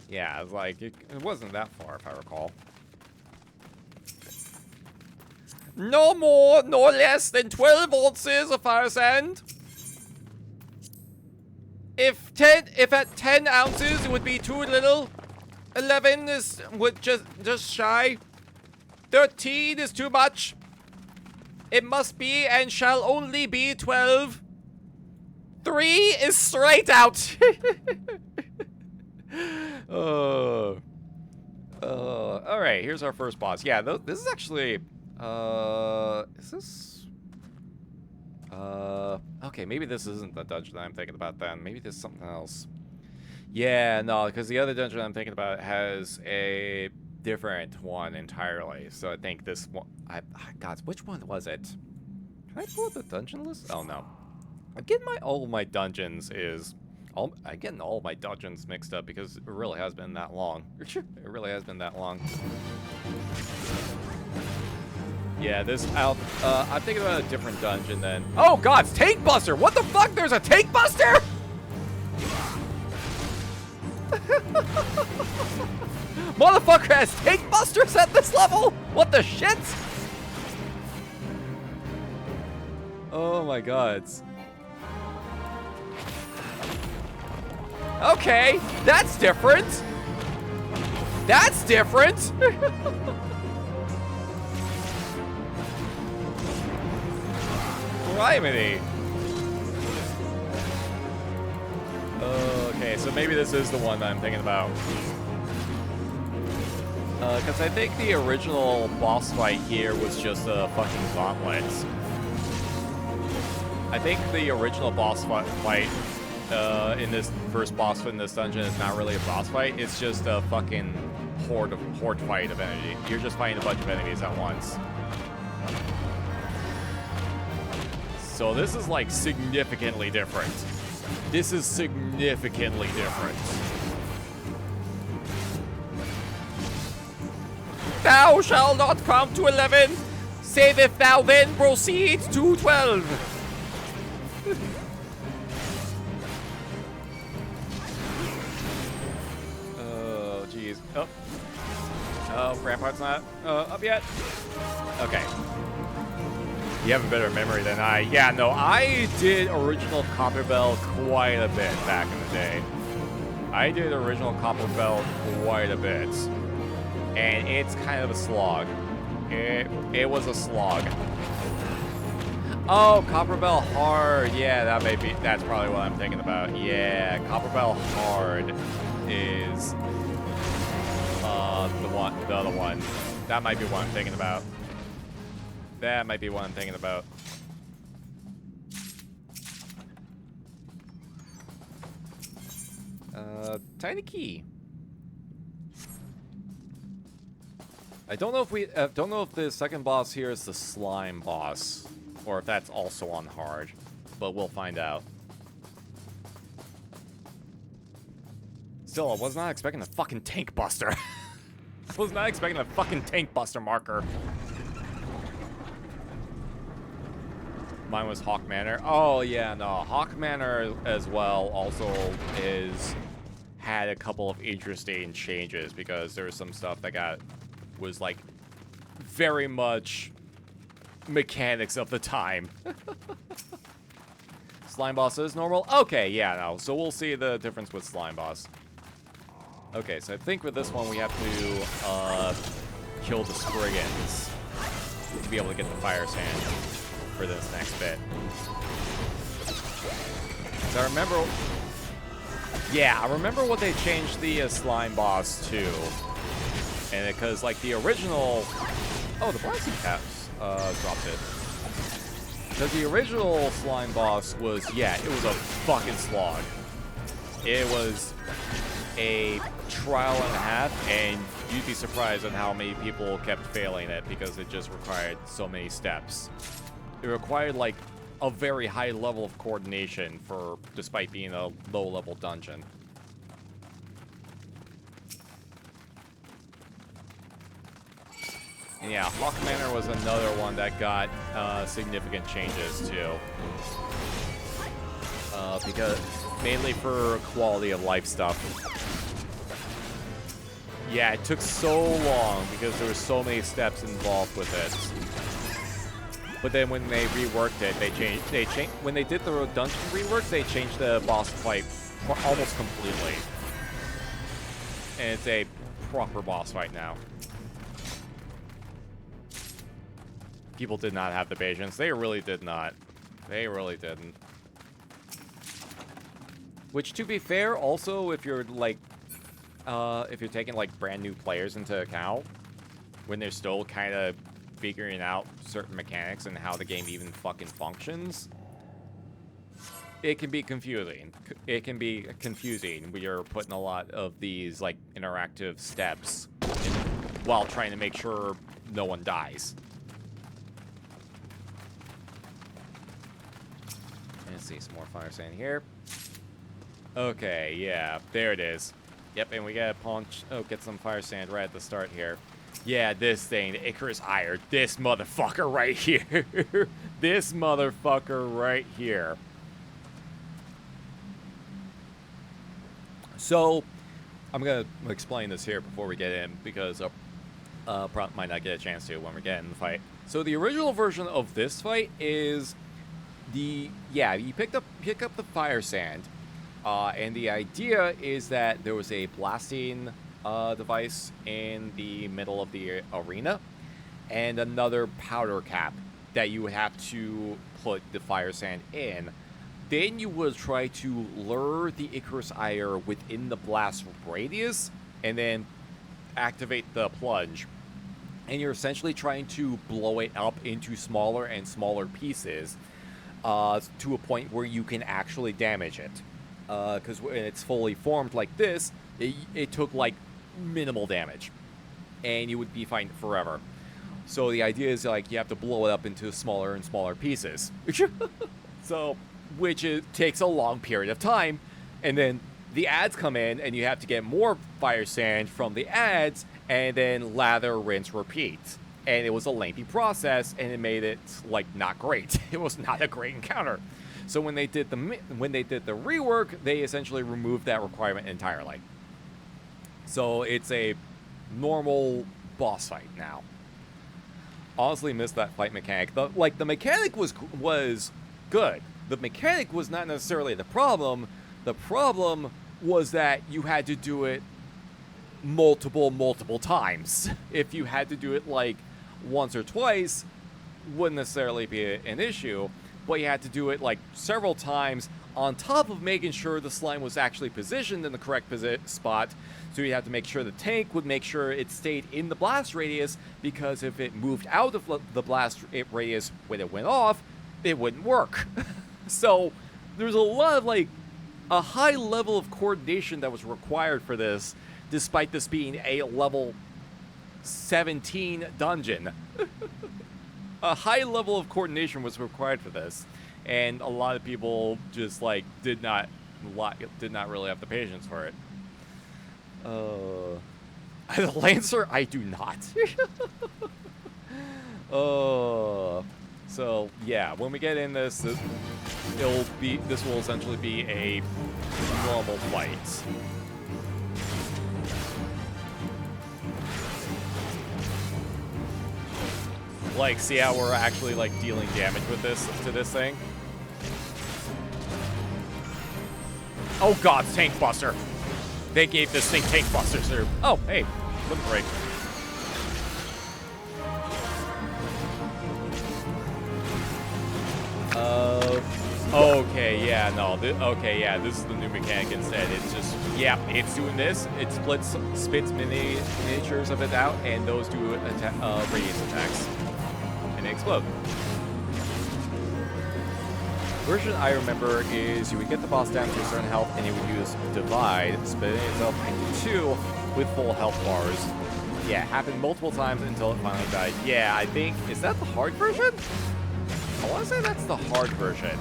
Yeah, I was like, it wasn't that far, if I recall. No more, no less than 12 ounces of fire sand. If at 10 ounces, it would be too little. 11 would just shy. 13 is too much. It must be and shall only be 12. 3 is straight out. All right, here's our first boss. Yeah, this is actually, is this? Okay, maybe this isn't the dungeon that I'm thinking about then. Maybe there's something else. Yeah, no, because the other dungeon I'm thinking about has a different one entirely. So I think this one, God, which one was it? Can I pull up the dungeon list? Oh no, I'm getting all of my dungeons I'm getting all of my dungeons mixed up because it really has been that long. It really has been that long. Yeah, I'm thinking about a different dungeon then. Oh god, it's Tank Buster! What the fuck? There's a Tank Buster?! Motherfucker has Tank Busters at this level?! What the shit?! Oh my god. Okay, that's different! That's different! Criminy. Okay, so maybe this is the one that I'm thinking about. Because I think the original boss fight here was just a fucking gauntlet. I think the original boss fight in this first boss fight in this dungeon is not really a boss fight. It's just a fucking horde fight of energy. You're just fighting a bunch of enemies at once. So this is like significantly different. This is significantly different. Thou shalt not come to 11, save if thou then proceed to 12. Oh, jeez. Oh, Rampart's not up yet. Okay. You have a better memory than I. Yeah, no, I did original Copperbell quite a bit back in the day. I did original Copperbell quite a bit. And it's kind of a slog. It was a slog. Oh, Copperbell Hard. Yeah, that's probably what I'm thinking about. Yeah, Copperbell Hard is the other one. That might be what I'm thinking about. That might be what I'm thinking about. Tiny key. I don't know if don't know if the second boss here is the slime boss, or if that's also on hard, but we'll find out. Still, I was not expecting a fucking tank buster. I was not expecting a fucking tank buster marker. Mine was Hawk Manor. Oh yeah, no, Hawk Manor as well also had a couple of interesting changes because there was some stuff that was like very much mechanics of the time. Slime boss is normal? Okay, yeah, no. So we'll see the difference with slime boss. Okay, so I think with this one we have to kill the Spriggans to be able to get the fire sand for this next bit. So I remember... Yeah, I remember what they changed the slime boss to. And because, like, the original... Oh, the blasting caps dropped it. Because the original slime boss was, yeah, it was a fucking slog. It was a trial and a half, and you'd be surprised on how many people kept failing it because it just required so many steps. It required, like, a very high level of coordination despite being a low-level dungeon. And yeah, Hawk Manor was another one that got significant changes too. Because mainly for quality of life stuff. Yeah, it took so long because there were so many steps involved with it. But then when they reworked it, when they did the dungeon rework, they changed the boss fight almost completely. And it's a proper boss fight now. People did not have the patience. They really did not. They really didn't. Which, to be fair, also, if you're, like, if you're taking, like, brand new players into account, when they're still kind of figuring out certain mechanics and how the game even fucking functions, it can be confusing. It can be confusing when you're putting a lot of these, like, interactive steps while trying to make sure no one dies. Let's see, some more fire sand here. Okay, yeah, there it is. Yep, and we gotta get some fire sand right at the start here. Yeah, this thing, the Icarus Ire, this motherfucker right here. This motherfucker right here. So, I'm gonna explain this here before we get in, because probably might not get a chance to when we get in the fight. So the original version of this fight is you pick up the fire sand, and the idea is that there was a blasting device in the middle of the arena, and another powder cap that you would have to put the fire sand in. Then you would try to lure the Icarus Ire within the blast radius, and then activate the plunge. And you're essentially trying to blow it up into smaller and smaller pieces, to a point where you can actually damage it. Because when it's fully formed like this, it took like minimal damage, and you would be fine forever. So the idea is like you have to blow it up into smaller and smaller pieces. So, takes a long period of time, and then the ads come in, and you have to get more fire sand from the ads, and then lather, rinse, repeat. And it was a lengthy process, and it made it like not great. It was not a great encounter. So when they did the rework, they essentially removed that requirement entirely. So it's a normal boss fight now. Honestly, missed that fight mechanic. The mechanic was good. The mechanic was not necessarily the problem. The problem was that you had to do it multiple times. If you had to do it like once or twice, wouldn't necessarily be an issue, but you had to do it like several times on top of making sure the slime was actually positioned in the correct spot. So you have to make sure the tank would make sure it stayed in the blast radius, because if it moved out of the blast radius when it went off, it wouldn't work. So there's a lot of a high level of coordination that was required for this, despite this being a level 17 dungeon. A high level of coordination was required for this, and a lot of people just like did not really have the patience for it. The Lancer, I do not. So yeah, when we get in this will essentially be a normal fight. Like, see how we're actually like dealing damage with this to this thing? Oh god, Tank Buster! They gave this thing Tank Busters. Oh, hey, limit break. Okay, yeah, no. Okay, yeah, this is the new mechanic instead. It's just, yeah, it's doing this. It spits miniatures of it out, and those do radius attacks. And they explode. The version I remember is you would get the boss down to a certain health, and you would use Divide, splitting itself into two with full health bars. Yeah, it happened multiple times until it finally died. Yeah, I think, is that the hard version? I want to say that's the hard version.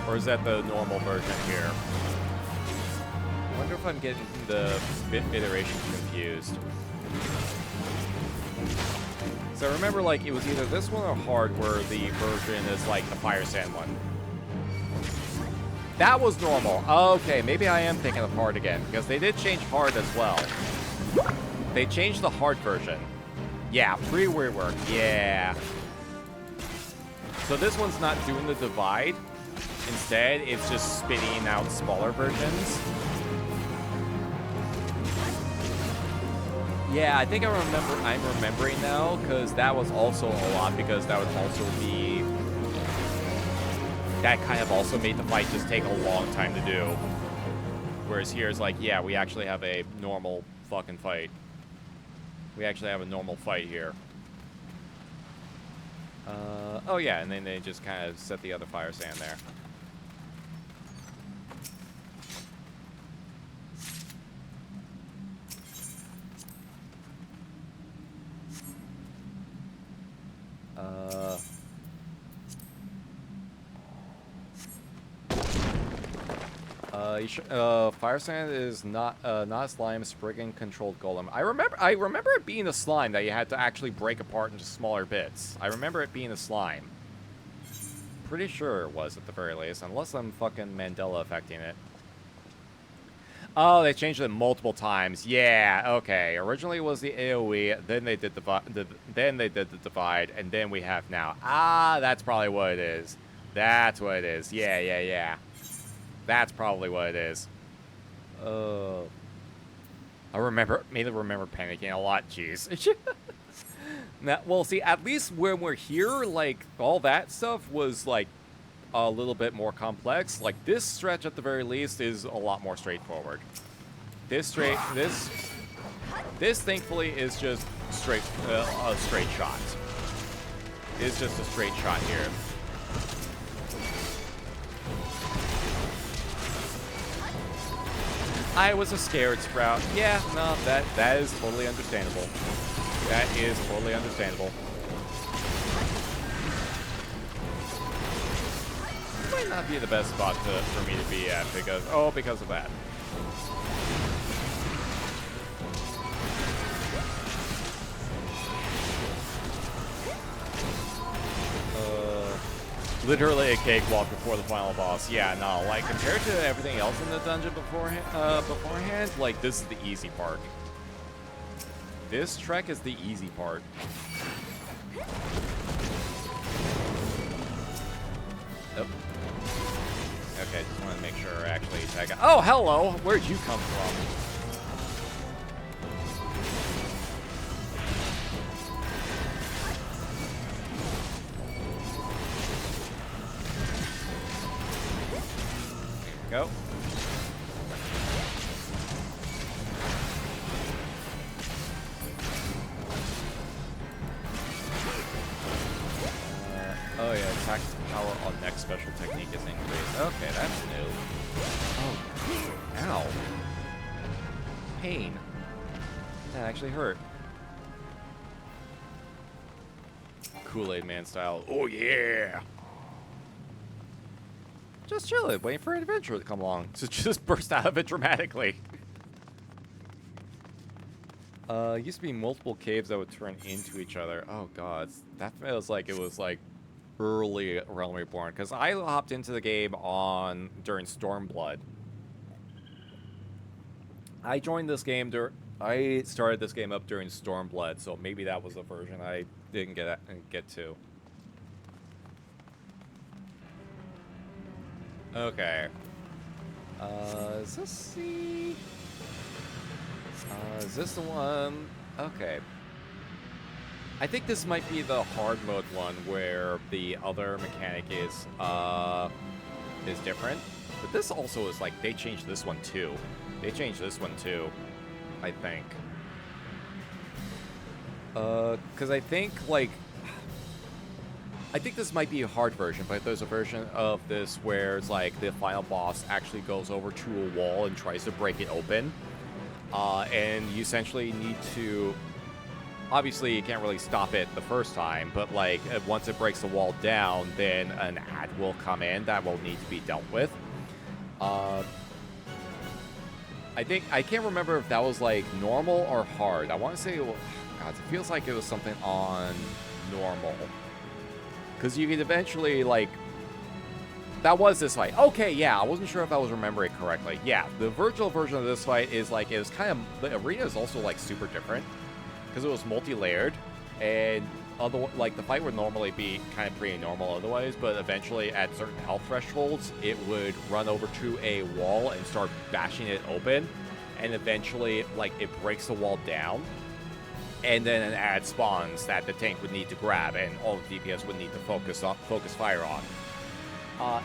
Or is that the normal version here? I wonder if I'm getting the iterations confused. So I remember, like, it was either this one or hard where the version is like the Fire Sand one. That was normal. Okay, maybe I am thinking of hard again, because they did change hard as well. They changed the hard version. Yeah, free rework. Yeah. So this one's not doing the divide. Instead, it's just spitting out smaller versions. Yeah, I think I'm remembering now, because that was also a lot, because that would also be... That kind of also made the fight just take a long time to do. Whereas here it's like, yeah, we actually have a normal fucking fight. We actually have a normal fight here. Oh yeah, and then they just kind of set the other Fire Sand there. Fire Sand is not a slime, Spriggan controlled golem. I remember it being a slime that you had to actually break apart into smaller bits. I remember it being a slime. Pretty sure it was at the very least, unless I'm fucking Mandela affecting it. Oh, they changed it multiple times. Yeah, okay. Originally it was the AoE, then they did the divide, and then we have now. Ah, that's probably what it is. That's what it is. Yeah. That's probably what it is. I mainly remember panicking a lot. Jeez. Now, well, see, at least when we're here, like, all that stuff was, like, a little bit more complex. Like, this stretch, at the very least, is a lot more straightforward. This, thankfully, is just a straight shot. It's just a straight shot here. I was a scared Sprout. Yeah, no, that is totally understandable. That is totally understandable. Might not be the best spot for me to be at because of that. Literally a cakewalk before the final boss. Yeah, no, like, compared to everything else in the dungeon beforehand, like, this is the easy part. This trek is the easy part. Oh. Okay, just want to make sure I actually tag out. Oh, hello! Where'd you come from? Go. Oh yeah, attack power on next special technique is increased. Okay, that's new. Oh, ow. Pain. That actually hurt. Kool-Aid Man style. Oh yeah. Just chilling, waiting for an adventure to come along. So just burst out of it dramatically. Used to be multiple caves that would turn into each other. Oh god, that feels like it was like early Realm Reborn, because I hopped into the game during Stormblood. I joined this game I started this game up during Stormblood, so maybe that was a version I didn't get to. Okay. Is this the... is this the one? Okay. I think this might be the hard mode one where the other mechanic is different. But this also is like, they changed this one too. They changed this one too, I think. Because I think, like... I think this might be a hard version, but there's a version of this where it's like the final boss actually goes over to a wall and tries to break it open. And you essentially need to... Obviously, you can't really stop it the first time, but like once it breaks the wall down, then an ad will come in that will need to be dealt with. I can't remember if that was like normal or hard. I want to say, God, it feels like it was something on normal. Because you could eventually, like... That was this fight. Okay, yeah, I wasn't sure if I was remembering correctly. Yeah, the virtual version of this fight is like, it was kind of... The arena is also like super different. Because it was multi-layered. And like the fight would normally be kind of pretty normal otherwise, but eventually at certain health thresholds, it would run over to a wall and start bashing it open. And eventually, like, it breaks the wall down. And then an ad spawns that the tank would need to grab, and all the DPS would need to focus fire on.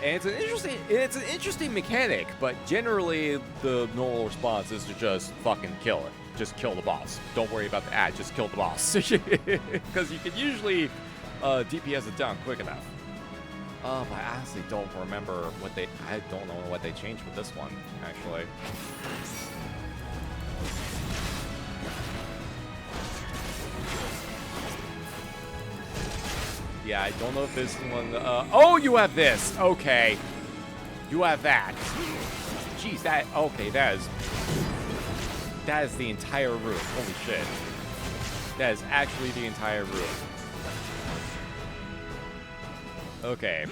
And it's an interesting mechanic, but generally the normal response is to just fucking kill it. Just kill the boss. Don't worry about the ad. Just kill the boss, because you can usually DPS it down quick enough. But I honestly don't remember I don't know what they changed with this one, actually. Yeah, I don't know if this one... oh, you have this! Okay. You have that. Jeez, that... Okay, that is the entire room. Holy shit. That is actually the entire room. Okay.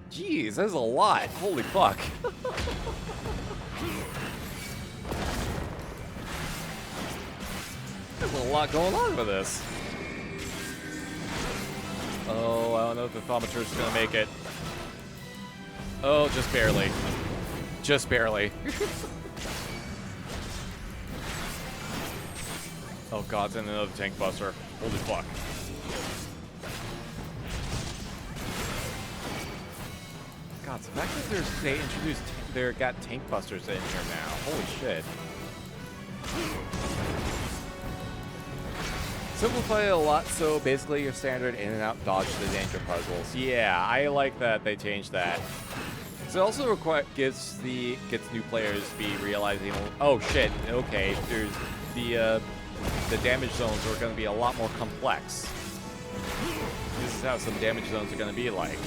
Jeez, that's a lot. Holy fuck. There's a lot going on with this. Oh, I don't know if the thaumaturge is gonna make it. Oh, just barely. Just barely. Oh god, it's in another tank buster. Holy fuck. God, the fact that they introduced got tank busters in here now. Holy shit. Simplify it a lot, so basically your standard in and out dodge the danger puzzles. Yeah, I like that they changed that. So it also gets new players to be realizing, oh shit, okay, there's the damage zones are going to be a lot more complex. This is how some damage zones are going to be like.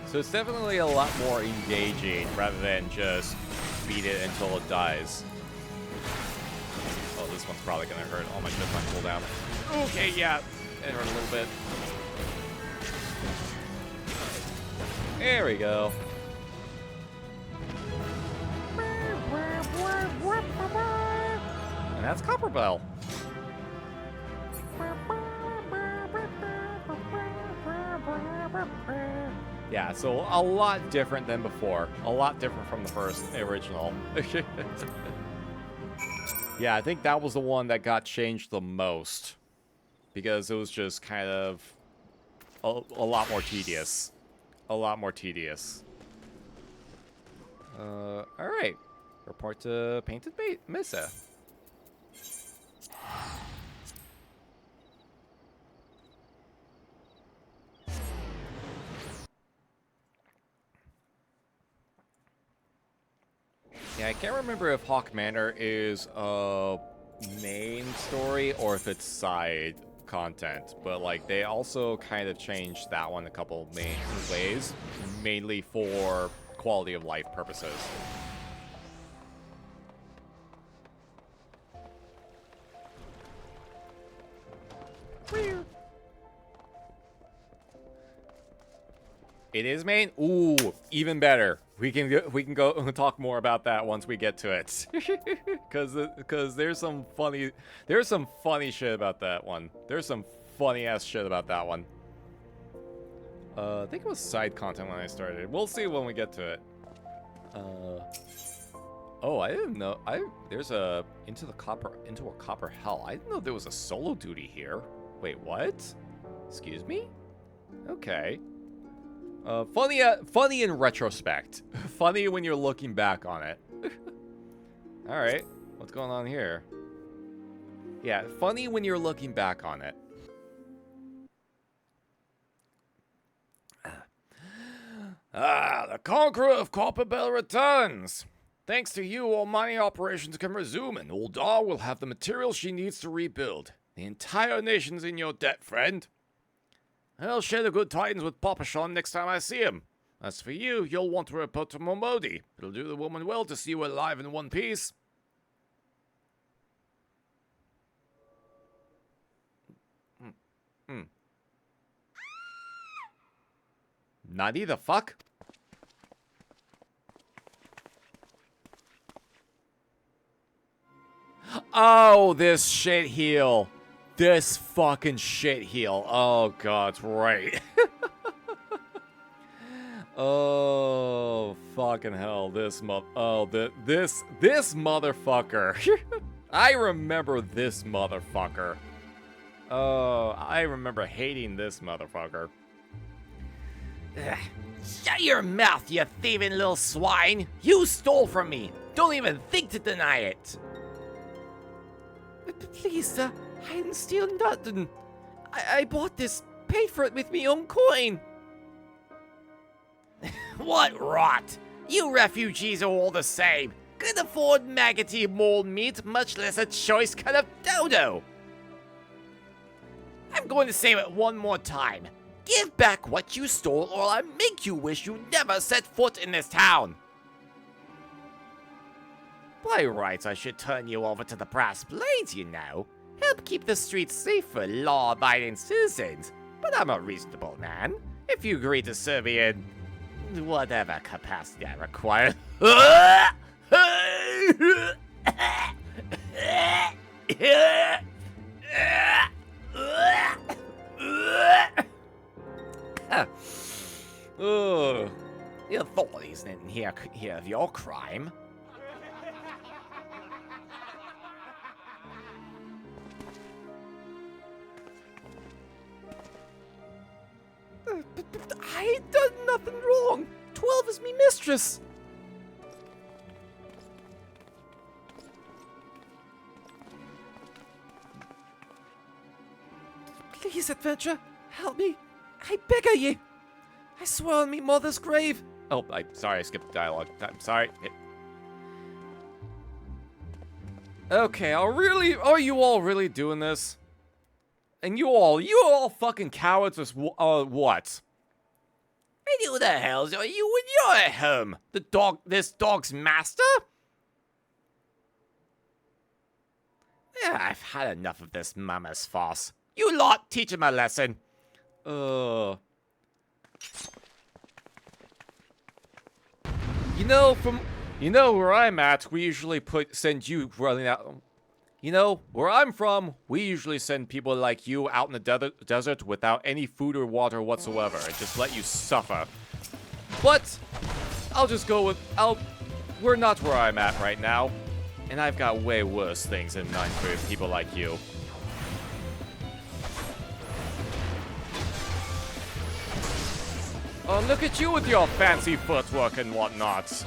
So it's definitely a lot more engaging rather than just beat it until it dies. Oh, this one's probably gonna hurt. Oh my shit, my cooldown. Okay, yeah, it hurt a little bit. There we go. And that's Copperbell. Yeah, so a lot different than before. A lot different from the first original. Yeah, I think that was the one that got changed the most. Because it was just kind of a lot more tedious. A lot more tedious. Alright. Report to Painted Mesa. Yeah, I can't remember if Hawk Manor is a main story or if it's side content, but like they also kind of changed that one a couple main ways, mainly for quality of life purposes. It is main? Ooh, even better. We can go talk more about that once we get to it. Cuz there's some funny shit about that one. There's some funny ass shit about that one. I think it was side content when I started. We'll see when we get to it. Oh, I didn't know. There's a into a copper hell. I didn't know there was a solo duty here. Wait, what? Excuse me? Okay. Funny in retrospect. Funny when you're looking back on it. Alright, what's going on here? Yeah, funny when you're looking back on it. The Conqueror of Copperbell returns! Thanks to you, all mining operations can resume, and Ul'dah will have the materials she needs to rebuild. The entire nation's in your debt, friend. I'll share the good tidings with Papa Sean next time I see him. As for you, you'll want to report to Momodi. It'll do the woman well to see you alive in one piece. Nutty the fuck? Oh, this shit heel. This fucking shit heel. Oh god, right. Oh, fucking hell. This motherfucker. I remember this motherfucker. Oh, I remember hating this motherfucker. Ugh. Shut your mouth, you thieving little swine! You stole from me! Don't even think to deny it! Please, sir, I didn't steal nothing. I bought this, paid for it with me own coin. What rot! You refugees are all the same. Couldn't afford maggoty mole meat, much less a choice cut of dodo. I'm going to say it one more time. Give back what you stole, or I'll make you wish you never set foot in this town. By rights, I should turn you over to the brass blades, you know. Help keep the streets safe for law-abiding citizens. But I'm a reasonable man. If you agree to serve me in whatever capacity I require. The authorities didn't hear of your crime. I ain't done nothing wrong. 12 is me mistress. Please, adventure, help me. I beg of ye. I swear on me mother's grave. Oh, I'm sorry, I skipped the dialogue. I'm sorry. Okay, are you all really doing this? And you all fucking cowards is what? And who the hells are you when you're at home? This dog's master? Yeah, I've had enough of this mama's farce. You lot, teach him a lesson. You know, where I'm at, we usually send you running out. You know, where I'm from, we usually send people like you out in the desert without any food or water whatsoever and just let you suffer. But I'll just go with we're not where I'm at right now, and I've got way worse things in mind for people like you. Oh, look at you with your fancy footwork and whatnot.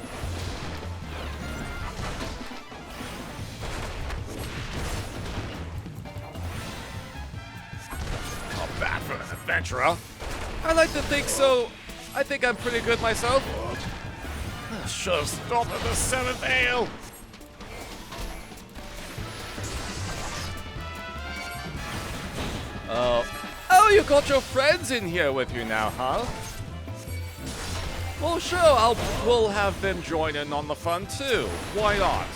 Not bad for an adventurer. I like to think so. I think I'm pretty good myself. should have stopped at the 7th ale. Oh, you got your friends in here with you now, huh? Well, sure, we'll have them join in on the fun too. Why not?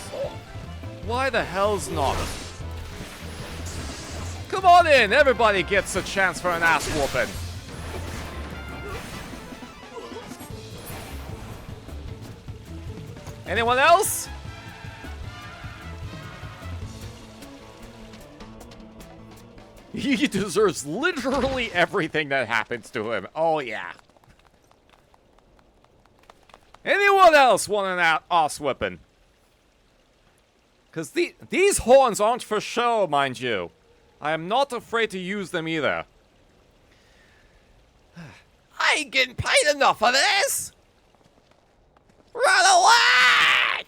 Why the hell's not? Come on in, everybody gets a chance for an ass whooping. Anyone else? He deserves literally everything that happens to him. Oh, yeah. Anyone else want an ass whipping? Because these horns aren't for show, mind you. I am not afraid to use them either. I ain't getting paid enough for this! Run away!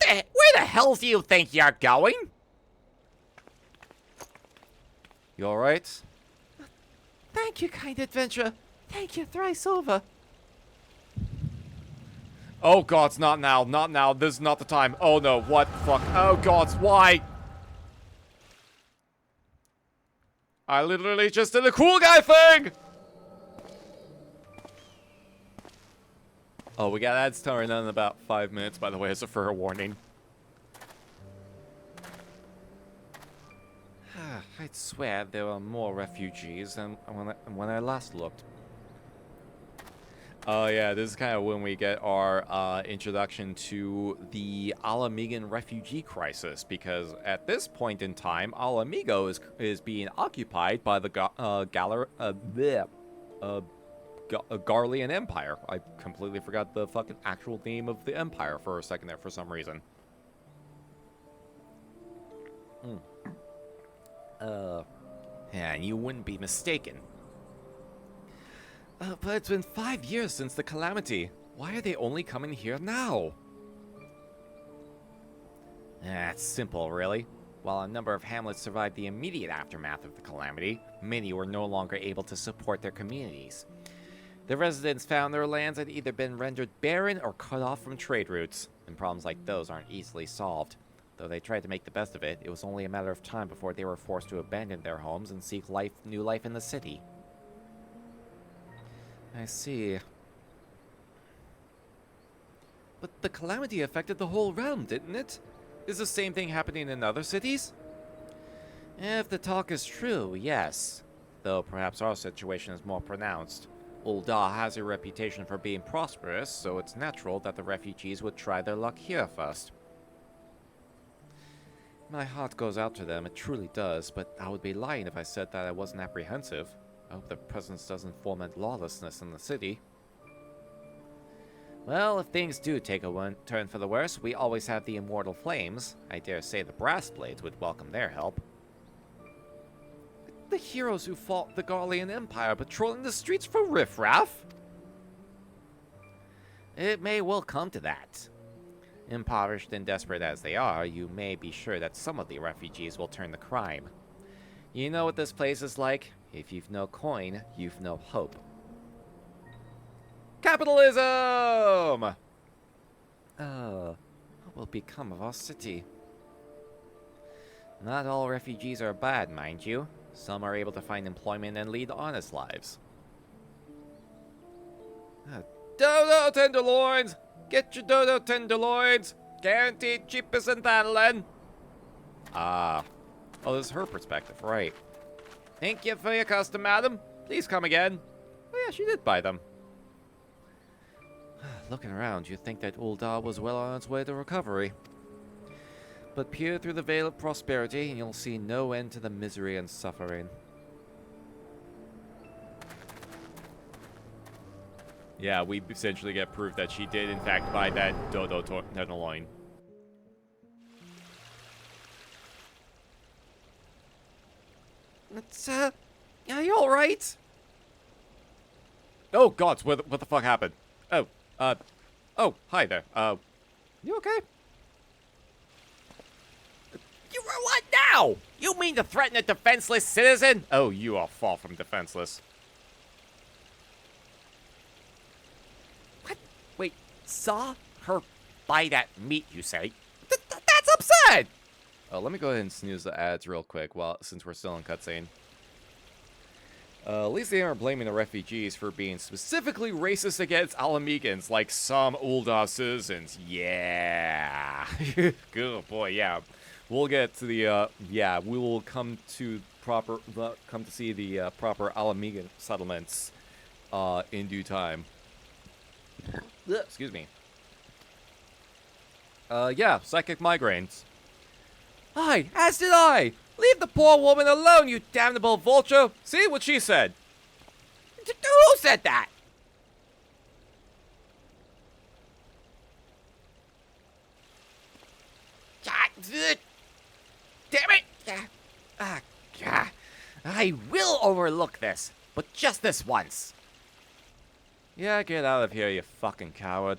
Where the hell do you think you're going? You alright? Thank you, kind adventurer. Thank you thrice over. Oh gods, not now, not now. This is not the time. Oh no, what the fuck? Oh gods, why? I literally just did a cool guy thing! Oh, we got ads starting in about 5 minutes, by the way, as a fair warning. I'd swear there were more refugees than when I last looked. Oh yeah, this is kind of when we get our introduction to the Alamigan refugee crisis, because at this point in time, Alamigo is being occupied by the Garlean Empire. I completely forgot the fucking actual name of the empire for a second there for some reason. Yeah, you wouldn't be mistaken. But it's been 5 years since the calamity. Why are they only coming here now? It's simple, really. While a number of hamlets survived the immediate aftermath of the calamity, many were no longer able to support their communities. The residents found their lands had either been rendered barren or cut off from trade routes, and problems like those aren't easily solved. Though they tried to make the best of it, it was only a matter of time before they were forced to abandon their homes and seek new life in the city. I see. But the calamity affected the whole realm, didn't it? Is the same thing happening in other cities? If the talk is true, yes. Though perhaps our situation is more pronounced. Ul'dah has a reputation for being prosperous, so it's natural that the refugees would try their luck here first. My heart goes out to them, it truly does, but I would be lying if I said that I wasn't apprehensive. I hope their presence doesn't foment lawlessness in the city. Well, if things do take a turn for the worse, we always have the Immortal Flames. I dare say the Brass Blades would welcome their help. The heroes who fought the Garlean Empire patrolling the streets for riffraff? It may well come to that. Impoverished and desperate as they are, you may be sure that some of the refugees will turn to crime. You know what this place is like? If you've no coin, you've no hope. Capitalism! What will become of our city? Not all refugees are bad, mind you. Some are able to find employment and lead honest lives. Dodo tenderloins! Get your dodo tenderloins! Guaranteed cheapest in Thanalan! Oh, this is her perspective, right. Thank you for your custom, madam. Please come again. Oh yeah, she did buy them. Looking around, you'd think that Ul'dah was well on its way to recovery. But peer through the veil of prosperity, and you'll see no end to the misery and suffering. Yeah, we essentially get proof that she did, in fact, buy that dodo tenderloin. Are you alright? Oh, gods, what the fuck happened? Oh, hi there. You okay? You were what now? You mean to threaten a defenseless citizen? Oh, you are far from defenseless. What? Wait, Saw? her buy that meat, you say? That's absurd! Let me go ahead and snooze the ads real quick since we're still in cutscene. At least they aren't blaming the refugees for being specifically racist against Alamegans like some Ul'dah citizens. Yeah. Good boy, yeah. We'll get to the, we will come to see the proper Alamegan settlements in due time. Excuse me. Yeah, psychic migraines. Aye, as did I! Leave the poor woman alone, you damnable vulture! See what she said? Who said that? Damn it! I will overlook this, but just this once. Yeah, get out of here, you fucking coward.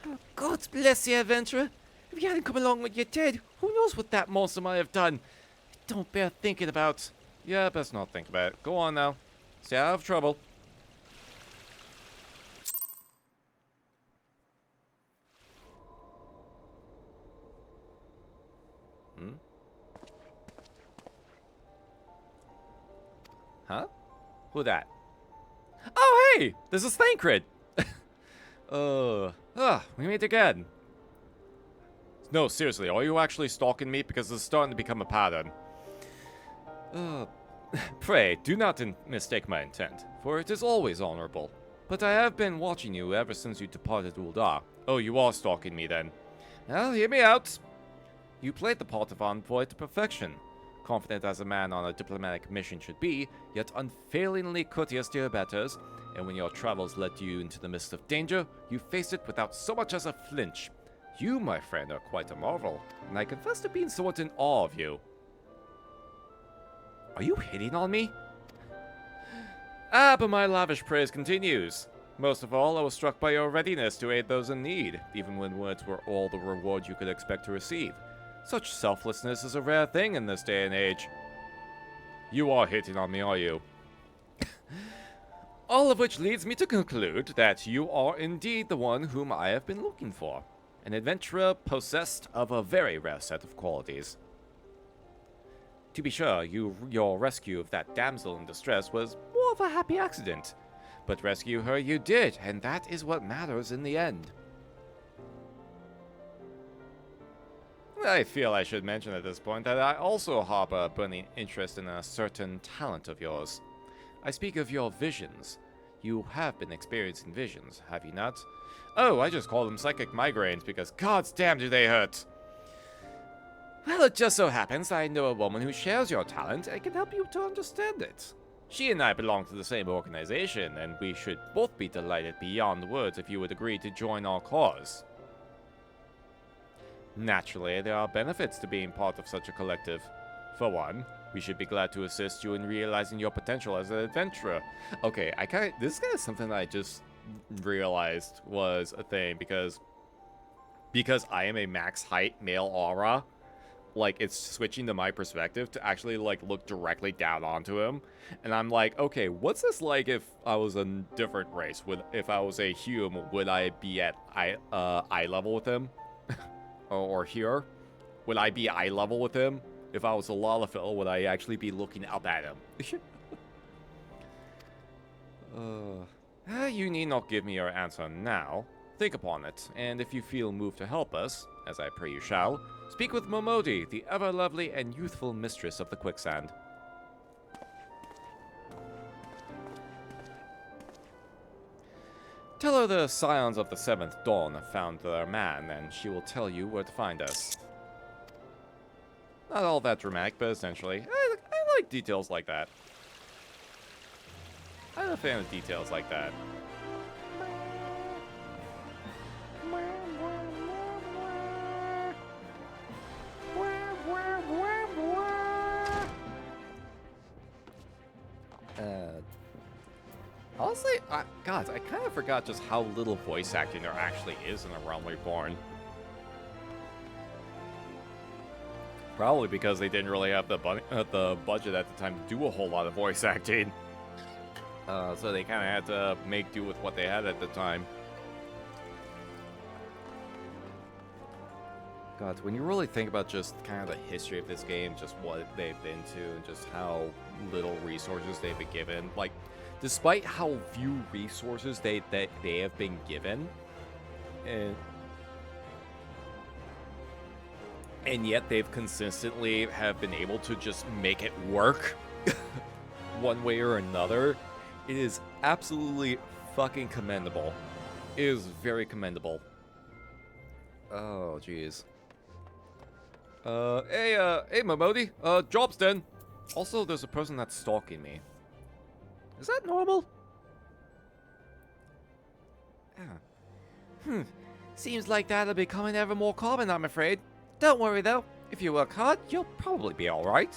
Oh, God bless you, adventurer. If you hadn't come along when you did, who knows what that monster might have done? It don't bear thinking about. Yeah, best not think about it. Go on now. Stay out of trouble. Huh? Who that? Oh, hey! This is Thancred! We meet again. No, seriously, are you actually stalking me? Because it's starting to become a pattern. Pray, do not mistake my intent, for it is always honorable. But I have been watching you ever since you departed Ul'dah. Oh, you are stalking me then. Well, hear me out. You played the part of envoy to perfection. Confident as a man on a diplomatic mission should be, yet unfailingly courteous to your betters, and when your travels led you into the midst of danger, you faced it without so much as a flinch. You, my friend, are quite a marvel, and I confess to being somewhat in awe of you. Are you hitting on me? But my lavish praise continues. Most of all, I was struck by your readiness to aid those in need, even when words were all the reward you could expect to receive. Such selflessness is a rare thing in this day and age. You are hitting on me, are you? All of which leads me to conclude that you are indeed the one whom I have been looking for. An adventurer possessed of a very rare set of qualities. To be sure, your rescue of that damsel in distress was more of a happy accident. But rescue her you did, and that is what matters in the end. I feel I should mention at this point that I also harbor a burning interest in a certain talent of yours. I speak of your visions. You have been experiencing visions, have you not? Oh, I just call them psychic migraines because goddamn do they hurt. Well, it just so happens I know a woman who shares your talent and can help you to understand it. She and I belong to the same organization, and we should both be delighted beyond words if you would agree to join our cause. Naturally, there are benefits to being part of such a collective. For one, we should be glad to assist you in realizing your potential as an adventurer. Okay, this is kind of something that I just realized was a thing because I am a max height male aura. Like, it's switching to my perspective to actually, like, look directly down onto him. And I'm like, okay, what's this like if I was a different race? If I was a human, would I be at eye level with him? or here? Would I be eye level with him? If I was a Lalafell, would I actually be looking up at him? You need not give me your answer now. Think upon it, and if you feel moved to help us, as I pray you shall, speak with Momodi, the ever-lovely and youthful mistress of the quicksand. Tell her the Scions of the Seventh Dawn have found their man, and she will tell you where to find us. Not all that dramatic, but essentially, I like details like that. I'm a fan of details like that. Honestly, I kind of forgot just how little voice acting there actually is in A Realm Reborn. Probably because they didn't really have the budget at the time to do a whole lot of voice acting. So they kind of had to make do with what they had at the time. God, when you really think about just kind of the history of this game, just what they've been to, and just how little resources they've been given, like, despite how few resources they have been given, and yet they've consistently have been able to just make it work one way or another, it is absolutely fucking commendable. It is very commendable. Oh, jeez. Hey, Momodi. Job's done. Also, there's a person that's stalking me. Is that normal? Seems like that'll be becoming ever more common, I'm afraid. Don't worry, though. If you work hard, you'll probably be alright.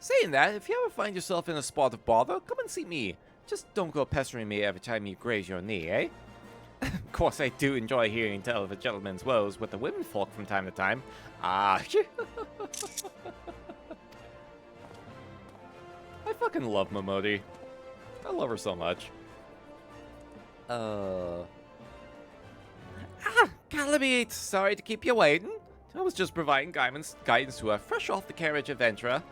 Saying that, if you ever find yourself in a spot of bother, come and see me. Just don't go pestering me every time you graze your knee, eh? Of course, I do enjoy hearing tell of a gentleman's woes with the womenfolk from time to time. I fucking love Momodi. I love her so much. Calamite, sorry to keep you waiting. I was just providing guidance to a fresh off the carriage adventurer.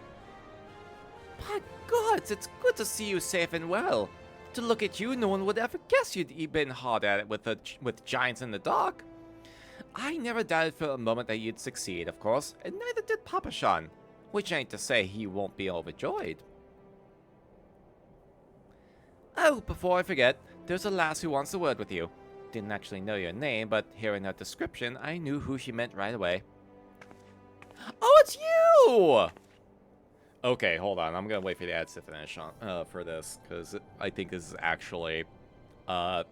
My gods, it's good to see you safe and well. To look at you, no one would ever guess you'd been hard at it with giants in the dark. I never doubted for a moment that you'd succeed, of course, and neither did Papa Sean, which ain't to say he won't be overjoyed. Oh, before I forget, there's a lass who wants a word with you. Didn't actually know your name, but hearing her description, I knew who she meant right away. Oh, it's you! Okay, hold on. I'm gonna wait for the ads to finish on for this, because I think this is actually, I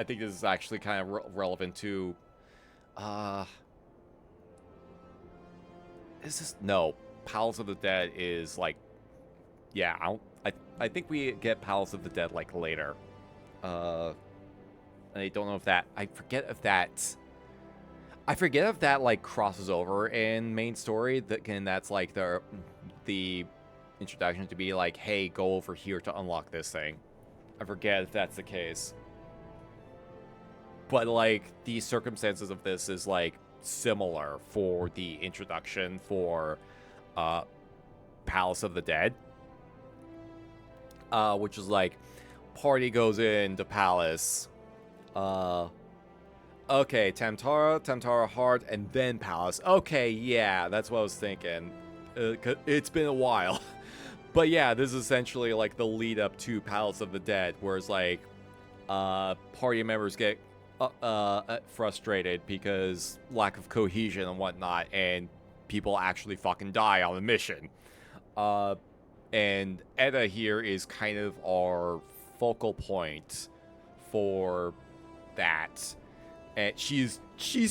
think this is actually kind of relevant to, is this, no, Palace of the Dead is like, yeah, I think we get Palace of the Dead like later. I don't know if that, I forget if that like crosses over in main story, and that's like the introduction to be like, hey, go over here to unlock this thing. I forget if that's the case. But like the circumstances of this is like similar for the introduction for Palace of the Dead. Which is like party goes into palace. Okay, Tam-Tara Heart, and then Palace. Okay, yeah, that's what I was thinking. It's been a while. But yeah, this is essentially like the lead up to Palace of the Dead, whereas like party members get frustrated because lack of cohesion and whatnot, and people actually fucking die on the mission. And Edda here is kind of our focal point for that. And she's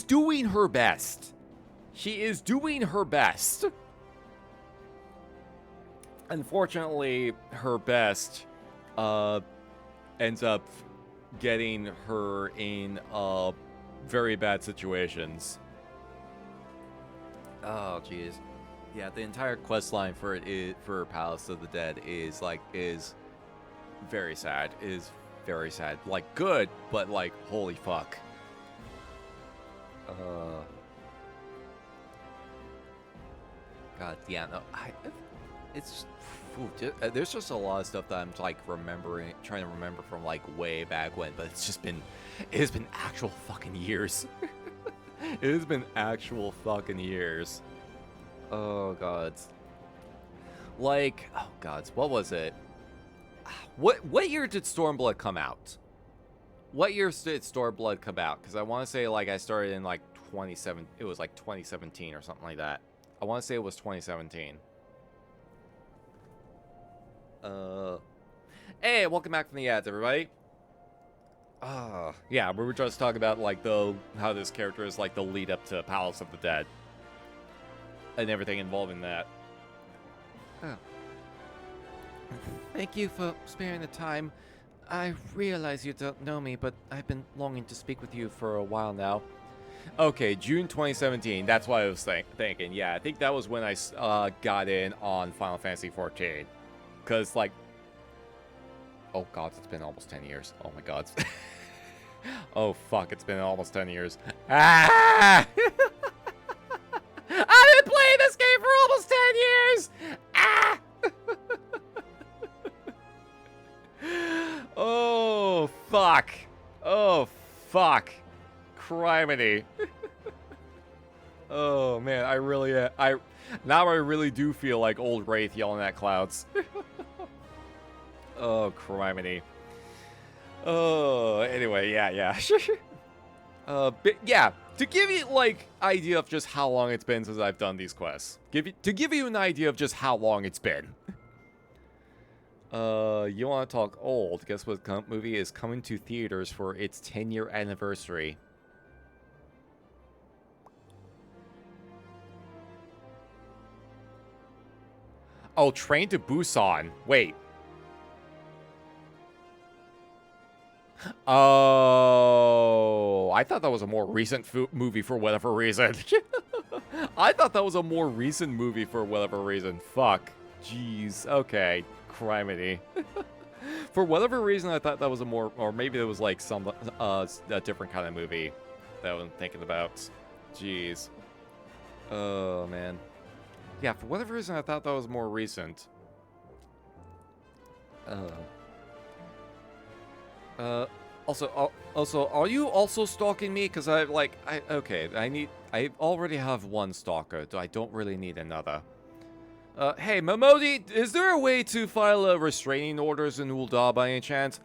doing her best. She is doing her best. Unfortunately, her best ends up getting her in very bad situations. Oh, jeez. Yeah, the entire quest line for Palace of the Dead is very sad. Is very sad. Like good, but like holy fuck. God, yeah, no, there's just a lot of stuff that I'm like trying to remember from like way back when, but it has been actual fucking years. It has been actual fucking years. Oh gods. Like, oh gods, what was it? What year did Stormblood come out? What year did Stormblood come out? Because I want to say like I started in like 2017 or something like that. I want to say it was 2017. Hey, welcome back from the ads, everybody. Yeah, we were just talking about like how this character is like the lead up to Palace of the Dead and everything involving that. Thank you for sparing the time. I realize you don't know me, but I've been longing to speak with you for a while now. Okay, June 2017. That's what I was thinking. Yeah, I think that was when I got in on Final Fantasy XIV. Because, like... Oh, God, it's been almost 10 years. Oh, my God. Oh fuck, it's been almost 10 years. Ah! I've been playing this game for almost 10 years! Ah! Oh fuck. Oh fuck. Criminy. Oh man, I really now I really do feel like old Wraith yelling at clouds. Oh, criminy. Oh, anyway, yeah. But yeah, to give you like idea of just how long it's been since I've done these quests. To give you an idea of just how long it's been. You want to talk old? Guess what movie is coming to theaters for its 10-year anniversary? Oh, Train to Busan. Wait. Oh, I thought that was a more recent movie for whatever reason. I thought that was a more recent movie for whatever reason. Fuck. Jeez. Okay. Criminy. For whatever reason, I thought that was a more, or maybe it was like some, a different kind of movie that I'm thinking about. Jeez. Oh, man. Yeah, for whatever reason, I thought that was more recent. Also, are you also stalking me? Because I already have one stalker. I don't really need another. Hey, Momodi, is there a way to file a restraining orders in Ul'dah by any chance?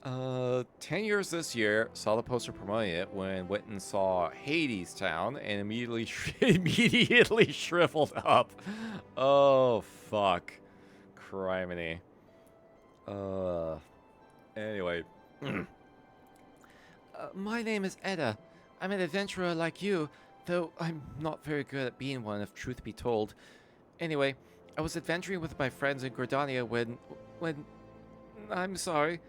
10 years this year, saw the poster promoting it when went and saw Hades Town and immediately shriveled up. Oh, fuck. Criminy. Anyway. My name is Edda. I'm an adventurer like you, though I'm not very good at being one, if truth be told. Anyway, I was adventuring with my friends in Gridania when... I'm sorry.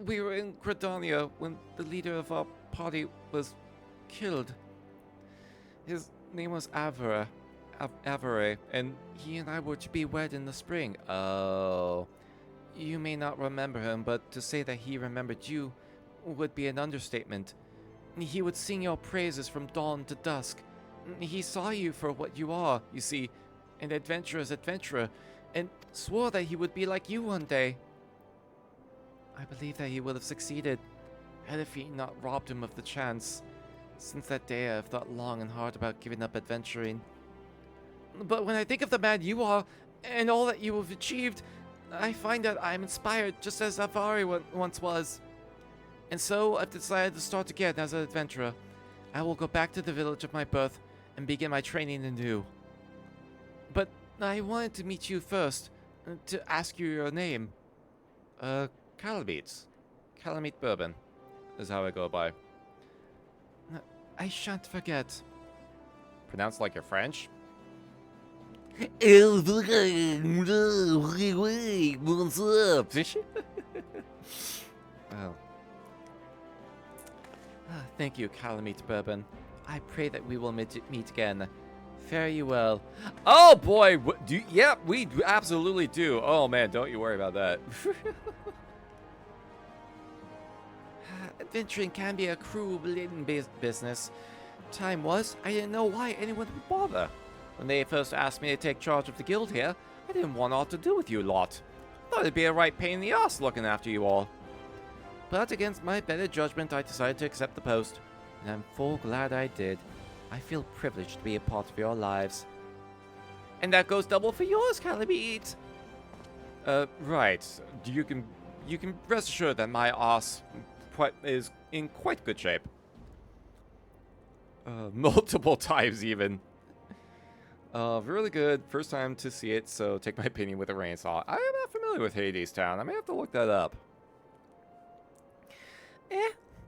We were in Gridania when the leader of our party was killed. His name was Avare, and he and I were to be wed in the spring. Oh. You may not remember him, but to say that he remembered you would be an understatement. He would sing your praises from dawn to dusk. He saw you for what you are, you see, an adventurer's adventurer, and swore that he would be like you one day. I believe that he would have succeeded, had if he not robbed him of the chance. Since that day, I have thought long and hard about giving up adventuring. But when I think of the man you are, and all that you have achieved, I find that I am inspired just as Avare once was. And so, I've decided to start again as an adventurer. I will go back to the village of my birth and begin my training anew. But I wanted to meet you first, to ask you your name. Calamite. Calamite Bourbon is how I go by. I shan't forget. Pronounced like you're French? What's up? Oh. Thank you, Calamite Bourbon. I pray that we will meet again. Fare you well. Oh boy! Yeah, we absolutely do. Oh man, don't you worry about that. Adventuring can be a cruel business. Time was, I didn't know why anyone would bother. When they first asked me to take charge of the guild here, I didn't want aught to do with you lot. Thought it'd be a right pain in the ass looking after you all. But against my better judgment, I decided to accept the post. And I'm full glad I did. I feel privileged to be a part of your lives. And that goes double for yours, Calamite. Right. You can rest assured that my ass is in quite good shape. Multiple times even. Really good. First time to see it, so take my opinion with a grain of salt. I am not familiar with Hades Town. I may have to look that up.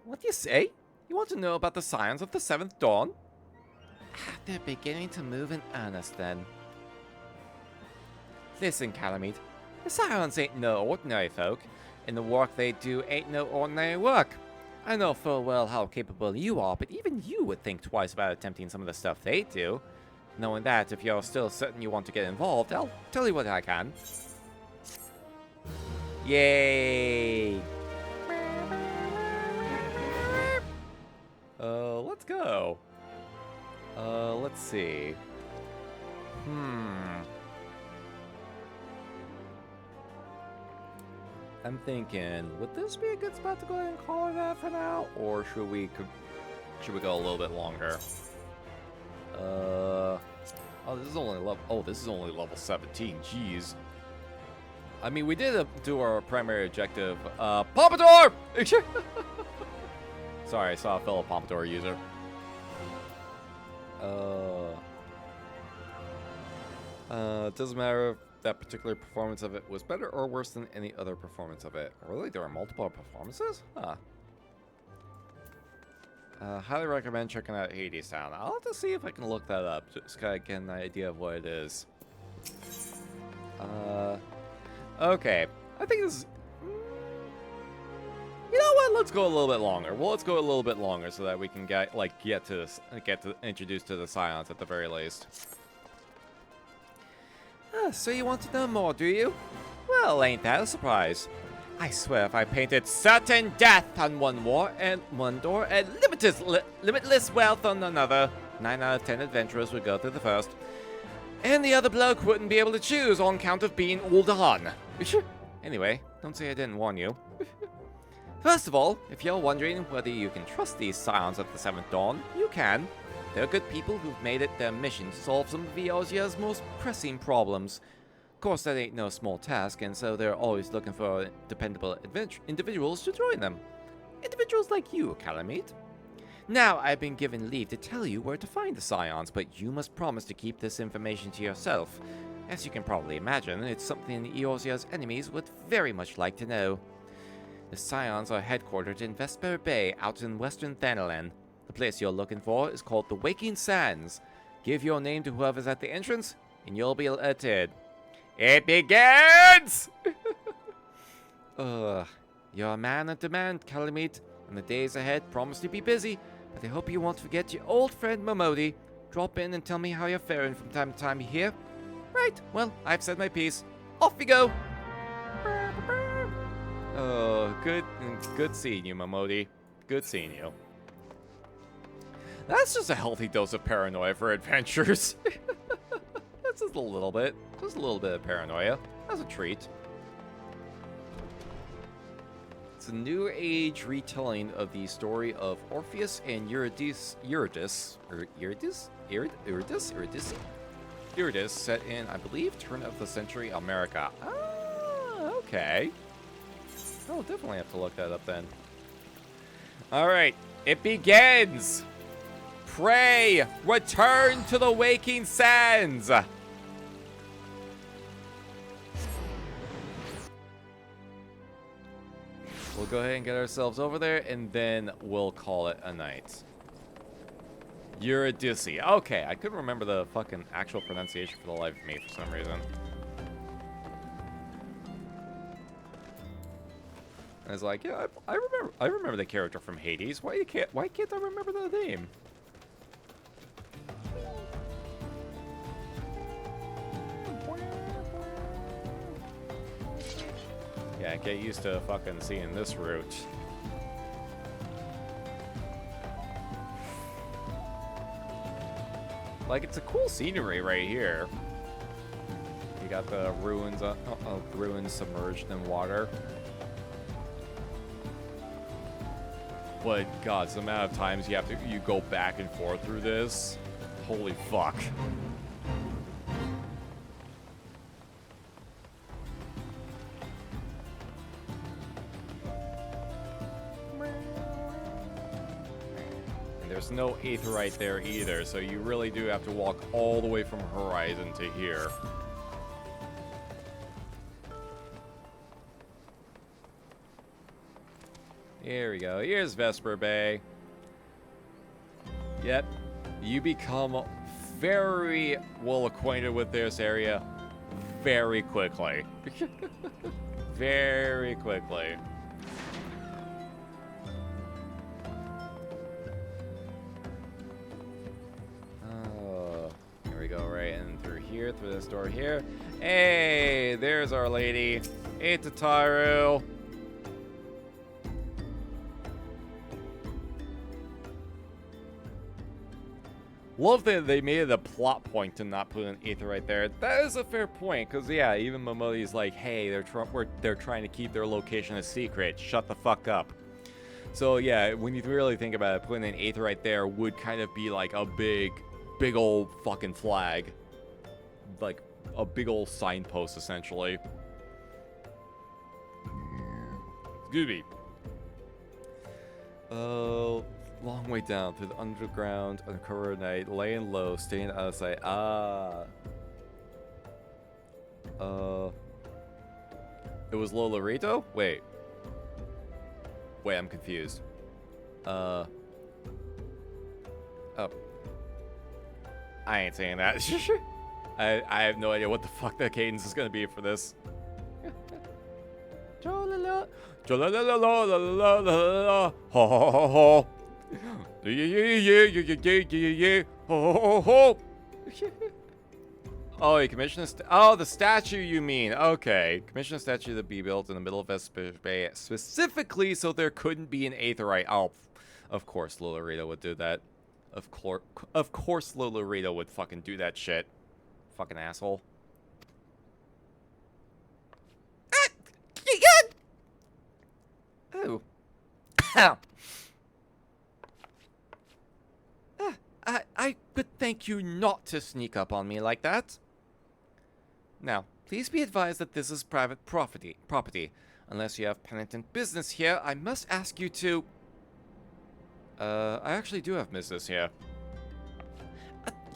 What do you say? You want to know about the Scions of the Seventh Dawn? They're beginning to move in earnest then. Listen, Calamite. The Scions ain't no ordinary folk, and the work they do ain't no ordinary work. I know full well how capable you are, but even you would think twice about attempting some of the stuff they do. Knowing that, if you're still certain you want to get involved, I'll tell you what I can. Yay! see. I'm thinking, would this be a good spot to go ahead and call it that for now, or should we go a little bit longer? Oh, this is only level 17. Jeez. I mean, we did do our primary objective. Pompadour! Sorry, I saw a fellow Pompadour user. Doesn't matter if that particular performance of it was better or worse than any other performance of it. Really? There are multiple performances? Huh. Highly recommend checking out Hades Town. I'll have to see if I can look that up, just kind of get an idea of what it is. Okay. I think this is... You know what? Let's go a little bit longer. Well, let's go a little bit longer so that we can get introduced to the Scions at the very least. So you want to know more, do you? Well, ain't that a surprise? I swear if I painted certain death on one door and limitless wealth on another, 9 out of 10 adventurers would go through the first. And the other bloke wouldn't be able to choose on account of being Ul'dah. Anyway, don't say I didn't warn you. First of all, if you're wondering whether you can trust these Scions at the 7th Dawn, you can. They're good people who've made it their mission to solve some of Eorzea's most pressing problems. Of course, that ain't no small task, and so they're always looking for dependable individuals to join them. Individuals like you, Calamite. Now, I've been given leave to tell you where to find the Scions, but you must promise to keep this information to yourself. As you can probably imagine, it's something Eorzea's enemies would very much like to know. The Scions are headquartered in Vesper Bay, out in western Thanalan. The place you're looking for is called the Waking Sands. Give your name to whoever's at the entrance, and you'll be alerted. It begins! You're a man of demand, Calamite, and the days ahead promise to be busy, but I hope you won't forget your old friend Momodi. Drop in and tell me how you're faring from time to time, you hear? Right, well, I've said my piece. Off we go! Oh, good seeing you, Momodi. Good seeing you. That's just a healthy dose of paranoia for adventures. That's just a little bit. Just a little bit of paranoia. That's a treat. It's a new age retelling of the story of Orpheus and Eurydice, set in, I believe, turn of the century America. Ah, okay. I'll definitely have to look that up then. Alright, it begins! Pray, return to the Waking Sands! We'll go ahead and get ourselves over there, and then we'll call it a night. Eurydice. Okay, I couldn't remember the fucking actual pronunciation for the life of me for some reason. I was like, yeah, I remember the character from Hades. Why can't I remember the name? Yeah, get used to fucking seeing this route. Like, it's a cool scenery right here. You got the ruins, ruins submerged in water. But God, the amount of times you go back and forth through this, holy fuck. And there's no aetheryte there either, so you really do have to walk all the way from Horizon to here. Here we go. Here's Vesper Bay. Yep. You become very well acquainted with this area very quickly. Very quickly. Oh, here we go, right in through here, through this door here. Hey, there's our lady. Hey, Tataru. Love that they made it a plot point to not put an aetheryte there. That is a fair point, because yeah, even Momodi's like, hey, they're trying to keep their location a secret. Shut the fuck up. So yeah, when you really think about it, putting an aetheryte there would kind of be like a big old fucking flag. Like a big old signpost, essentially. Excuse me. Long way down through the underground, uncover night, laying low, staying out of sight. It was Lolorito? Wait, I'm confused. Oh. I ain't saying that. I have no idea what the fuck that cadence is gonna be for this. Cholala, cholala, ho ho ho ho. Yeah, ho ho ho. Oh, you commissioned the statue you mean. Okay. Commission a statue to be built in the middle of Vesper Bay specifically so there couldn't be an aetheryte. Oh, of course Lolorito would do that. Of course Lolorito would fucking do that shit. Fucking asshole. Oh. I would thank you not to sneak up on me like that. Now, please be advised that this is private property. Unless you have penitent business here, I must ask you to... I actually do have business here.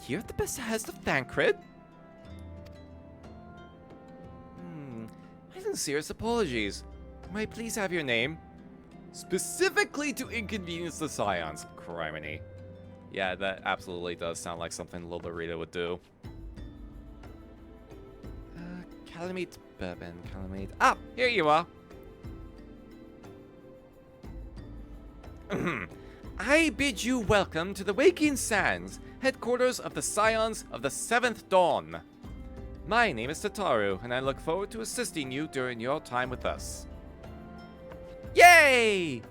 Here at the Behest of Thancred? My sincerest apologies. May I please have your name? Specifically to inconvenience the Scions. Criminy. Yeah, that absolutely does sound like something Lolorito would do. Calamite Bourbon, Calamite. Ah, here you are. I bid you welcome to the Waking Sands, headquarters of the Scions of the 7th Dawn. My name is Tataru, and I look forward to assisting you during your time with us. Yay!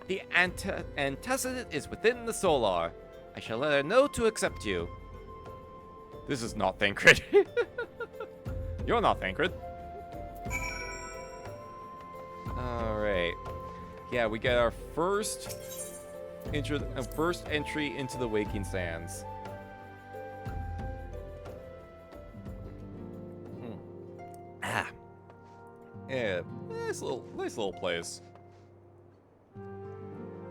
The antecedent is within the Solar. I shall let her know to accept you. This is not Thancred. You're not Thancred. Alright. Yeah, we get our first entry into the Waking Sands. Yeah, nice little place.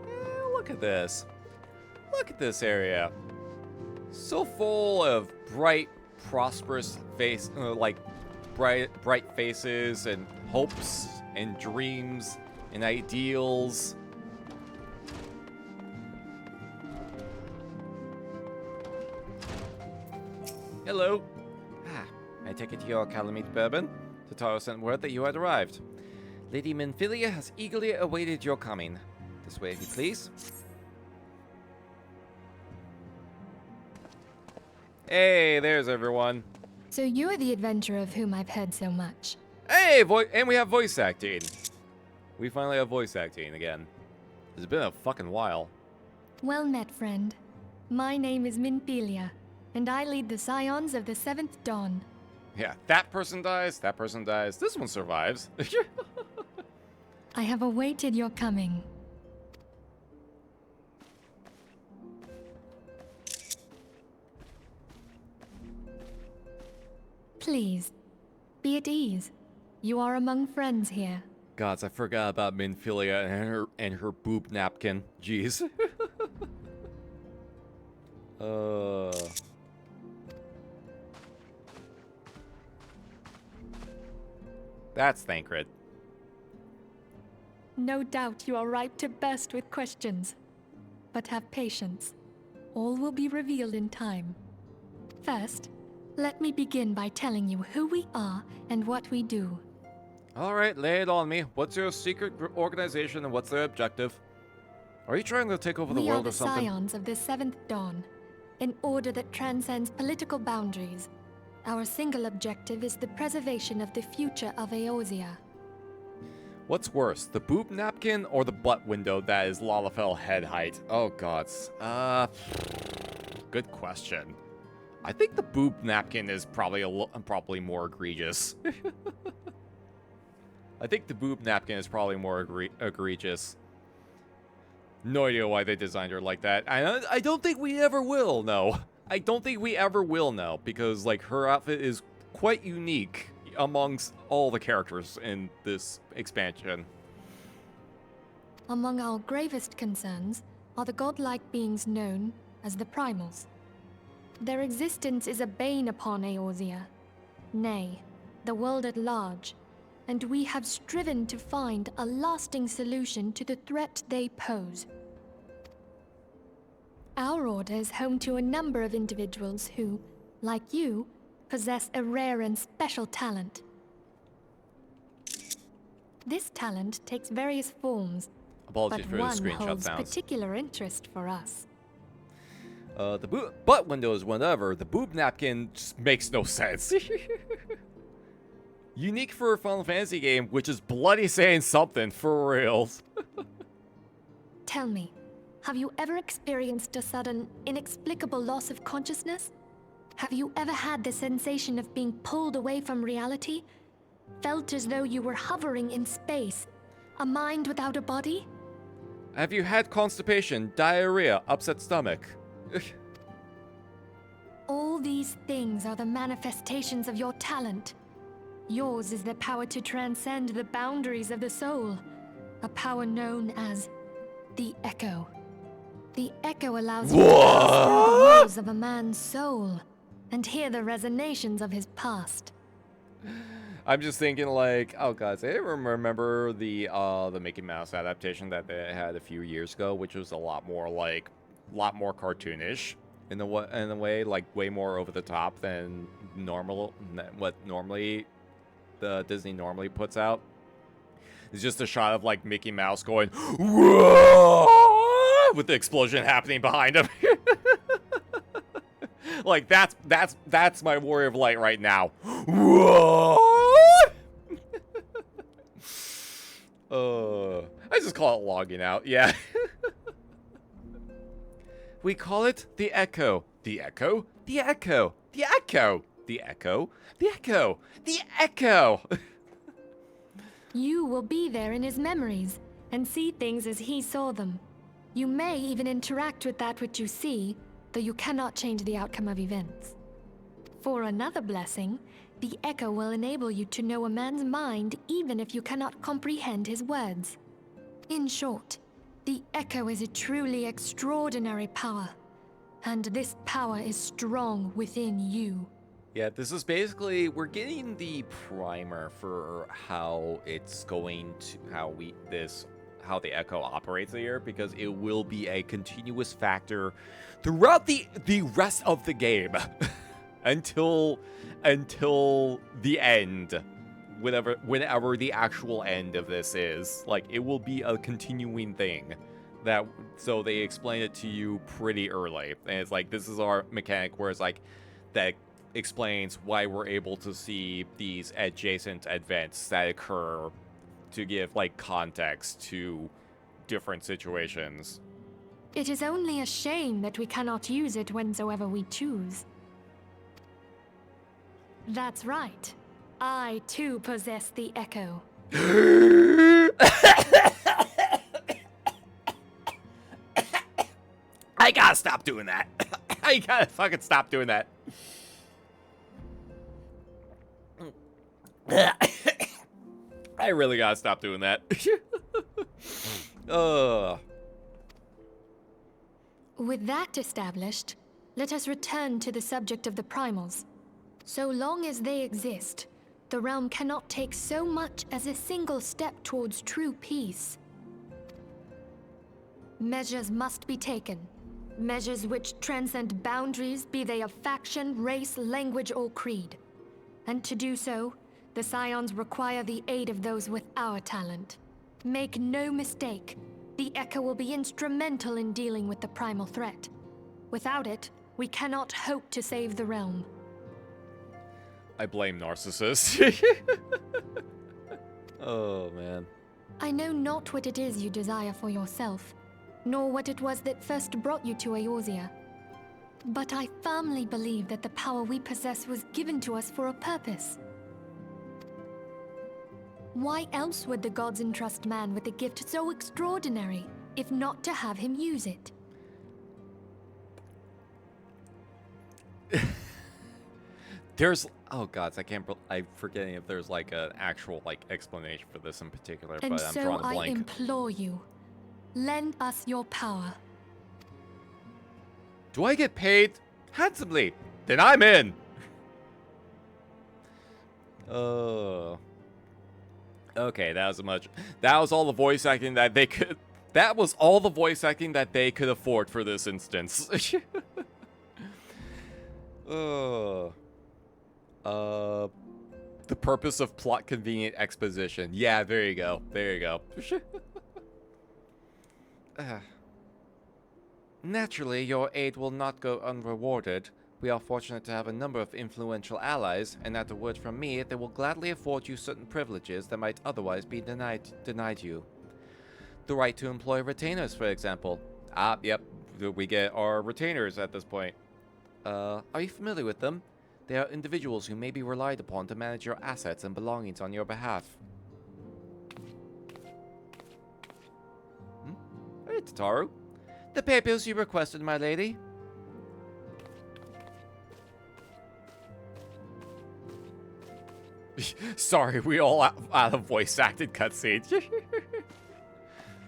Yeah, look at this. Look at this area. So full of bright, prosperous bright faces and hopes and dreams and ideals. Hello. I take it you're Calamite Bourbon. Tataru sent word that you had arrived. Lady Minfilia has eagerly awaited your coming. This way, if you please. Hey, there's everyone. So you're the adventurer of whom I've heard so much. Hey, and we have voice acting. We finally have voice acting again. It's been a fucking while. Well met, friend. My name is Minfilia, and I lead the Scions of the 7th Dawn. Yeah, that person dies, this one survives. I have awaited your coming. Please, be at ease. You are among friends here. Gods, I forgot about Minfilia and her boob napkin. Jeez. That's Thancred. No doubt you are ripe to burst with questions. But have patience. All will be revealed in time. First, let me begin by telling you who we are and what we do. Alright, lay it on me. What's your secret organization and what's their objective? Are you trying to take over the world or something? We are the Scions of the 7th Dawn, an order that transcends political boundaries. Our single objective is the preservation of the future of Eorzea. What's worse, the boob napkin or the butt window that is Lalafell head height? Oh gods. Good question. I think the boob napkin is probably more egregious. I think the boob napkin is probably more egregious. No idea why they designed her like that. I don't think we ever will know. I don't think we ever will know, because like her outfit is quite unique amongst all the characters in this expansion. Among our gravest concerns are the godlike beings known as the Primals. Their existence is a bane upon Eorzea, nay, the world at large, and we have striven to find a lasting solution to the threat they pose. Our order is home to a number of individuals who, like you, possess a rare and special talent. This talent takes various forms, Apologies but for the one screenshot holds sounds. particular interest for us. The butt window is whatever. The boob napkin just makes no sense. Unique for a Final Fantasy game, which is bloody saying something, for reals. Tell me, have you ever experienced a sudden, inexplicable loss of consciousness? Have you ever had the sensation of being pulled away from reality? Felt as though you were hovering in space? A mind without a body? Have you had constipation, diarrhea, upset stomach? All these things are the manifestations of your talent. Yours is the power to transcend the boundaries of the soul, a power known as the Echo. The Echo allows you to pass through the walls of a man's soul and hear the resonations of his past. I'm just thinking like, oh guys, I remember the Mickey Mouse adaptation that they had a few years ago, which was a lot more cartoonish in a way, like way more over the top than what normally the Disney normally puts out. It's just a shot of like Mickey Mouse going "Whoa!" with the explosion happening behind him. Like that's my Warrior of Light right now. Whoa! I just call it logging out. Yeah. We call it the Echo. The Echo. The Echo. The Echo. The Echo. The Echo. The Echo. You will be there in his memories and see things as he saw them. You may even interact with that which you see, though you cannot change the outcome of events. For another blessing, the Echo will enable you to know a man's mind even if you cannot comprehend his words. In short, the Echo is a truly extraordinary power, and this power is strong within you. Yeah, this is basically, we're getting the primer for how it's going to, how the Echo operates here, because it will be a continuous factor throughout the rest of the game. until the end. Whenever the actual end of this is. Like, it will be a continuing thing. So they explain it to you pretty early. And it's like, this is our mechanic where it's like, that explains why we're able to see these adjacent events that occur to give, like, context to different situations. It is only a shame that we cannot use it whensoever we choose. That's right. I, too, possess the Echo. I gotta stop doing that. I gotta fucking stop doing that. I really gotta stop doing that. With that established, let us return to the subject of the Primals. So long as they exist, the realm cannot take so much as a single step towards true peace. Measures must be taken. Measures which transcend boundaries, be they of faction, race, language, or creed. And to do so, the Scions require the aid of those with our talent. Make no mistake, the Echo will be instrumental in dealing with the primal threat. Without it, we cannot hope to save the realm. I blame Narcissus. Oh, man. I know not what it is you desire for yourself, nor what it was that first brought you to Eorzea. But I firmly believe that the power we possess was given to us for a purpose. Why else would the gods entrust man with a gift so extraordinary, if not to have him use it? There's oh gods, I'm forgetting if there's like an actual like explanation for this in particular, And but I'm so drawing a I blank. implore you, lend us your power. Do I get paid handsomely? Then I'm in. Okay, that was all the voice acting that they could. That was all the voice acting that they could afford for this instance. The purpose of plot convenient exposition. Yeah, there you go. There you go. Naturally, your aid will not go unrewarded. We are fortunate to have a number of influential allies, and at a word from me, they will gladly afford you certain privileges that might otherwise be denied you. The right to employ retainers, for example. Ah, yep. We get our retainers at this point. Are you familiar with them? They are individuals who may be relied upon to manage your assets and belongings on your behalf. Hey, Tataru. The papers you requested, my lady. Sorry, we all out of voice acted cutscene.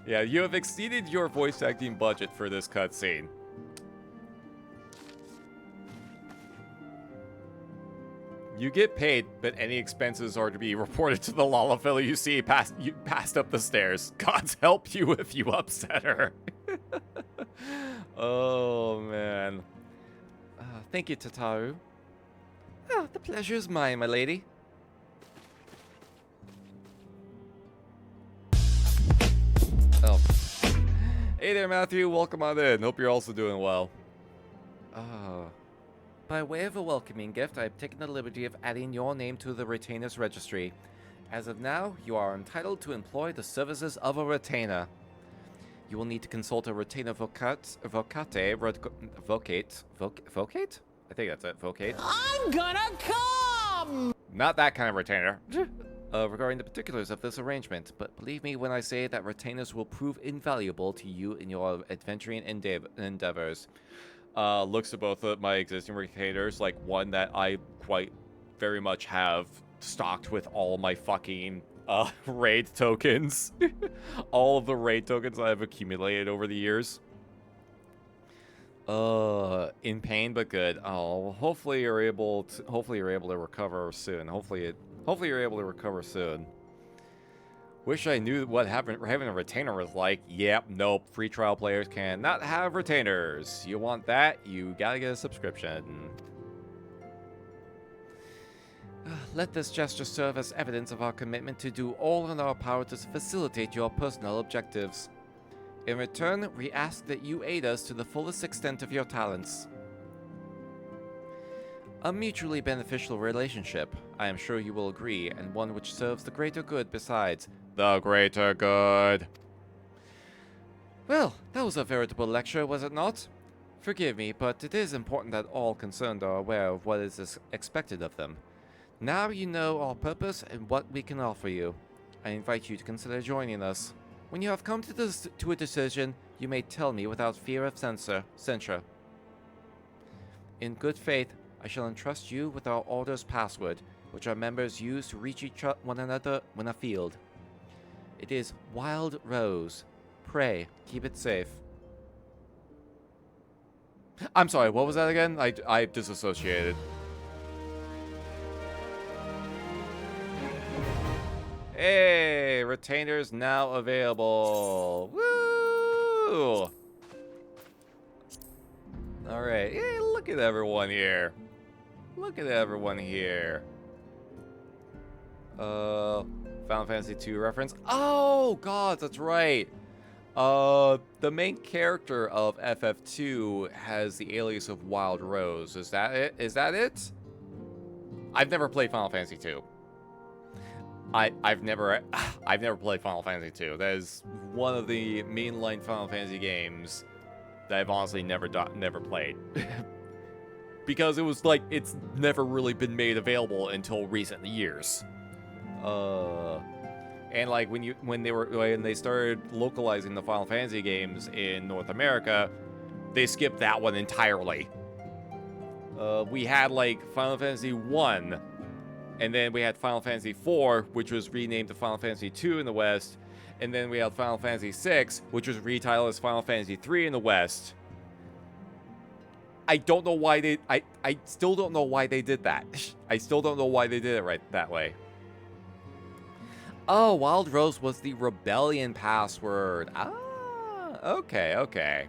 Yeah, you have exceeded your voice acting budget for this cutscene. You get paid, but any expenses are to be reported to the Lalafella you see passed up the stairs. Gods help you if you upset her. Oh, man. Thank you, Tataru. Oh, the pleasure is mine, my lady. Oh. Hey there, Matthew. Welcome on in. Hope you're also doing well. By way of a welcoming gift, I have taken the liberty of adding your name to the Retainer's Registry. As of now, you are entitled to employ the services of a retainer. You will need to consult a retainer vocate? I think that's it. Vocate. I'm gonna come! Not that kind of retainer. Regarding the particulars of this arrangement, but believe me when I say that retainers will prove invaluable to you in your adventuring endeavors. Looks at both of my existing retainers, like one that I quite very much have stocked with all my fucking raid tokens. All of the raid tokens I've accumulated over the years. In pain but good. Oh, hopefully you're able to recover soon. Hopefully you're able to recover soon. Wish I knew what having a retainer was like. Yep, nope. Free trial players cannot have retainers. You want that? You gotta get a subscription. Let this gesture serve as evidence of our commitment to do all in our power to facilitate your personal objectives. In return, we ask that you aid us to the fullest extent of your talents. A mutually beneficial relationship, I am sure you will agree, and one which serves the greater good besides. The greater good. Well, that was a veritable lecture, was it not? Forgive me, but it is important that all concerned are aware of what is expected of them. Now you know our purpose and what we can offer you. I invite you to consider joining us. When you have come to a decision, you may tell me without fear of censure. In good faith, I shall entrust you with our order's password, which our members use to reach one another when afield. It is Wild Rose. Pray, keep it safe. I'm sorry, what was that again? I disassociated. Hey, retainers now available. Woo! Alright, hey, look at everyone here. Look at everyone here. Final Fantasy II reference. Oh, God, that's right. The main character of FF2 has the alias of Wild Rose. Is that it? Is that it? I've never played Final Fantasy II. I've never played Final Fantasy II. That is one of the mainline Final Fantasy games that I've honestly never played. because it was like it's never really been made available until recent years. And like when they started localizing the Final Fantasy games in North America, they skipped that one entirely. We had like Final Fantasy 1, and then we had Final Fantasy 4, which was renamed to Final Fantasy 2 in the West, and then we had Final Fantasy 6, which was retitled as Final Fantasy 3 in the West. I don't know why they... I still don't know why they did that. I still don't know why they did it right that way. Oh, Wild Rose was the Rebellion password. Ah, okay, okay.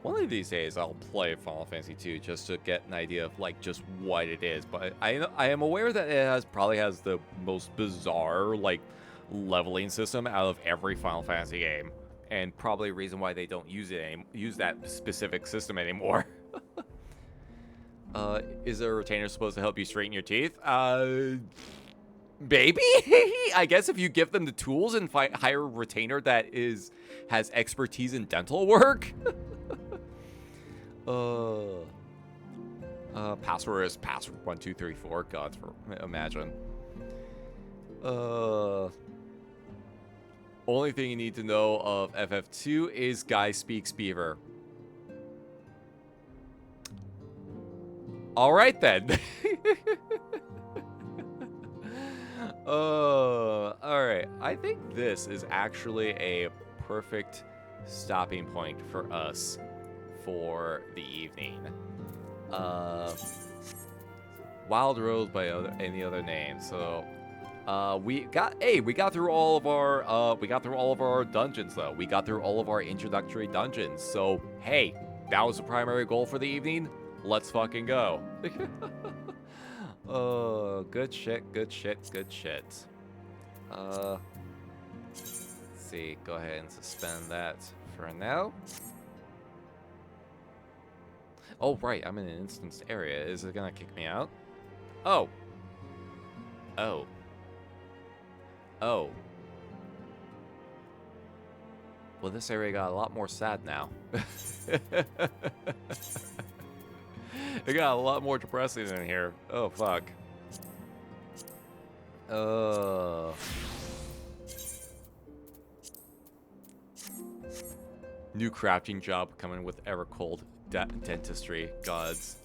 One of these days I'll play Final Fantasy 2 just to get an idea of like just what it is. But I am aware that it probably has the most bizarre like leveling system out of every Final Fantasy game, and probably a reason why they don't use that specific system anymore. Is a retainer supposed to help you straighten your teeth? Maybe? I guess if you give them the tools and hire a retainer that has expertise in dental work. Password is password 1234. God, imagine. Only thing you need to know of FF2 is Guy speaks Beaver. All right then. All right. I think this is actually a perfect stopping point for us for the evening. Wild Rose by any other name. So we got through all of our dungeons though. We got through all of our introductory dungeons. So hey, that was the primary goal for the evening. Let's fucking go. Oh, good shit, good shit, good shit. Let's see, go ahead and suspend that for now. Oh, right, I'm in an instanced area. Is it gonna kick me out? Oh. Oh. Oh. Well, this area got a lot more sad now. It got a lot more depressing in here. Oh, fuck. New crafting job coming with Evercold dentistry. Gods.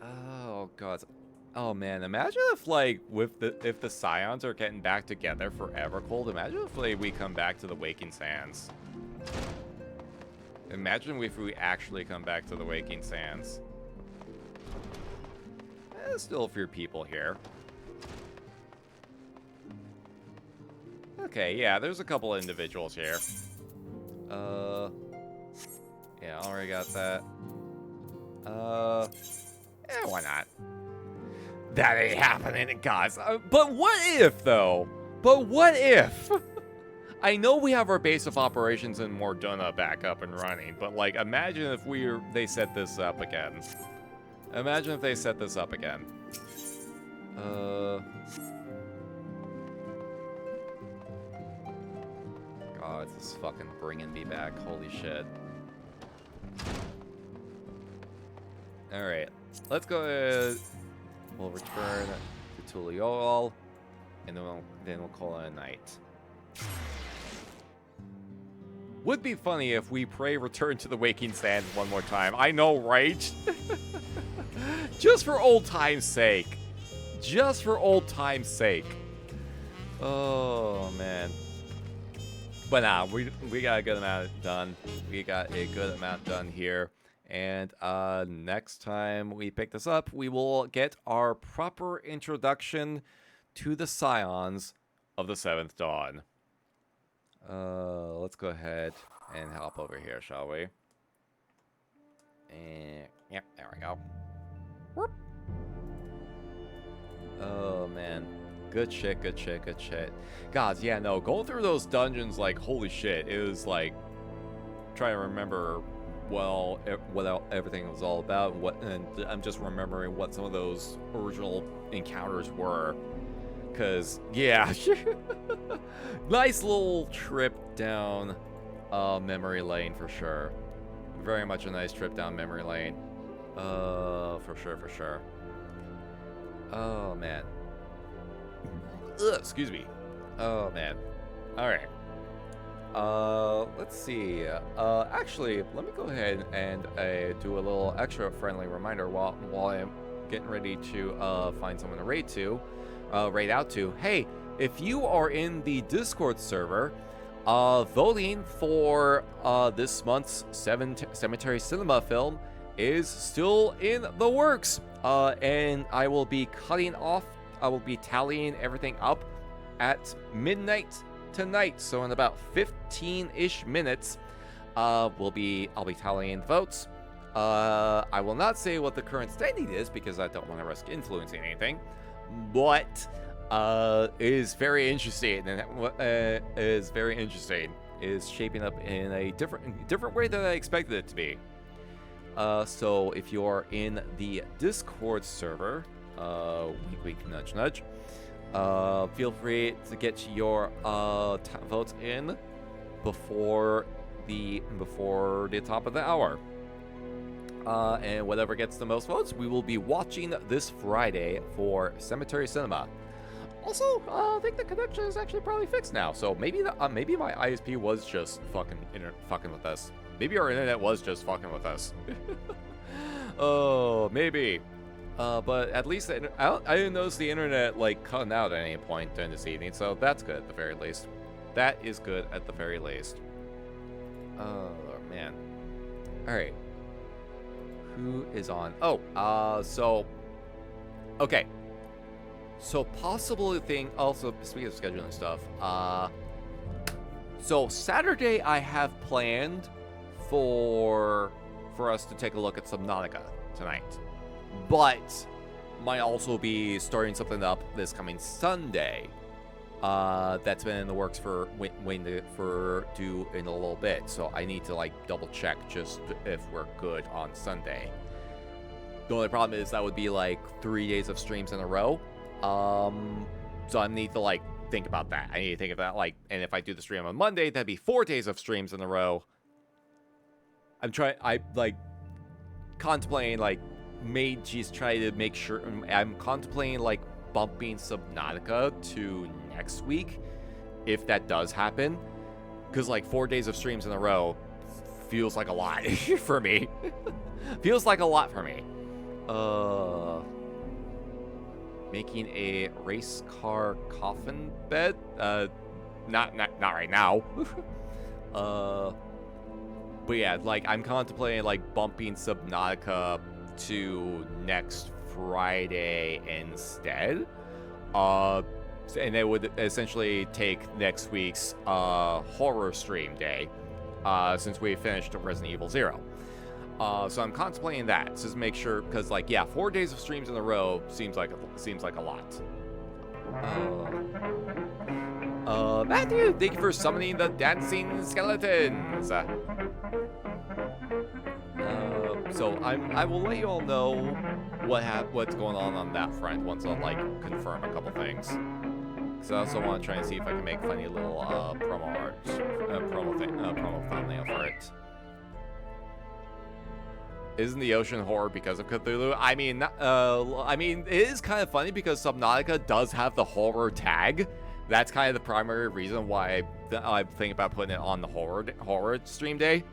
Oh, God. Oh, man. Imagine if, like, if the Scions are getting back together for Evercold. Imagine if, like, we come back to the Waking Sands. Imagine if we actually come back to the Waking Sands. There's still a few people here. Okay, yeah, there's a couple of individuals here. Yeah, I already got that. Yeah, why not? That ain't happening, guys. But what if, though? But what if? I know we have our base of operations in Morduna back up and running, but like, imagine if they set this up again. Imagine if they set this up again. God, this is fucking bringing me back. Holy shit. All right, let's go ahead. We'll return to Tuliol, and then we'll call it a night. Would be funny if we return to the Waking Sands one more time. I know, right? Just for old time's sake. Just for old time's sake. Oh, man. But nah, we got a good amount done. We got a good amount done here. And next time we pick this up, we will get our proper introduction to the Scions of the Seventh Dawn. Let's go ahead and hop over here, shall we? And yep, there we go. Whoop. Oh man, good shit, good shit, good shit. Gods, yeah, no, going through those dungeons, like, holy shit, it was like trying to remember what everything was all about. And I'm just remembering what some of those original encounters were. Because, yeah, nice little trip down memory lane for sure. Very much a nice trip down memory lane. For sure, for sure. Oh, man. Ugh, excuse me. Oh, man. Alright. Let's see. Actually, let me go ahead and do a little extra friendly reminder while I'm getting ready to find someone to raid out to. Hey, if you are in the Discord server, voting for this month's Cemetery Cinema film is still in the works. And I will be tallying everything up at midnight tonight. So in about 15-ish minutes, I'll be tallying the votes. I will not say what the current standing is because I don't want to risk influencing anything, but it is very interesting, and is shaping up in a different way than I expected it to be. So if you are in the Discord server, wink wink nudge nudge, feel free to get your votes in before the top of the hour. And whatever gets the most votes, we will be watching this Friday for Cemetery Cinema. Also, I think the connection is actually probably fixed now, so maybe maybe my ISP was just fucking with us. Maybe our internet was just fucking with us. Oh, maybe. But at least I didn't notice the internet like cutting out at any point during this evening, so that's good at the very least. That is good at the very least. Oh man. All right. Who is on? Oh, so okay. So possible thing. Also, speaking of scheduling stuff, so Saturday I have planned for us to take a look at Subnautica tonight, but might also be starting something up this coming Sunday. That's been in the works for waiting for due in a little bit, so I need to like double check just if we're good on Sunday. The only problem is that would be like 3 days of streams in a row. So I need to like think about that. I need to think of that, like, and if I do the stream on Monday, that'd be 4 days of streams in a row. I like contemplating like try to make sure. I'm contemplating like bumping Subnautica to next week if that does happen, because like 4 days of streams in a row feels like a lot for me. Feels like a lot for me. Making a race car coffin bed? Not right now. But yeah, like I'm contemplating like bumping Subnautica to next Friday instead. And it would essentially take next week's horror stream day, since we finished Resident Evil 0. So I'm contemplating that, just to make sure, because like, yeah, 4 days of streams in a row seems like a lot. Matthew, thank you for summoning the dancing skeletons. So I will let you all know what's going on that front once I like confirm a couple things. Because I also want to try and see if I can make funny little promo thumbnail for it. Isn't the ocean horror because of Cthulhu? I mean, it is kind of funny because Subnautica does have the horror tag. That's kind of the primary reason why I'm thinking about putting it on the horror stream day.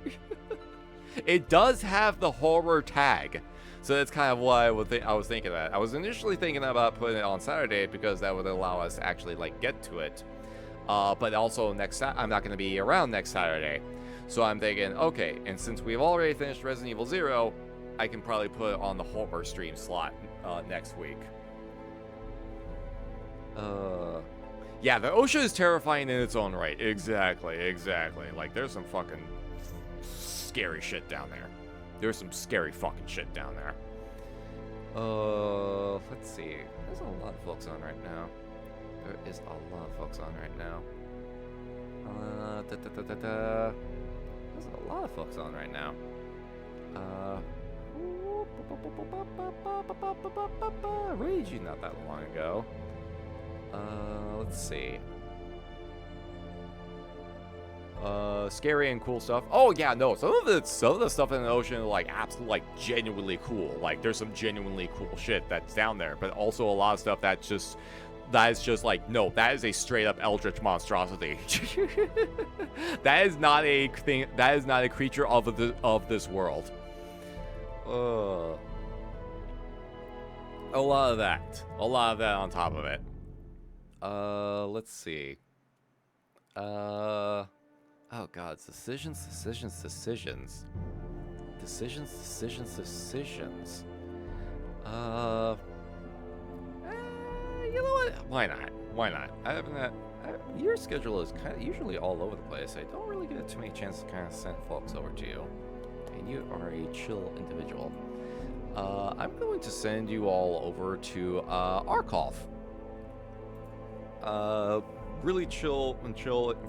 It does have the horror tag, so that's kind of why I was thinking that. I was initially thinking about putting it on Saturday because that would allow us to actually like get to it. But also I'm not going to be around next Saturday. So I'm thinking, okay, and since we've already finished Resident Evil 0, I can probably put it on the horror stream slot next week. Yeah, the ocean is terrifying in its own right. Exactly. Like, there's some fucking scary shit down there. There's some scary fucking shit down there. Let's see. There's a lot of folks on right now. There's a lot of folks on right now. Raid you not that long ago. Let's see. scary and cool stuff. Oh yeah, no, some of the stuff in the ocean are like absolutely like genuinely cool. Like there's some genuinely cool shit that's down there, but also a lot of stuff that is just like, no, that is a straight up eldritch monstrosity. That is not a thing. That is not a creature of this world. A lot of that on top of it. Let's see. Oh god, decisions. You know what? Why not? I haven't had... Your schedule is kind of usually all over the place. I don't really get too many chances to kind of send folks over to you. And you are a chill individual. I'm going to send you all over to Arkoff. Really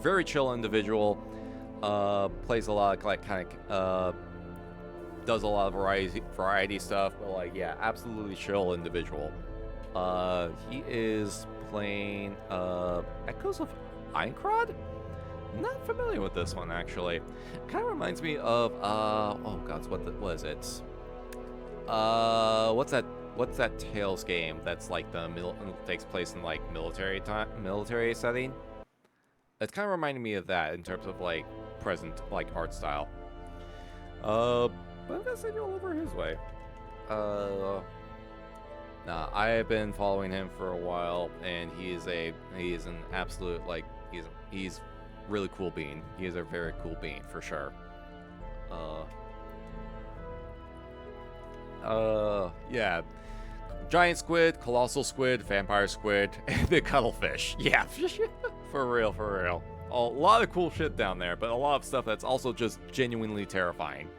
very chill individual. Plays a lot of like does a lot of variety stuff, but like yeah, absolutely chill individual. He is playing Echoes of Einkrad? Not familiar with this one actually. Kind of reminds me of oh god, what is it? What's that Tales game that's like takes place in like military setting? It's kind of reminding me of that in terms of like present like art style. But I'm gonna send you all over his way. Nah, I have been following him for a while, and he is an absolute like he's really cool being. He is a very cool being for sure. Yeah. Giant squid, colossal squid, vampire squid, and the cuttlefish. Yeah, for real. A lot of cool shit down there, but a lot of stuff that's also just genuinely terrifying.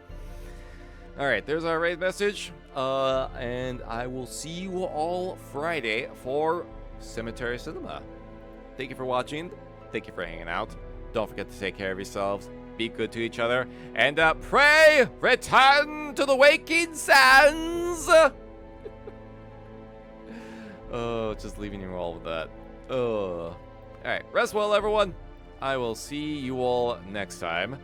Alright, there's our raid message. And I will see you all Friday for Cemetery Cinema. Thank you for watching. Thank you for hanging out. Don't forget to take care of yourselves. Be good to each other. And pray return to the waking sands. Oh, just leaving you all with that. Oh. Alright, rest well, everyone. I will see you all next time.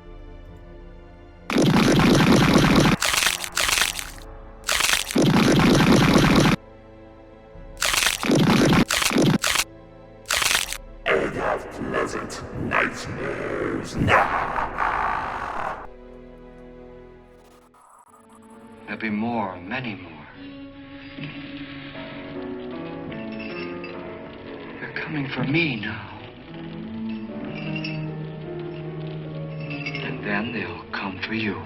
And have pleasant nightmares. There'll be more, many more. They're coming for me now. And then they'll come for you.